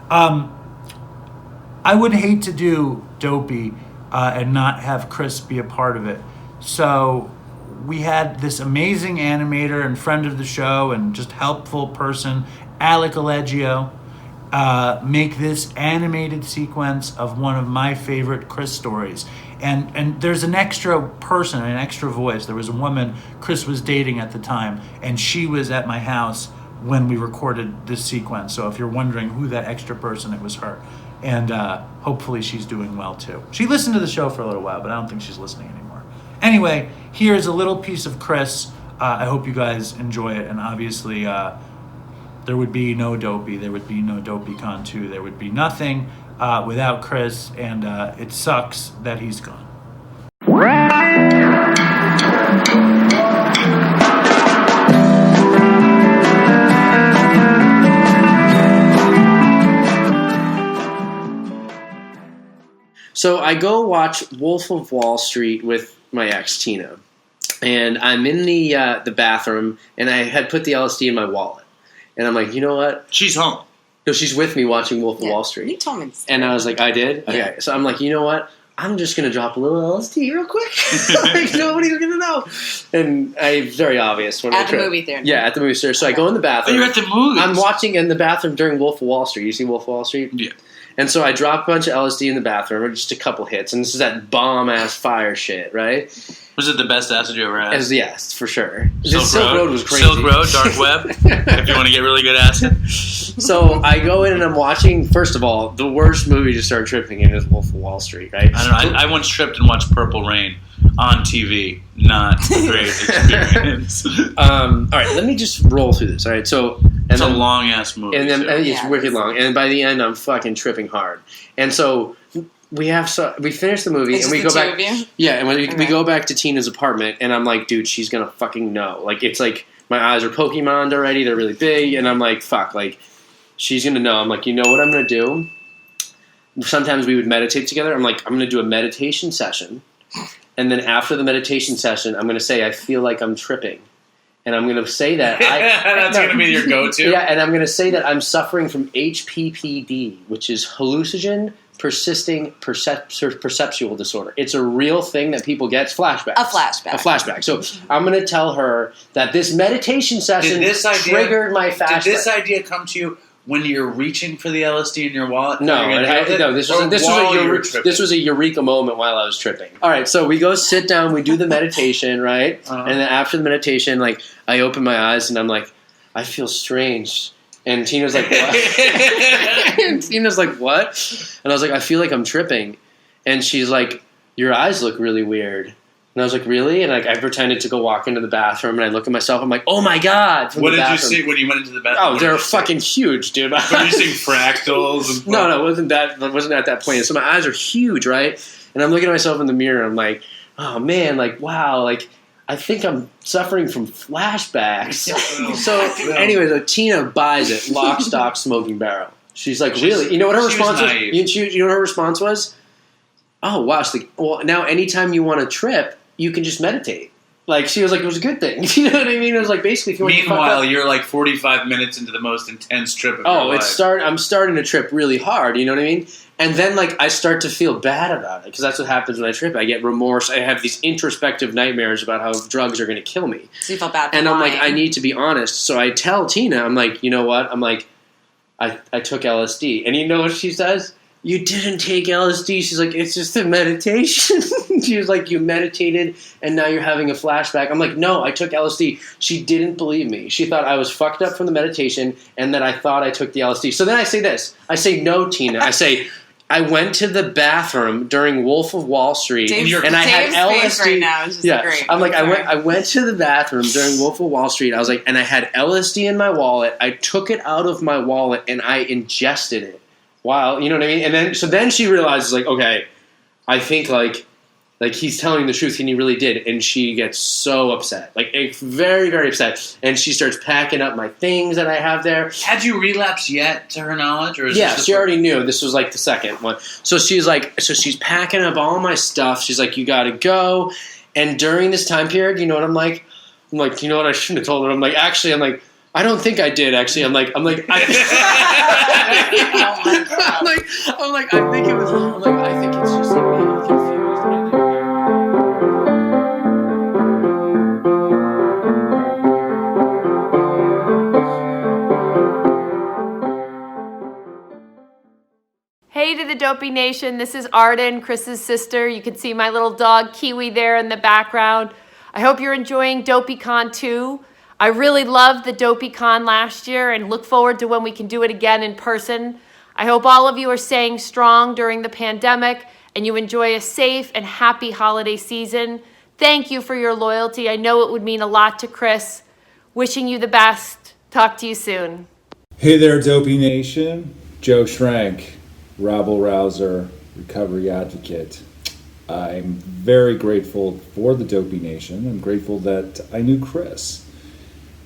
S5: I would hate to do Dopey and not have Chris be a part of it. So we had this amazing animator and friend of the show and just helpful person, Alec Allegio, make this animated sequence of one of my favorite Chris stories. And there's an extra person, an extra voice. There was a woman Chris was dating at the time, and she was at my house when we recorded this sequence. So if you're wondering who that extra person, it was her. And hopefully she's doing well too. She listened to the show for a little while, but I don't think she's listening anymore. Anyway, here's a little piece of Chris. I hope you guys enjoy it. And obviously, there would be no Dopey. There would be no Dopey Con2. There would be nothing without Chris. And it sucks that he's gone.
S1: So I go watch Wolf of Wall Street with my ex, Tina. And I'm in the bathroom, and I had put the LSD in my wallet. And I'm like, you know what?
S7: She's home.
S1: No, she's with me watching Wolf of Wall Street.
S12: You told me.
S1: And I was like, I did? Okay. So I'm like, you know what? I'm just going to drop a little LSD real quick. Like, nobody's going to know. And it's very obvious. When
S12: At the movie theater.
S1: Yeah, at the movie theater. So I go in the bathroom.
S7: Oh, you're at the movies.
S1: I'm watching in the bathroom during Wolf of Wall Street. You see Wolf of Wall Street?
S7: Yeah.
S1: And so I drop a bunch of LSD in the bathroom, or just a couple hits. And this is that bomb-ass fire shit, right?
S7: Was it the best acid you ever had?
S1: Yes, for sure.
S7: Silk
S1: Road was crazy.
S7: Silk Road, Dark Web, if you want to get really good acid.
S1: So I go in and I'm watching, first of all, the worst movie to start tripping in is Wolf of Wall Street, right?
S7: I don't know. I once tripped and watched Purple Rain on TV. Not a great experience.
S1: All right, let me just roll through this. All right, so
S7: it's a long-ass movie.
S1: And then
S7: too.
S1: it's wicked long. And by the end, I'm fucking tripping hard. And so we finish the movie
S12: It's
S1: and we
S12: just
S1: go
S12: the
S1: back.
S12: two of you?
S1: Yeah, and we go back to Tina's apartment, and I'm like, dude, she's gonna fucking know. Like, it's like my eyes are Pokemon'd already. They're really big, and I'm like, fuck, like she's gonna know. I'm like, you know what I'm gonna do? Sometimes we would meditate together. I'm like, I'm gonna do a meditation session, and then after the meditation session, I'm gonna say, I feel like I'm tripping. And I'm going to say that
S7: That's going to be your go-to?
S1: Yeah, and I'm going to say that I'm suffering from HPPD, which is hallucinogen persisting perceptual disorder. It's a real thing that people get. It's flashbacks.
S12: A flashback.
S1: A flashback. So I'm going to tell her that this meditation session triggered my flashback.
S7: Did this idea come to you when you're reaching for the LSD in your wallet?
S1: No, this was a eureka moment while I was tripping. All right, so we go sit down, we do the meditation, right? And then after the meditation, like, I open my eyes and I'm like, I feel strange. And Tina's like, what? And Tina's like, what? And I was like, I feel like I'm tripping. And she's like, your eyes look really weird. And I was like, really? And like, I pretended to go walk into the bathroom, and I look at myself. I'm like, oh my god!
S7: What did you see when you went into the bathroom?
S1: Oh, they're fucking huge, dude.
S7: Were you seeing fractals?
S1: No, it wasn't at that point. So my eyes are huge, right? And I'm looking at myself in the mirror. And I'm like, oh man, like wow, like I think I'm suffering from flashbacks. So anyway, so Tina buys it, lock, stock, smoking barrel. She's like, really? You know what her response was? You know what her response was? Oh wow! She's like, well, now anytime you want to trip, you can just meditate. Like, she was like, it was a good thing. You know what I mean? It was like, basically, if you want to
S7: Meanwhile, you're like 45 minutes into the most intense trip of your life.
S1: I'm starting to trip really hard, you know what I mean? And then, like, I start to feel bad about it, because that's what happens when I trip. I get remorse. I have these introspective nightmares about how drugs are going to kill me.
S12: So you felt bad for
S1: And I'm
S12: lying.
S1: like, I need to be honest. So I tell Tina, I'm like, you know what? I'm like, I took LSD. And you know what she says? You didn't take LSD. She's like, it's just a meditation. She was like, you meditated and now you're having a flashback. I'm like, no, I took LSD. She didn't believe me. She thought I was fucked up from the meditation and that I thought I took the LSD. So then I say this. I say, no, Tina. I say, I went to the bathroom during Wolf of Wall Street and I had LSD.
S12: Right now is just great.
S1: I'm like, I went to the bathroom during Wolf of Wall Street. I was like, and I had LSD in my wallet. I took it out of my wallet and I ingested it. Wow, you know what I mean? And then she realizes, like, okay, I think like he's telling the truth, and he really did. And she gets so upset, like very, very upset. And she starts packing up my things that I have there.
S7: Had you relapsed yet, to her knowledge, or
S1: Yeah, she already knew. This was like the second one. So she's packing up all my stuff. She's like, you got to go. And during this time period, you know what I'm like? I'm like, you know what? I shouldn't have told her. I'm like, actually, I don't think I did, actually. I'm like, I think it was, I think it's just like me confused.
S13: Hey to the Dopey Nation, this is Arden, Chris's sister. You can see my little dog Kiwi there in the background. I hope you're enjoying Dopey Con2. I really loved the Dopey Con last year and look forward to when we can do it again in person. I hope all of you are staying strong during the pandemic and you enjoy a safe and happy holiday season. Thank you for your loyalty. I know it would mean a lot to Chris. Wishing you the best. Talk to you soon.
S20: Hey there, Dopey Nation. Joe Schrank, rabble rouser, recovery advocate. I'm very grateful for the Dopey Nation. I'm grateful that I knew Chris.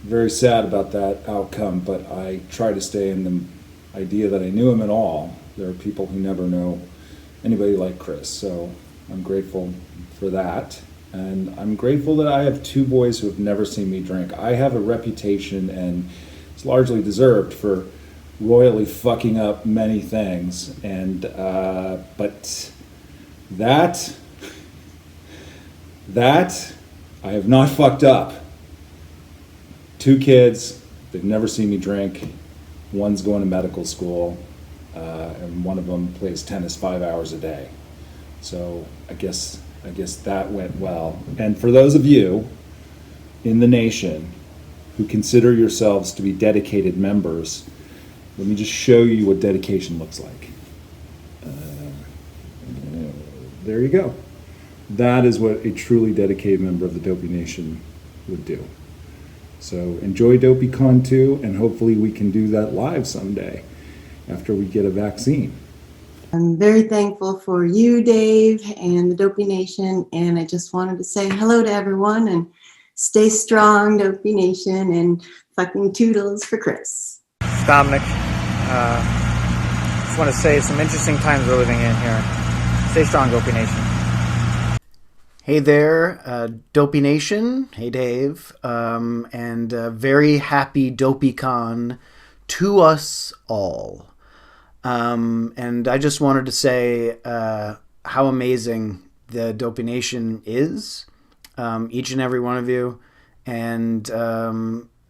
S20: Very sad about that outcome, but I try to stay in the idea that I knew him at all. There are people who never know anybody like Chris. So I'm grateful for that. And I'm grateful that I have two boys who have never seen me drink. I have a reputation, and it's largely deserved, for royally fucking up many things. And but that I have not fucked up. 2 kids, they've never seen me drink. One's going to medical school, and one of them plays tennis 5 hours a day. So I guess that went well. And for those of you in the nation who consider yourselves to be dedicated members, let me just show you what dedication looks like. There you go. That is what a truly dedicated member of the Dopey Nation would do. So enjoy Dopey Con2, and hopefully we can do that live someday after we get a vaccine.
S2: I'm very thankful for you, Dave, and the Dopey Nation, and I just wanted to say hello to everyone and stay strong, Dopey Nation, and fucking Toodles for Chris.
S5: Dominic. Just want to say some interesting times we're living in here. Stay strong, Dopey Nation.
S3: Hey there, Dopey Nation. Hey, Dave. And very happy Dopey Con to us all. And I just wanted to say how amazing the Dopey Nation is, each and every one of you. And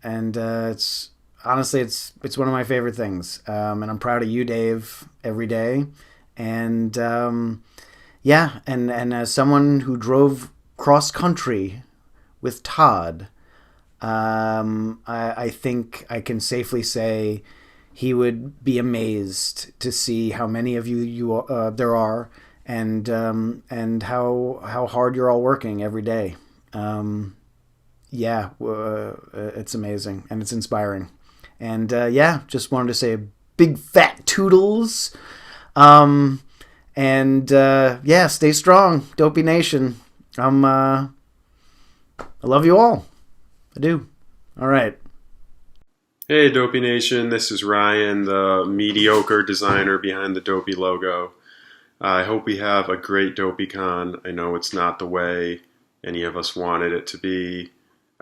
S3: it's honestly, it's one of my favorite things. And I'm proud of you, Dave, every day. And yeah, and as someone who drove cross country with Todd, I think I can safely say he would be amazed to see how many of you there are, and how hard you're all working every day. Yeah, it's amazing and it's inspiring. And yeah, just wanted to say a big fat Toodles. And yeah, stay strong, Dopey Nation. I love you all. I do. All right.
S4: Hey, Dopey Nation. This is Ryan, the mediocre designer behind the Dopey logo. I hope we have a great Dopey Con. I know it's not the way any of us wanted it to be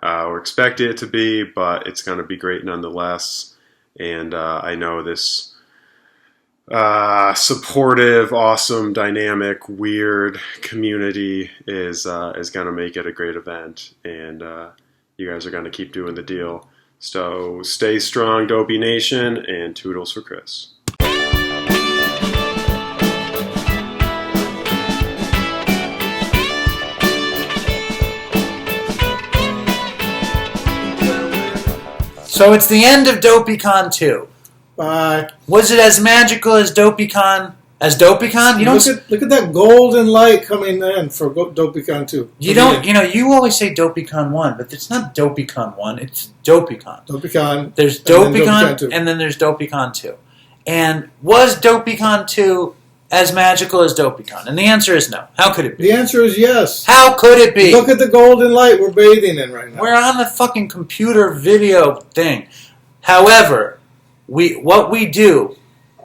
S4: or expected it to be, but it's going to be great nonetheless. And I know this supportive, awesome, dynamic, weird community is going to make it a great event, and you guys are going to keep doing the deal. So stay strong, Dopey Nation, and Toodles for Chris.
S5: So it's the end of Dopey Con2. Was it as magical as Dopey Con? As Dopey Con? You don't
S14: look at that golden light coming in for Dopey Con2.
S5: You don't. You know, you always say Dopey Con 1, but it's not Dopey Con 1. It's Dopey Con.
S14: Dopey Con.
S5: There's Dopey Con, and then there's Dopey Con 2. And was Dopey Con 2 as magical as Dopey Con? And the answer is no. How could it be?
S14: The answer is yes.
S5: How could it be?
S14: Look at the golden light we're bathing in right now.
S5: We're on the fucking computer video thing. However, what we do.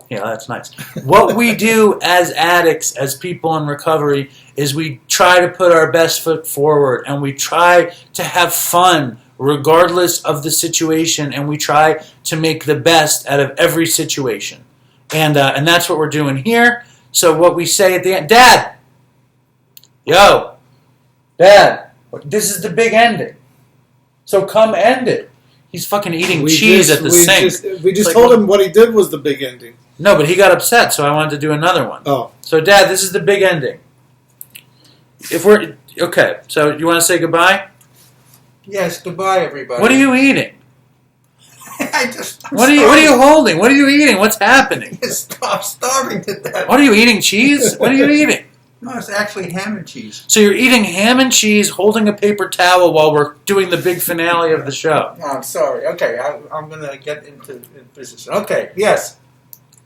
S5: Yeah, that's nice. What we do as addicts, as people in recovery, is we try to put our best foot forward, and we try to have fun regardless of the situation, and we try to make the best out of every situation. And that's what we're doing here. So what we say at the end, Dad! Yo! Dad! This is the big ending. So come end it. He's fucking eating cheese at the sink.
S14: We just told him what he did was the big ending.
S5: No, but he got upset, so I wanted to do another one.
S14: Oh.
S5: So, Dad, this is the big ending. Okay, so you want to say goodbye?
S6: Yes, goodbye, everybody.
S5: What are you eating?
S6: I'm
S5: what are you holding? What are you eating? What's happening?
S6: I'm starving to death.
S5: What are you eating? Cheese? What are you eating?
S6: No, it's actually ham and cheese.
S5: So you're eating ham and cheese, holding a paper towel while we're doing the big finale of the show.
S6: No, I'm sorry. Okay, I'm going to get into business. Okay, yes.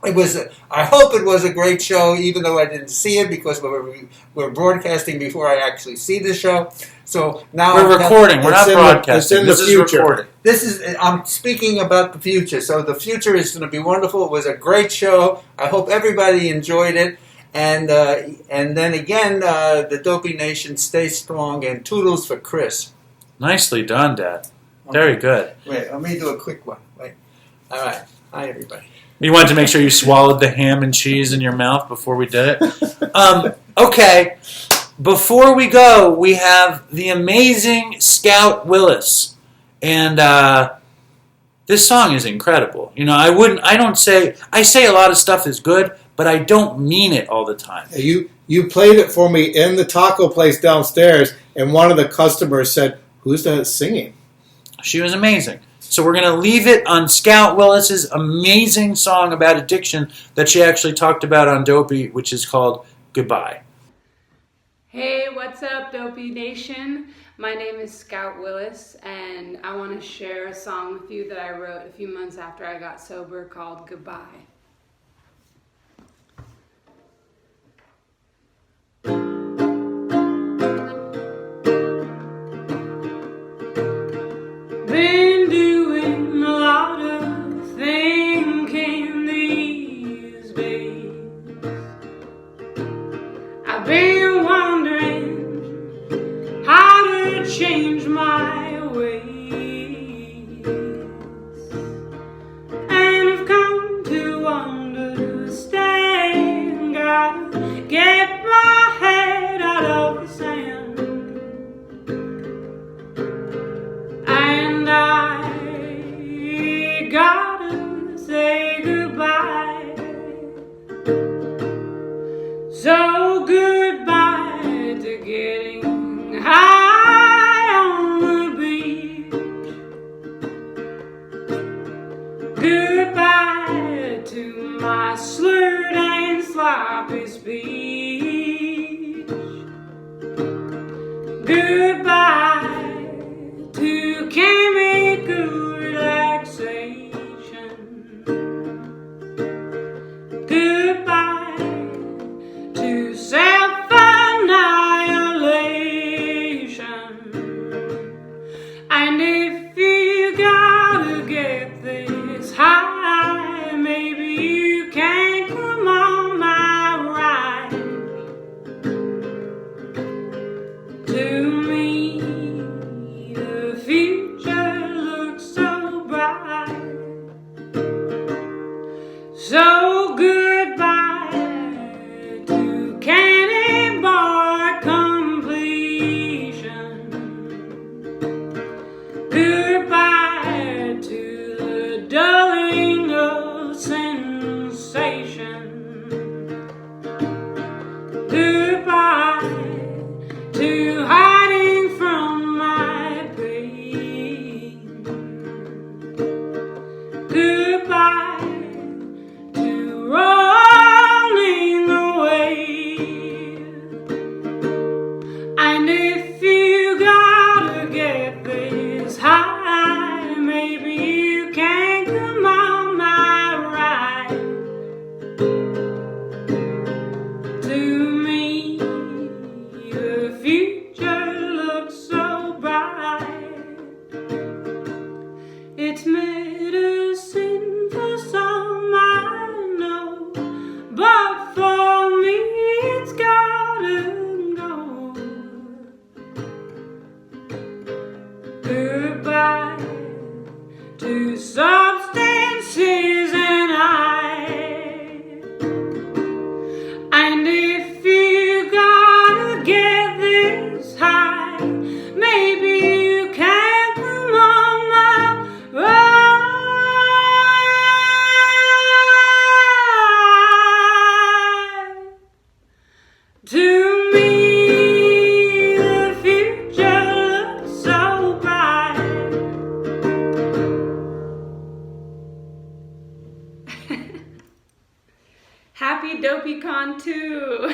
S6: It was. I hope it was a great show, even though I didn't see it because we're broadcasting before I actually see the show. So now
S5: we're recording. We're not broadcasting.
S6: This
S5: is recording.
S6: This is. I'm speaking about the future. So the future is going to be wonderful. It was a great show. I hope everybody enjoyed it. And then again, the Dopey Nation, stay strong, and Toodles for Chris.
S5: Nicely done, Dad. Very good.
S6: Wait, let me do a quick one. Wait. All right. Hi, everybody.
S5: You wanted to make sure you swallowed the ham and cheese in your mouth before we did it? Okay. Before we go, we have the amazing Scout Willis. And this song is incredible. You know, I say a lot of stuff is good, but I don't mean it all the time.
S14: You played it for me in the taco place downstairs, and one of the customers said, "Who's that singing?"
S5: She was amazing. So we're going to leave it on Scout Willis's amazing song about addiction that she actually talked about on Dopey, which is called Goodbye.
S11: Hey, what's up, Dopey Nation? My name is Scout Willis, and I want to share a song with you that I wrote a few months after I got sober called Goodbye. Been doing a lot of thinking these days. I've been wondering how to change my ways, and I've come to understand. Gotta get my head out of the sand, and I gotta say goodbye. So goodbye to getting high on the beach. Goodbye to my slurred and sloppy speech. Goodbye to chemical relaxation. Goodbye to self-annihilation. And if you gotta get this high, maybe you can come on my ride. To me, the future looks so bright. So goodbye to candy bar completion. Goodbye to the dulling of sensation. Goodbye to hiding from my pain. Goodbye to rolling away. And if you gotta get this high, maybe you can come on my ride. To me, the future looks so bright. It's medicine for some, I know, but for me it's gotta go. Goodbye to substances and and if you gotta get this high, maybe you can come on my ride. To me, the future looks so bright. Happy Dopey Con2.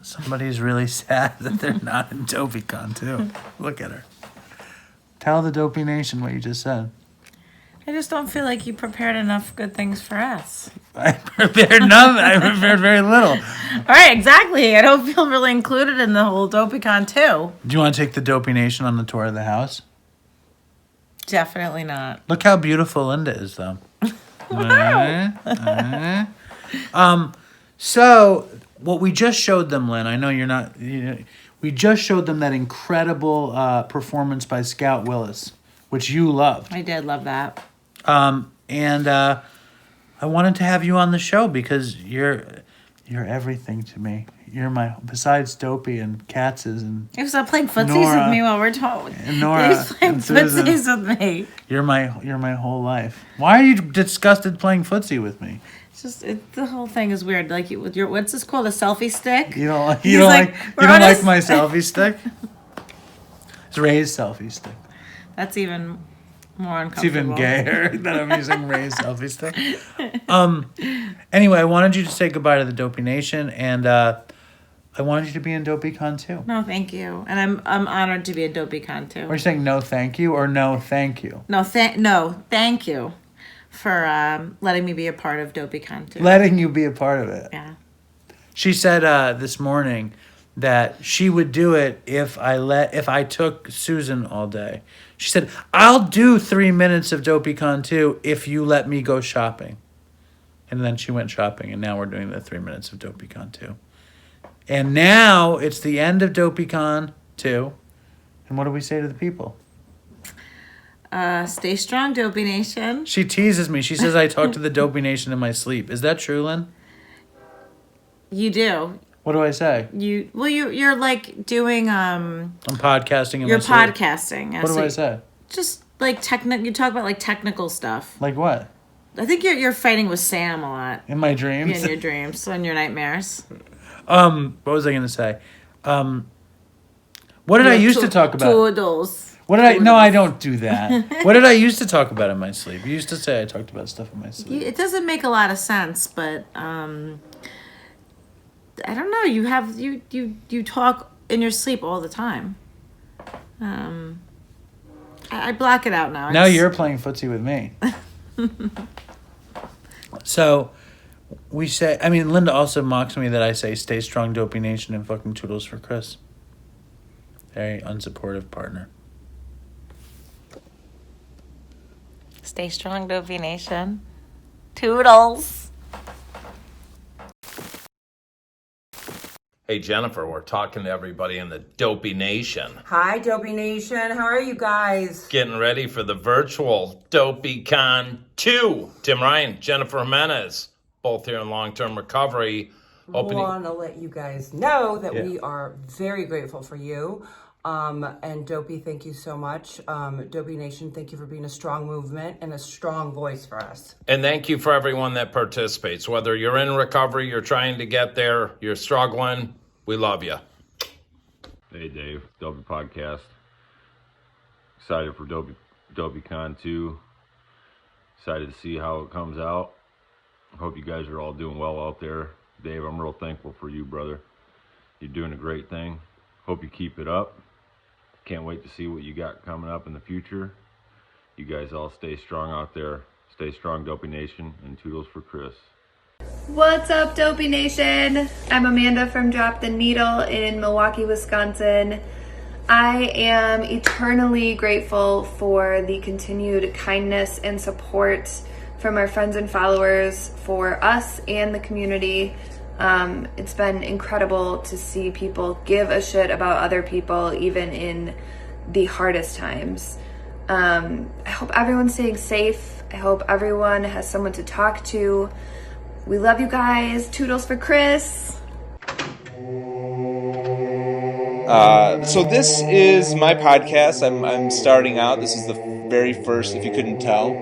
S5: Somebody's really sad that they're not in Dopey Con2. Look at her. Tell the Dopey Nation what you just said.
S12: I just don't feel like you prepared enough good things for us.
S5: I prepared nothing. I prepared very little.
S12: All right, exactly. I don't feel really included in the whole Dopey Con2.
S5: Do you want to take the Dopey Nation on the tour of the house?
S12: Definitely not.
S5: Look how beautiful Linda is, though. So what we just showed them, Lynn, I know you're not, we just showed them that incredible performance by Scout Willis, which you loved.
S12: I did love that.
S5: And I wanted to have you on the show because you're everything to me. You're my, besides Dopey and Katz's and
S12: You stop playing footsies
S5: Nora,
S12: with me while we're talking.
S5: and Nora,
S12: He's playing
S5: and Susan.
S12: footsies with me.
S5: You're my whole life. Why are you disgusted playing footsie with me?
S12: It's just the whole thing is weird. Like you, with your what's this called, a selfie stick?
S5: You don't like
S12: He's
S5: you don't
S12: like,
S5: like
S12: "We're
S5: you don't
S12: on a
S5: like
S12: s-"
S5: my selfie stick? It's Ray's selfie stick.
S12: That's even more
S5: It's
S12: uncomfortable.
S5: even gayer that I'm using Ray's selfie stick. Anyway, I wanted you to say goodbye to the Dopey Nation, and I wanted you to be in Dopey Con2.
S12: No, thank you, and I'm honored to be a Dopey Con2.
S5: Are you saying no thank you or no thank you?
S12: No, thank you for letting me be a part of Dopey Con2.
S5: Letting you be a part of it.
S12: Yeah.
S5: She said this morning that she would do it if I took Susan all day. She said, I'll do 3 minutes of Dopey Con2 if you let me go shopping. And then she went shopping, and now we're doing the 3 minutes of Dopey Con2. And now it's the end of Dopey Con2. And what do we say to the people?
S12: Stay strong, Dopey Nation.
S5: She teases me. She says I talk to the Dopey Nation in my sleep. Is that true, Lynn?
S12: You do.
S5: What do I say?
S12: You're like doing
S5: I'm podcasting in
S12: You're
S5: my sleep.
S12: podcasting. Yeah,
S5: What do
S12: so
S5: I say?
S12: Just like you talk about like technical stuff.
S5: Like what?
S12: I think you're fighting with Sam a lot.
S5: In my dreams?
S12: In your dreams, in your nightmares.
S5: What was I going to say? What did I used to talk about?
S12: Toodles.
S5: What did I? No, I don't do that. What did I used to talk about in my sleep? You used to say I talked about stuff in my sleep.
S12: It doesn't make a lot of sense, but I don't know. You talk in your sleep all the time. I block it out now.
S5: Now you're playing footsie with me. So we say, I mean, Linda also mocks me that I say stay strong, Dopey Nation, and fucking Toodles for Chris. Very unsupportive partner.
S12: Stay strong, Dopey Nation. Toodles.
S15: Hey, Jennifer, we're talking to everybody in the Dopey Nation.
S16: Hi, Dopey Nation. How are you guys?
S15: Getting ready for the virtual Dopey Con2. Tim Ryan, Jennifer Jimenez, both here in long-term recovery.
S16: I want to let you guys know that we are very grateful for you. And Dopey, thank you so much. Dopey Nation, thank you for being a strong movement and a strong voice for us.
S15: And thank you for everyone that participates. Whether you're in recovery, you're trying to get there, you're struggling, we love you.
S17: Hey, Dave, Dopey Podcast. Excited for Dopey Con2. Excited to see how it comes out. I hope you guys are all doing well out there. Dave, I'm real thankful for you, brother. You're doing a great thing. Hope you keep it up. Can't wait to see what you got coming up in the future. You guys all stay strong out there. Stay strong, Dopey Nation, and Toodles for Chris.
S19: What's up, Dopey Nation? I'm Amanda from Drop the Needle in Milwaukee, Wisconsin. I am eternally grateful for the continued kindness and support from our friends and followers for us and the community. It's been incredible to see people give a shit about other people, even in the hardest times. I hope everyone's staying safe. I hope everyone has someone to talk to. We love you guys. Toodles for Chris.
S24: So this is my podcast. I'm starting out. This is the very first, if you couldn't tell,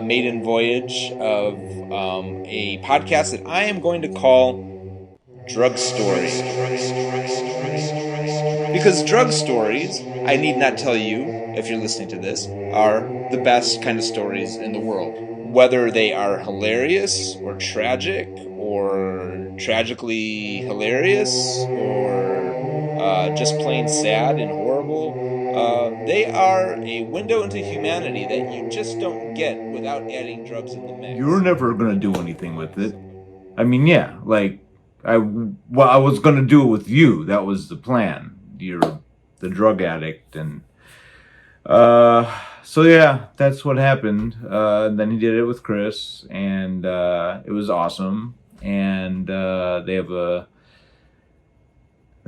S24: maiden voyage of a podcast that I am going to call Drug Stories. Because drug stories, I need not tell you, if you're listening to this, are the best kind of stories in the world. Whether they are hilarious or tragic or tragically hilarious or just plain sad and horrible, they are a window into humanity that you just don't get without adding drugs in the mix.
S10: You're never gonna do anything with it. I mean, yeah, like I was gonna do it with you. That was the plan. You're the drug addict, and
S20: So yeah, that's what happened. Then he did it with Chris, and it was awesome. And they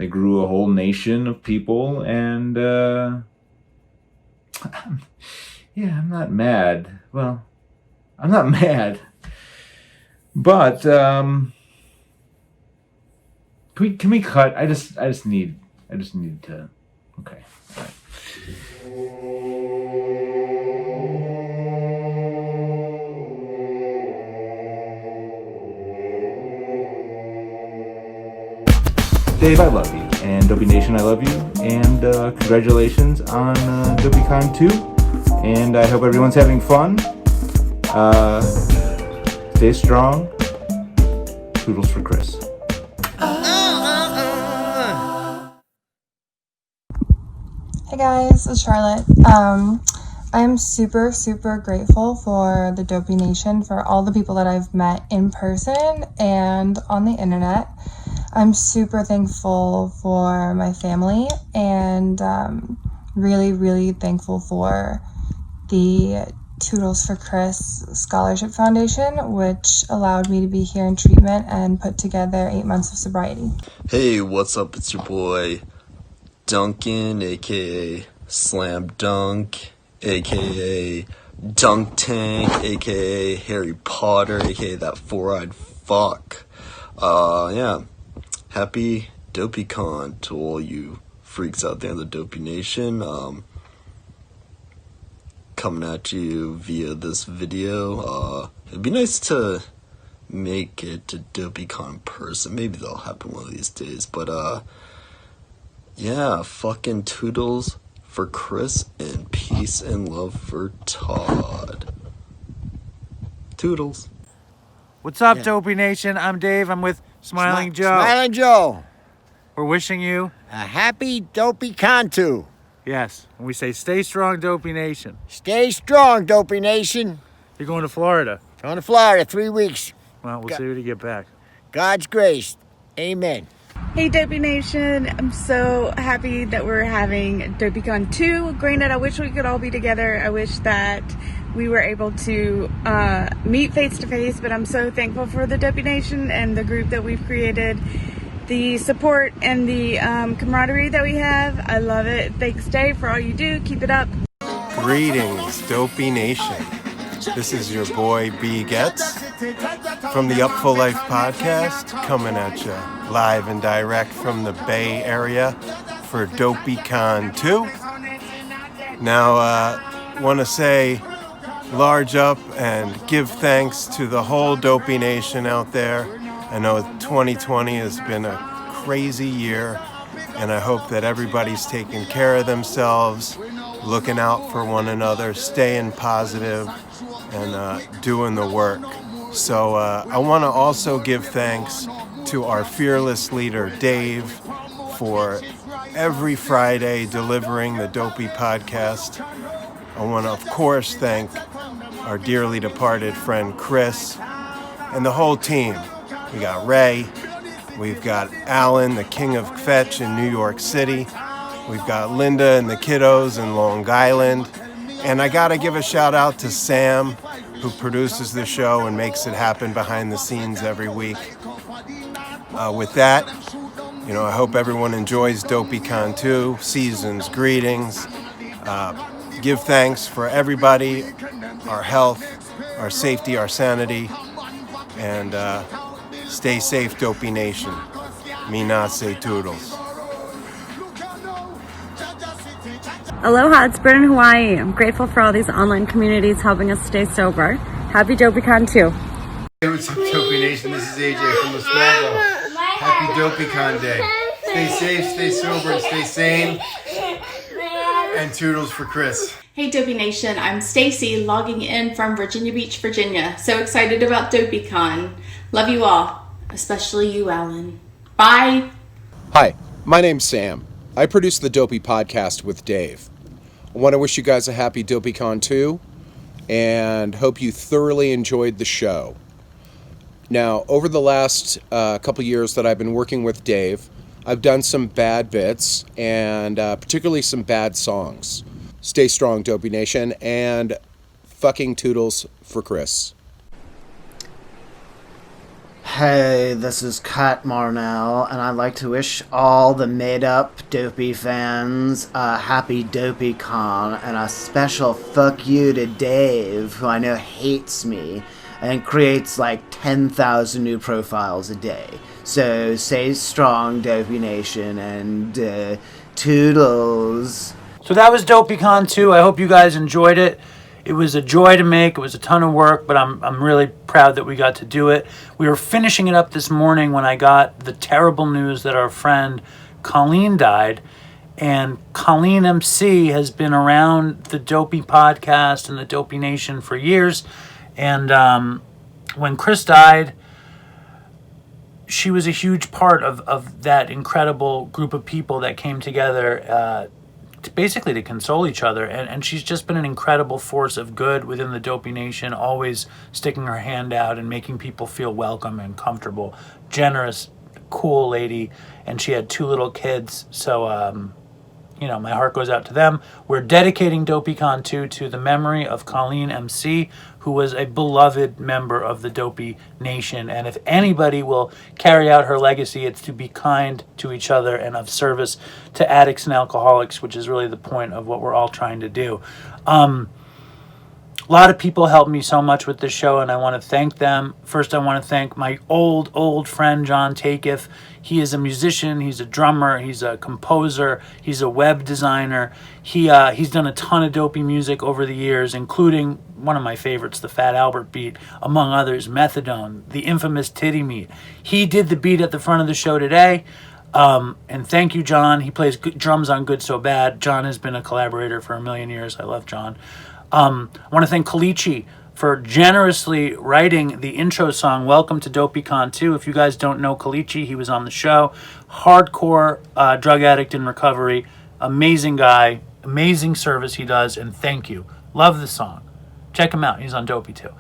S20: grew a whole nation of people, and yeah, I'm not mad. Well, I'm not mad, but can we cut? I just need to. Okay. All right. Dave, I love you, and Dopey Nation, I love you, and congratulations on Dopey Con2, and I hope everyone's having fun. Stay strong. Toodles for Chris.
S18: Hey guys, it's Charlotte. I'm super, super grateful for the Dopey Nation, for all the people that I've met in person and on the internet. I'm super thankful for my family, and really, really thankful for the Toodles for Chris Scholarship Foundation, which allowed me to be here in treatment and put together 8 months of sobriety.
S21: Hey, what's up? It's your boy Duncan, aka Slam Dunk, aka Dunk Tank, aka Harry Potter, aka that four-eyed fuck. Yeah. Happy Dopey Con to all you freaks out there in the Dopey Nation. Coming at you via this video. It'd be nice to make it to Dopey Con in person. Maybe that'll happen one of these days. But yeah, fucking Toodles for Chris and peace and love for Todd. Toodles.
S5: What's up, Dopey Nation? I'm Dave. I'm with Smiling Joe.
S22: Smiling Joe.
S5: We're wishing you
S22: a happy Dopey Con2.
S5: Yes. And we say stay strong, Dopey Nation.
S22: Stay strong, Dopey Nation.
S5: You're going to Florida.
S22: Going to Florida, 3 weeks.
S5: Well, we'll see when you get back.
S22: God's grace. Amen.
S23: Hey Dopey Nation, I'm so happy that we're having Dopey Con2. Granted, I wish we could all be together. I wish that we were able to meet face to face, but I'm so thankful for the Dopey Nation and the group that we've created, the support and the camaraderie that we have. I love it. Thanks, Dave, for all you do. Keep it up.
S25: Greetings, Dopey Nation. This is your boy B Getz from the Up Full Life podcast, coming at you live and direct from the Bay Area for Dopey Con2. Now, want to say large up and give thanks to the whole Dopey Nation out there. I know 2020 has been a crazy year, and I hope that everybody's taking care of themselves, looking out for one another, staying positive, and doing the work. So I want to also give thanks to our fearless leader, Dave, for every Friday delivering the Dopey podcast. I want to, of course, thank our dearly departed friend Chris and the whole team. We got Ray, we've got Alan, the king of fetch in New York City, we've got Linda and the kiddos in Long Island, and I gotta give a shout out to Sam, who produces the show and makes it happen behind the scenes every week. With that, I hope everyone enjoys Dopey Con2, season's greetings. Give thanks for everybody, our health, our safety, our sanity, and stay safe, Dopey Nation. Me not say Toodles.
S23: Aloha, it's Bryn in Hawaii. I'm grateful for all these online communities helping us stay sober. Happy Dopey Con2.
S26: Hey, what's up, Dopey Nation? This is AJ from the Small Boat. Happy Dopey Con Day. Stay safe, stay sober, and stay sane. And Toodles for Chris.
S27: Hey Dopey Nation, I'm Stacy logging in from Virginia Beach, Virginia. So excited about Dopey Con. Love you all, especially you, Alan. Bye.
S28: Hi, my name's Sam. I produce the Dopey podcast with Dave. I want to wish you guys a happy Dopey Con2 and hope you thoroughly enjoyed the show. Now, over the last couple years that I've been working with Dave, I've done some bad bits and particularly some bad songs. Stay strong, Dopey Nation, and fucking Toodles for Chris.
S1: Hey, this is Kat Marnell, and I'd like to wish all the made-up Dopey fans a happy Dopey Con, and a special fuck you to Dave, who I know hates me, and creates like 10,000 new profiles a day. So stay strong, Dopey Nation, and Toodles.
S5: So that was Dopey Con2. I hope you guys enjoyed it. It was a joy to make. It was a ton of work, but I'm really proud that we got to do it. We were finishing it up this morning when I got the terrible news that our friend Colleen died. And Colleen MC has been around the Dopey podcast and the Dopey Nation for years. And when Chris died, she was a huge part of that incredible group of people that came together basically to console each other, and she's just been an incredible force of good within the Dopey Nation, always sticking her hand out and making people feel welcome and comfortable. Generous, cool lady, and she had 2 little kids, so my heart goes out to them. We're dedicating Dopey Con2 to the memory of Colleen MC, who was a beloved member of the Dopey Nation. And if anybody will carry out her legacy, it's to be kind to each other and of service to addicts and alcoholics, which is really the point of what we're all trying to do. A lot of people helped me so much with this show, and I want to thank them. First, I want to thank my old friend, John Takeif. He is a musician, he's a drummer, he's a composer, he's a web designer. He's done a ton of Dopey music over the years, including one of my favorites, the Fat Albert beat, among others, Methadone, the infamous Titty Meat. He did the beat at the front of the show today. And thank you, John. He plays drums on Good So Bad. John has been a collaborator for a million years. I love John. I want to thank Colichee for generously writing the intro song, Welcome to Dopey Con2. If you guys don't know Colichee, he was on the show. Hardcore drug addict in recovery. Amazing guy. Amazing service he does, and thank you. Love the song. Check him out. He's on Dopey too.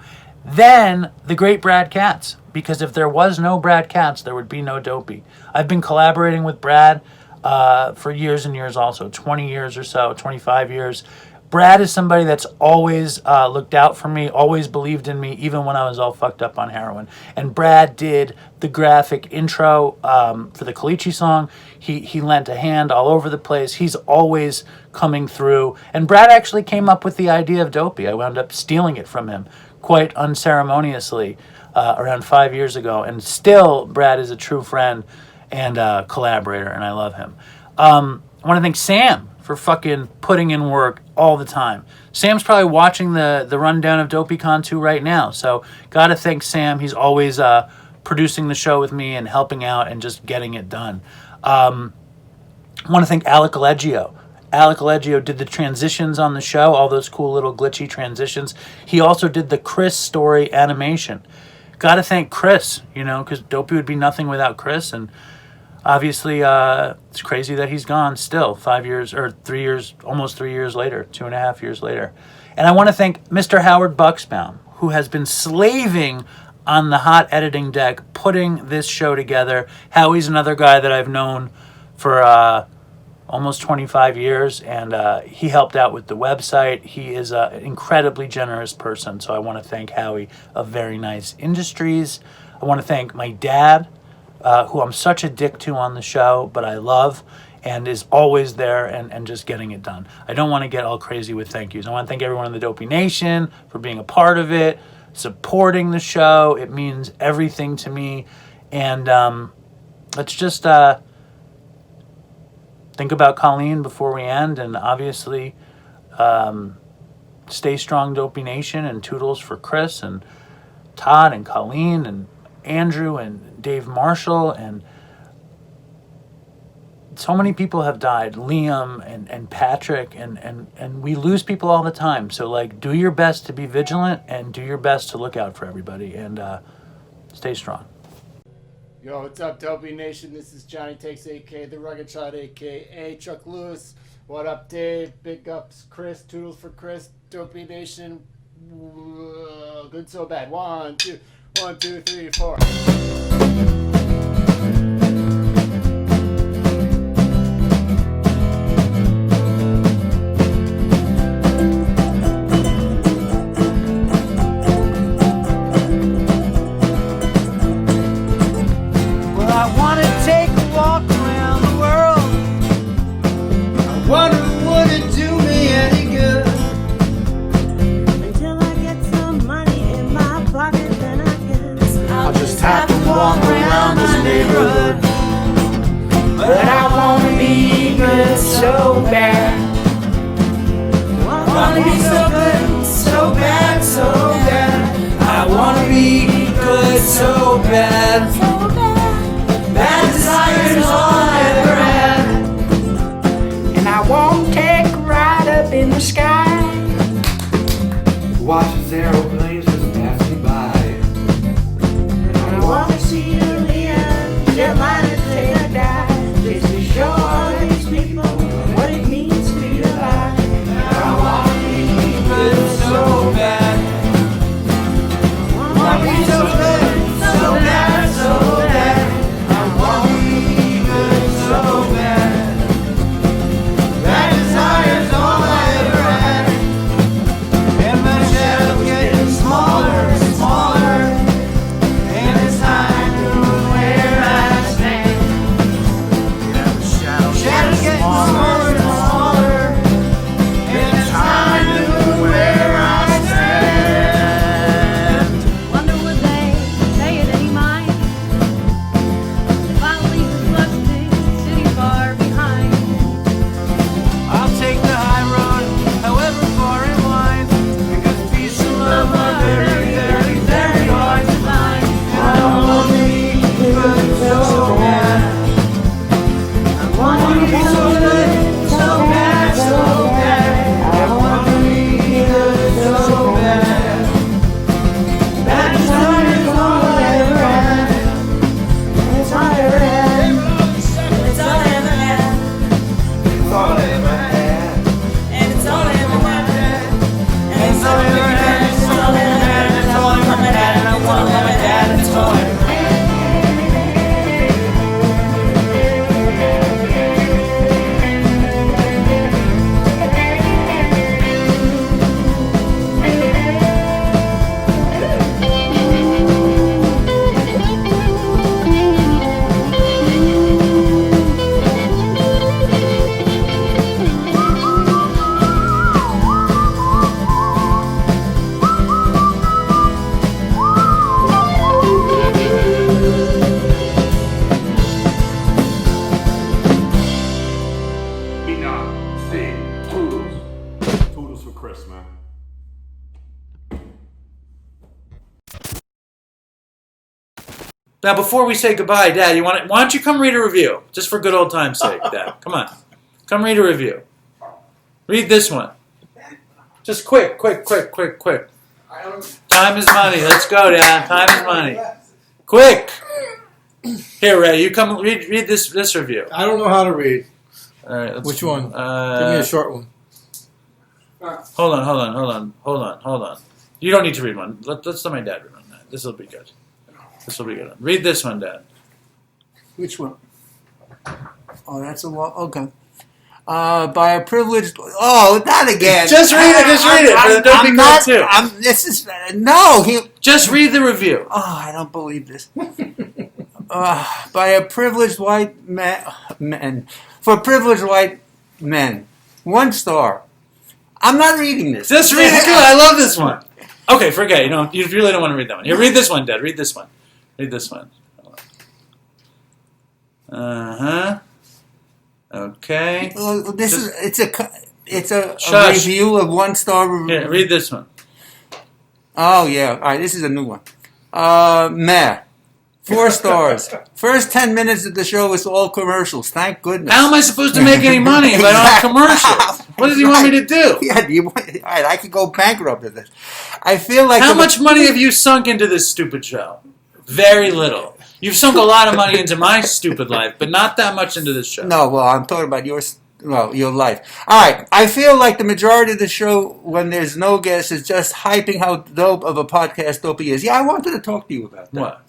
S5: Then the great Brad Katz, because if there was no Brad Katz, there would be no Dopey. I've been collaborating with Brad for years and years also, 20 years or so, 25 years. Brad is somebody that's always looked out for me, always believed in me, even when I was all fucked up on heroin. And Brad did the graphic intro for the Colichee song. He lent a hand all over the place. He's always coming through. And Brad actually came up with the idea of Dopey. I wound up stealing it from him quite unceremoniously around 5 years ago. And still, Brad is a true friend and collaborator, and I love him. I want to thank Sam for fucking putting in work all the time. Sam's probably watching the rundown of Dopey Con2 right now, so gotta thank Sam. He's always producing the show with me and helping out and just getting it done. I want to thank Alec Aleggio. Alec Aleggio did the transitions on the show, all those cool little glitchy transitions. He also did the Chris story animation. Gotta thank Chris, because Dopey would be nothing without Chris, and obviously, it's crazy that he's gone still 5 years or 3 years, almost 3 years later, 2.5 years later. And I want to thank Mr. Howard Buxbaum, who has been slaving on the hot editing deck, putting this show together. Howie's another guy that I've known for almost 25 years, and he helped out with the website. He is an incredibly generous person, so I want to thank Howie of Very Nice Industries. I want to thank my dad, who I'm such a dick to on the show, but I love and is always there and just getting it done. I don't want to get all crazy with thank yous. I want to thank everyone in the Dopey Nation for being a part of it, supporting the show. It means everything to me. And let's just think about Colleen before we end, and obviously stay strong, Dopey Nation, and Toodles for Chris and Todd and Colleen and Andrew and Dave Marshall, and so many people have died, Liam and Patrick, and we lose people all the time. So do your best to be vigilant and do your best to look out for everybody, and stay strong.
S2: Yo, what's up, Dopey Nation? This is Johnny Takes, a.k.a. The Rugged Shot, a.k.a. Chuck Lewis. What up, Dave? Big ups, Chris. Toodles for Chris. Dopey Nation. Good So Bad. 1, 2. 1, 2, 3, 4.
S3: my neighborhood. But I wanna be good so bad. Wanna be so good, so bad, so bad. I wanna be good so bad. That desire is all I ever had. And I won't take a ride up in the sky.
S4: Watch as aeroplanes just pass me by.
S3: And I wanna see a Leon jetliner take a dive, just to show all these people what it means to be alive. I wanna be good so bad. Wanna be so good, so bad, so bad. I wanna be good so bad. That desire's all I ever had. And my shadow's getting smaller and smaller. And it's time to know where I stand. Shadow's getting smaller and smaller. And it's time to know where I stand.
S6: Wonder would they say at any mind if I leave this rustic city far behind?
S3: I'll take the high road, however far it winds, because peace and love are very, very, very hard to find. I wanna be good so bad. I wanna be so good, so bad, so bad. I wanna be good so bad. That desire is all I ever had. It's all I ever had. It's all I ever had.
S4: It's all I ever had.
S3: And it's all I ever had. And it's all I ever had. It's all I ever had. It's all I ever had. And I wanna love my dad. It's all I ever had.
S7: Toodles for Chris, man.
S5: Now, before we say goodbye, Dad, why don't you come read a review? Just for good old time's sake, Dad. Come on. Come read a review. Read this one. Just quick. Time is money. Let's go, Dad. Time is money. Quick. Here, Ray, you come read this review.
S26: I don't know how to read.
S5: All right.
S26: Which one? Give me a short one.
S5: Hold on. You don't need to read one. Let's let my dad read one. This will be good. Read this one, Dad.
S26: Which one? Oh, that's a lot. Okay. By a privileged. Oh, that again.
S5: Just read it. For the Dopey Con2.
S26: This is no.
S5: Just read the review.
S26: Oh, I don't believe this. By a privileged white man. For privileged white men. 1 star. I'm not reading this.
S5: Just read it. Good. I love this one. Okay, forget. You really don't want to read that one. Here, read this one, Dad. Read this one. Okay.
S26: It's a review of 1 star review.
S5: Here, read this one.
S26: Oh yeah. All right. This is a new one. Meh. 4 stars. First 10 minutes of the show was all commercials. Thank goodness.
S5: How am I supposed to make any money if I don't have commercials? What does he want me to do?
S26: Yeah, all right, I could go bankrupt with this. I feel like...
S5: How much money have you sunk into this stupid show? Very little. You've sunk a lot of money into my stupid life, but not that much into this show.
S26: No, well, I'm talking about your life. All right, I feel like the majority of the show, when there's no guests, is just hyping how dope of a podcast Dopey is. Yeah, I wanted to talk to you about that.
S5: What?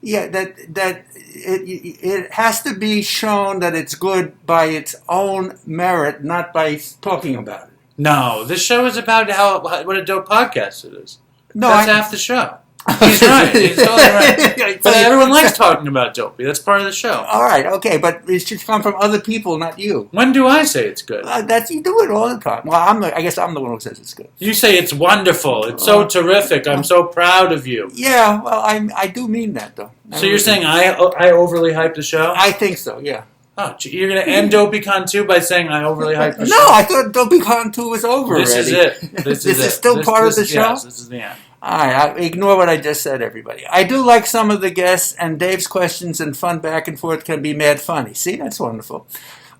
S26: Yeah, that it has to be shown that it's good by its own merit, not by talking about it.
S5: No, this show is about what a dope podcast it is.
S26: No,
S5: That's half the show. He's right. He's totally right. But everyone likes talking about Dopey. That's part of the show.
S10: All right, okay, but it should come from other people, not you.
S5: When do I say it's good?
S10: You do it all the time. Well, I guess I'm the one who says it's good.
S5: You say it's wonderful. It's so terrific. I'm so proud of you.
S10: Yeah, well, I do mean that, though.
S5: So you're saying I overly hyped the show?
S10: I think so, yeah.
S5: Oh, you're going to end Dopey Con2 by saying I overly hyped the show?
S10: No, I thought Dopey Con2 was over
S5: This
S10: already.
S5: is it. This
S10: is still part of the show?
S5: Yes, this is the end.
S10: All right, ignore what I just said, everybody. I do like some of the guests, and Dave's questions and fun back and forth can be mad funny. See, that's wonderful.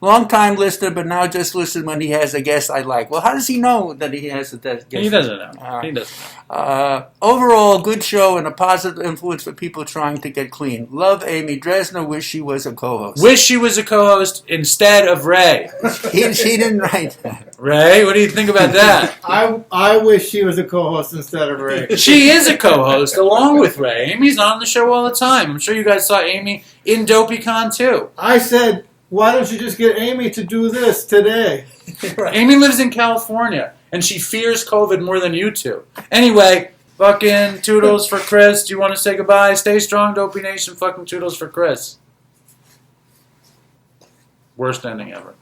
S10: Long-time listener, but now just listen when he has a guest I like. Well, how does he know that he has a guest?
S5: He doesn't know. He doesn't know.
S10: Overall, good show and a positive influence for people trying to get clean. Love Amy Dresner. Wish she was a co-host.
S5: Wish she was a co-host instead of Ray.
S10: She didn't write that.
S5: Ray, what do you think about that?
S2: I wish she was a co-host instead of Ray.
S5: She is a co-host along with Ray. Amy's on the show all the time. I'm sure you guys saw Amy in Dopey Con2.
S2: I said, why don't you just get Amy to do this today?
S5: Amy lives in California, and she fears COVID more than you two. Anyway, fucking Toodles for Chris. Do you want to say goodbye? Stay strong, Dopey Nation. Fucking Toodles for Chris. Worst ending ever.